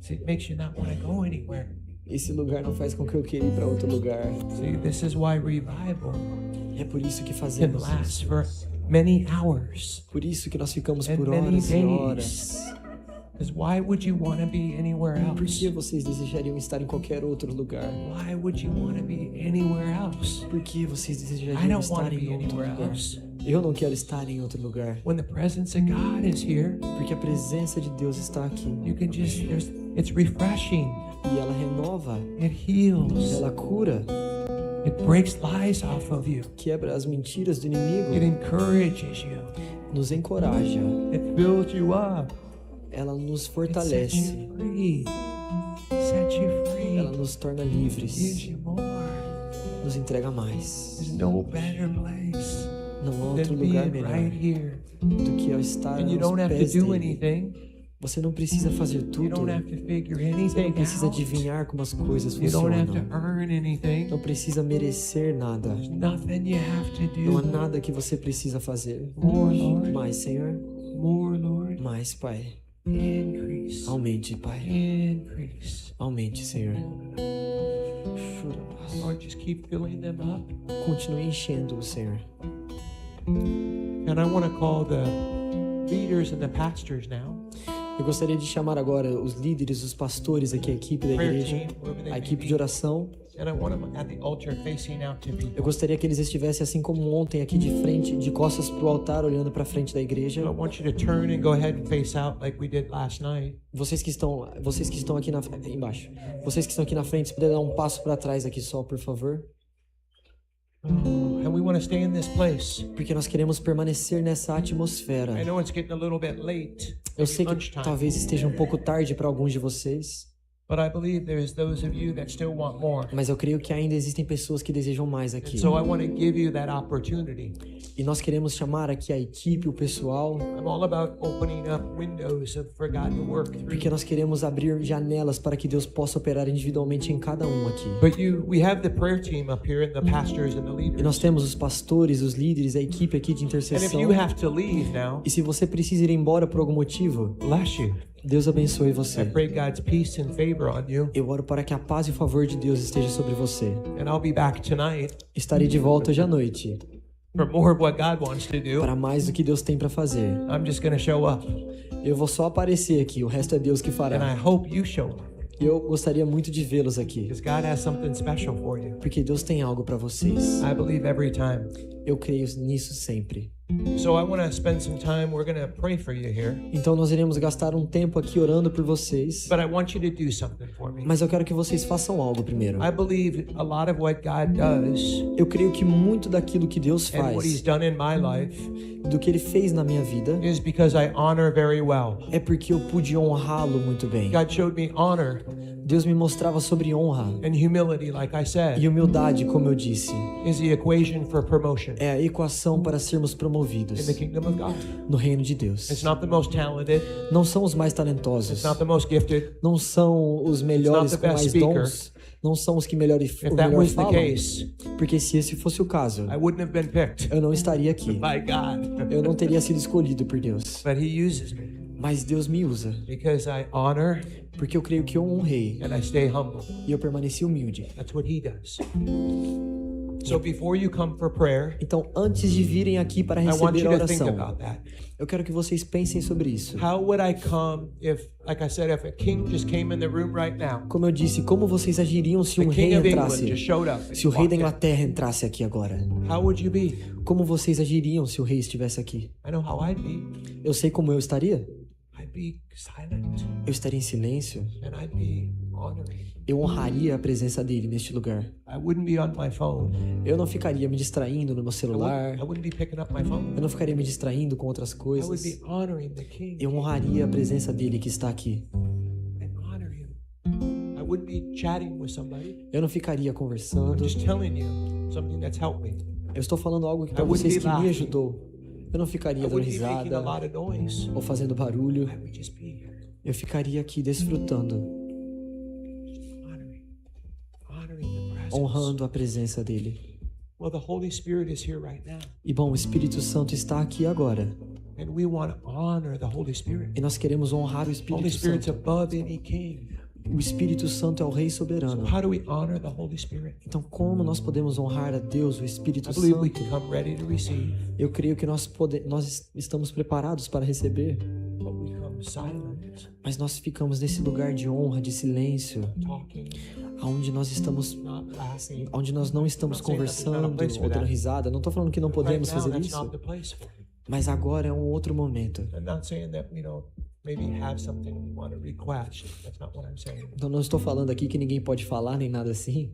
See, it makes you not want to go anywhere. Esse lugar não faz com que eu queira ir para outro lugar. See, this is why revival É por isso que can fazemos last isso. for many hours. Por isso que nós ficamos And por many horas e days. horas. Because why would you want to be anywhere Por else? que vocês desejariam estar em qualquer outro lugar? Why would you want to be anywhere else? Por que vocês I desejariam don't want estar to em be outro anywhere lugar? else. Eu não quero estar em outro lugar. When the presence of God is here, Porque a presença de Deus está aqui. you can just, it's refreshing. E ela renova, It heals. ela cura, It breaks lies off of you. quebra as mentiras do It inimigo, encourages you. nos encoraja, It builds you up. ela nos It sets fortalece, you free. Sets you free. ela nos torna Gives livres, you more. nos entrega mais. There's no better place Não há outro than lugar being melhor right here. do que ao estar And you aos don't have to pés do dele. anything. Você não precisa fazer You tudo, don't have to figure você não anything precisa out. adivinhar como as coisas You don't have to funcionam, earn anything. não precisa merecer nada, There's nothing you have to não há do. nada que você precisa fazer. More, Lord. Mais, Senhor, More, Lord. mais, Pai. Increase. Aumente, Pai. Increase. Aumente, Senhor. Lord, just keep filling them up. Continue enchendo, Senhor. And I want to call the leaders and the pastors now. Eu gostaria de chamar agora os líderes, os pastores aqui, a equipe da Prayer igreja, team, wherever they a may equipe be. de oração. And I want them at the altar facing out to Eu people. gostaria que eles estivessem assim como ontem aqui de frente, de costas pro altar, olhando para frente da igreja. So I want you to turn and go ahead and face out like we did last night. Vocês que estão aqui embaixo. Vocês que estão aqui na frente, se puder dar um passo para trás aqui só, por favor, And we want to stay in this place. porque nós queremos permanecer nessa atmosfera. I know it's getting a little bit late. Eu sei que Lunchtime. talvez esteja um pouco tarde para alguns de vocês, But I believe there's those of you that still want more. mas eu creio que ainda existem pessoas que desejam mais aqui. And so I want to give you that opportunity. E nós queremos chamar aqui a equipe, o pessoal, I'm all about opening up windows for God to work through. porque nós queremos abrir janelas para que Deus possa operar individualmente em cada um aqui. But we have the prayer team up here and the pastors and the E leaders. nós temos os pastores, os líderes, a equipe aqui de And if intercessão. you have to leave now, E se você precisa ir embora por algum motivo, bless you. Deus abençoe I você. pray God's peace and favor on you. Eu oro para que a paz e o favor de Deus esteja sobre você. And I'll be back tonight Estarei de volta hoje à noite for more of what God wants to do. para mais do que Deus tem para fazer. I'm just going to show up. Eu vou só aparecer aqui, o resto é Deus que And fará. I hope you show up Eu gostaria muito de vê-los aqui, because God has something special for you. porque Deus tem algo para vocês. I believe every time. Eu creio nisso sempre. So I want to spend some time. We're going to pray for you here. Então nós iremos gastar um tempo aqui orando por vocês, But I want you to do something for me. mas eu quero que vocês façam algo primeiro. I believe a lot of what God does Eu creio que muito daquilo que Deus and what He's faz, done in my life do que Ele fez na minha vida, is because I honor very well. é porque eu pude honrá-lo muito bem. God showed me honor Deus me mostrava sobre honra and humility, like I e said, humildade, como eu disse. is the equation for promotion É a equação para sermos in promovidos the kingdom of God. no reino de It's Deus. not the most talented, Não são os mais it's talentosos, not the most gifted. não são os melhores It's not the com best mais speaker. dons, não são os que melhor If that melhor was the falam, case, porque se esse fosse o caso, I wouldn't have been picked eu não estaria aqui. by God. Eu não teria sido escolhido por Deus. But He uses me Mas Deus me usa, because I honor porque eu creio que eu honrei and I stay humble. e eu permaneci humilde. That's what He does. So before you come for prayer, Então, antes de virem aqui para I want receber you a to think oração, about that. eu quero que vocês pensem sobre isso. How would I come if, like I said, if a king just came in the room right now? Como eu disse, como vocês agiriam se The um rei king of England entrasse? just showed up. and Se o rei da walked in. Inglaterra entrasse aqui agora? How would you be? Como vocês agiriam se o rei estivesse aqui? I know how I'd be. Eu sei como eu estaria. I'd be silent Eu estaria em silêncio. and I'd be honoring. Eu honraria a presença dele neste lugar. I wouldn't be on my phone. Eu não ficaria me distraindo no meu I celular. wouldn't be picking up my phone. Eu não ficaria me distraindo com outras I would coisas. be honoring the king Eu honraria a presença dele que está aqui. and honor him. I wouldn't be chatting with somebody. Eu não ficaria I'm conversando. just telling you something that's helped me. Eu estou falando algo para I wouldn't vocês be que me laughing. ajudou. Eu não ficaria I dando wouldn't be making a risada lot of noise. ou fazendo barulho. I would just be here Eu ficaria aqui desfrutando, honoring the presence. honrando a presença dele. Well, the Holy Spirit is here right now, E bom, o Espírito Santo está aqui agora. and we want to honor the Holy Spirit. E nós queremos honrar o Holy Espírito Spirit's Santo. above any king. O Espírito Santo é o Rei So soberano. how do we honor the Holy Spirit? Então, como nós podemos honrar a Deus, o I Espírito believe we Santo? can come ready to receive, Eu creio que nós estamos preparados para receber, but we come silent, mas nós ficamos nesse lugar de honra, de silêncio, talking, onde nós estamos, not laughing. onde nós não estamos conversando ou dando risada. Não estou falando que não Right podemos now, fazer that's isso, not the place for it. mas agora é um outro momento. I'm not saying that we don't maybe have something we want to request. That's not what I'm saying. Então não estou falando aqui que ninguém pode falar nem nada assim,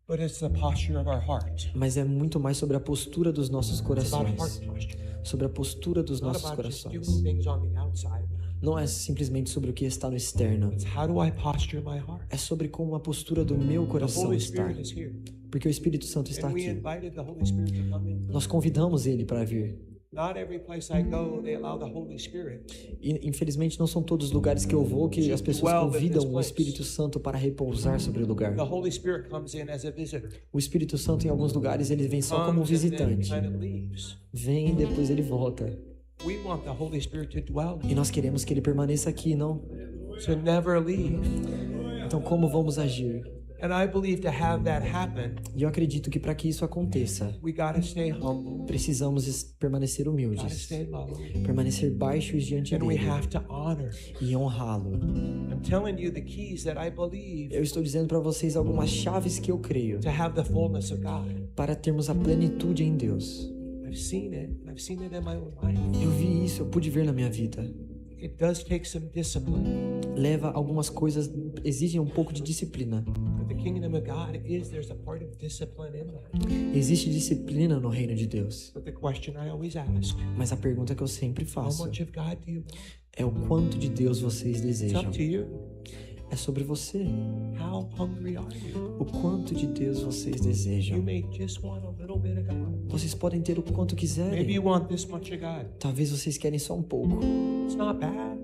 but it's the posture of our heart. mas é muito mais sobre a postura dos nossos It's about corações. heart posture. Sobre a postura dos It's not nossos about just doing corações. things on the outside. Não é simplesmente sobre o que está no externo. It's how do I posture my heart? É sobre como a postura do meu The coração Holy está. Spirit is here. Porque o Espírito Santo está And we aqui. invited the Holy Spirit to come in. Nós convidamos ele para vir. Not every place I go, they allow the Holy Spirit. E, infelizmente, não são todos os lugares que eu vou que as pessoas convidam o Espírito Santo para repousar sobre o lugar. The Holy Spirit comes in as a visitor. O Espírito Santo, em alguns lugares, ele vem só como Comes and then visitante. kind of leaves. Vem e depois ele volta. We want the Holy Spirit to dwell, E nós queremos que ele permaneça aqui, não? to never leave. Então, como vamos agir? And I believe to have that happen, E eu acredito que para que isso aconteça, we gotta stay humble, precisamos permanecer gotta humildes, stay low, permanecer baixos diante and we dele have to honor. e honrá-lo. I'm telling you the keys that I believe Eu estou dizendo para vocês algumas chaves que eu creio to have the fullness of God. para termos a plenitude em Deus. I've seen it. I've seen it in my own life. Eu vi isso, eu pude ver na minha vida. It does take some discipline. Leva algumas coisas, exigem um pouco de disciplina. But the kingdom of God is there's a part of discipline in that. Existe disciplina no reino de Deus. But the question I always ask, Mas a pergunta que eu sempre how faço much of God do you want? é o quanto de Deus vocês It's desejam. up to you. É sobre você. How hungry are you? O quanto de Deus vocês You desejam. may just want a little bit of God. Vocês podem ter o quanto Maybe quiserem. you want this much of God. Talvez vocês querem só um pouco. It's not bad.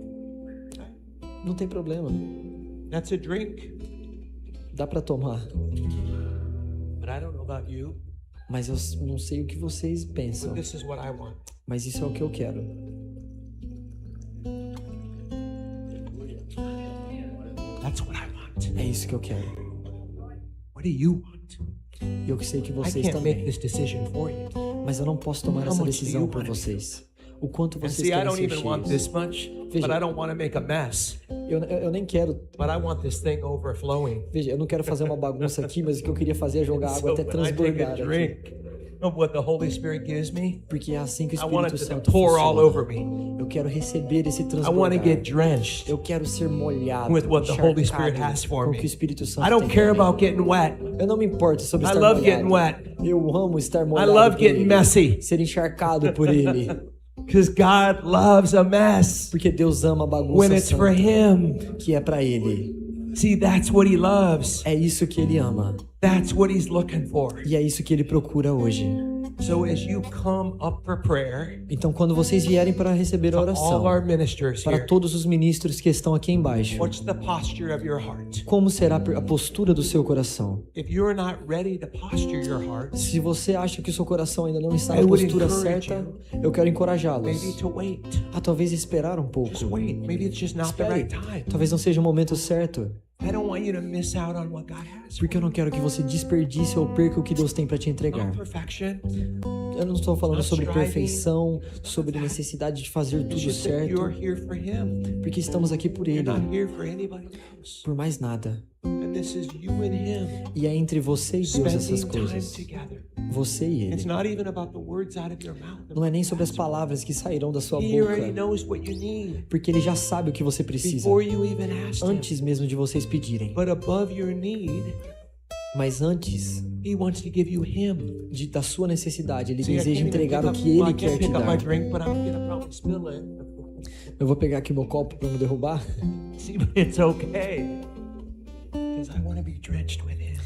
Não tem problema. That's a drink. Dá para tomar. But I don't know about you. Mas eu não sei o que vocês pensam. But this is what I want. Mas isso é o que eu quero. That's what I want. É isso que eu quero. What do you want? E eu sei que I vocês can't make também. this decision for you. Mas eu não posso tomar How essa much do decisão you por want? vocês. O quanto And vocês see, I querem don't ser even want cheios. this much, Veja. but I don't want to make a mess. Eu nem quero. But I want this thing overflowing. Veja, eu não quero fazer uma bagunça aqui, mas o que eu queria fazer é jogar água So até when I take a transbordar aqui. drink of what the Holy Spirit gives me, Porque é assim que o I want Espírito it to Santo pour all funciona. over me. Eu quero receber esse I want to transbordar. get drenched Eu quero ser molhado, with what the Holy encharcado Spirit has for com o me. que o Espírito Santo I don't tem care pra mim. about getting wet. Eu não me importo sobre I estar love molhado. getting wet. Eu amo estar I molhado love por getting ele. messy Ser encharcado por ele. because God loves a mess Porque Deus ama a when bagunça it's for santa, Him. que é pra ele. See, that's what He loves. É isso que ele ama. That's what He's looking for. E é isso que ele procura hoje. So as you come up for prayer, Então, quando vocês vierem para receber a all oração, our ministers para here, todos os ministros que estão aqui embaixo, what's the posture of your heart? como será a postura do seu coração? If you're not ready to posture your heart, Se você acha que o seu coração ainda não está I na would postura encourage certa, eu quero encorajá-los maybe to wait. a talvez esperar um pouco. Just wait. Maybe it's just not the Espere. right time. Talvez não seja o momento certo, I don't want you to miss out on what God has. porque eu não quero que você desperdice ou perca o que Deus tem para te entregar. Not perfection. Eu não estou falando Not sobre striving. perfeição, sobre necessidade de fazer It's tudo just that certo, you're here for Him. porque estamos aqui por You're Ele, not here for anybody else. por mais nada. And this is you and Him E é entre você e Deus essas spending time coisas. together. Você e It's Ele. not even about the words out of your mouth. Não é nem sobre as palavras que sairão da sua He already boca, knows what you need porque Ele já sabe o que você precisa, before you even asked Him. antes mesmo de vocês pedirem. But above your need, Mas antes He wants to give you Him. da sua necessidade, Ele See, I deseja can't even entregar pick o up- que Ele I quer can't te pick up my dar. drink, but I'm gonna probably spill it. Eu vou pegar aqui meu copo para não derrubar, See, but it's okay. Because I want to be drenched with Him.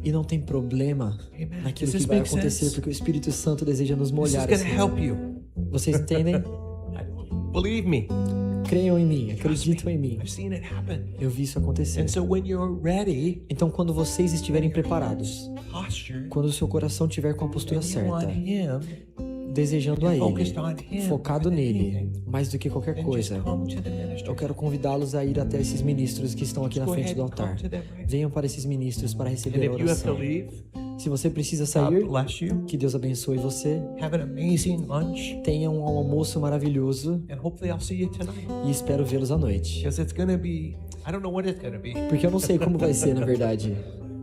e não tem problema Amen. naquilo Does que this vai make acontecer, sense? porque o Espírito Santo deseja nos This is molhar. going to assim. help you. Vocês entendem? Believe me. Creiam em mim, acreditam em mim. I've seen it happen. Eu vi isso acontecer. And so when you're ready, Então, quando vocês estiverem preparados, posture, quando o seu coração estiver com a postura and you certa, want Him, desejando a Ele, focused on Him, focado more than nele, anything, mais do que qualquer then just coisa, come to the ministry. eu quero convidá-los a ir até esses ministros que estão aqui na Go frente ahead do and come altar. to them right Venham para esses ministros para And receber a if you have to oração. leave, Se você precisa God sair, bless you. que Deus abençoe você. Have an amazing lunch. Tenha um almoço maravilhoso And hopefully I'll see you tonight. e espero vê-los à noite. Because it's going to be, I don't know what it's going to be, Porque eu não sei como vai ser, na verdade,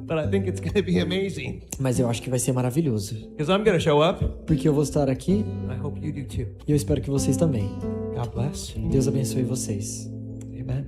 but I think it's going to be amazing. mas eu acho que vai ser maravilhoso. Because I'm going to show up. Porque eu vou estar aqui I hope you do too. e eu espero que vocês também. God bless. Deus abençoe vocês. Amen.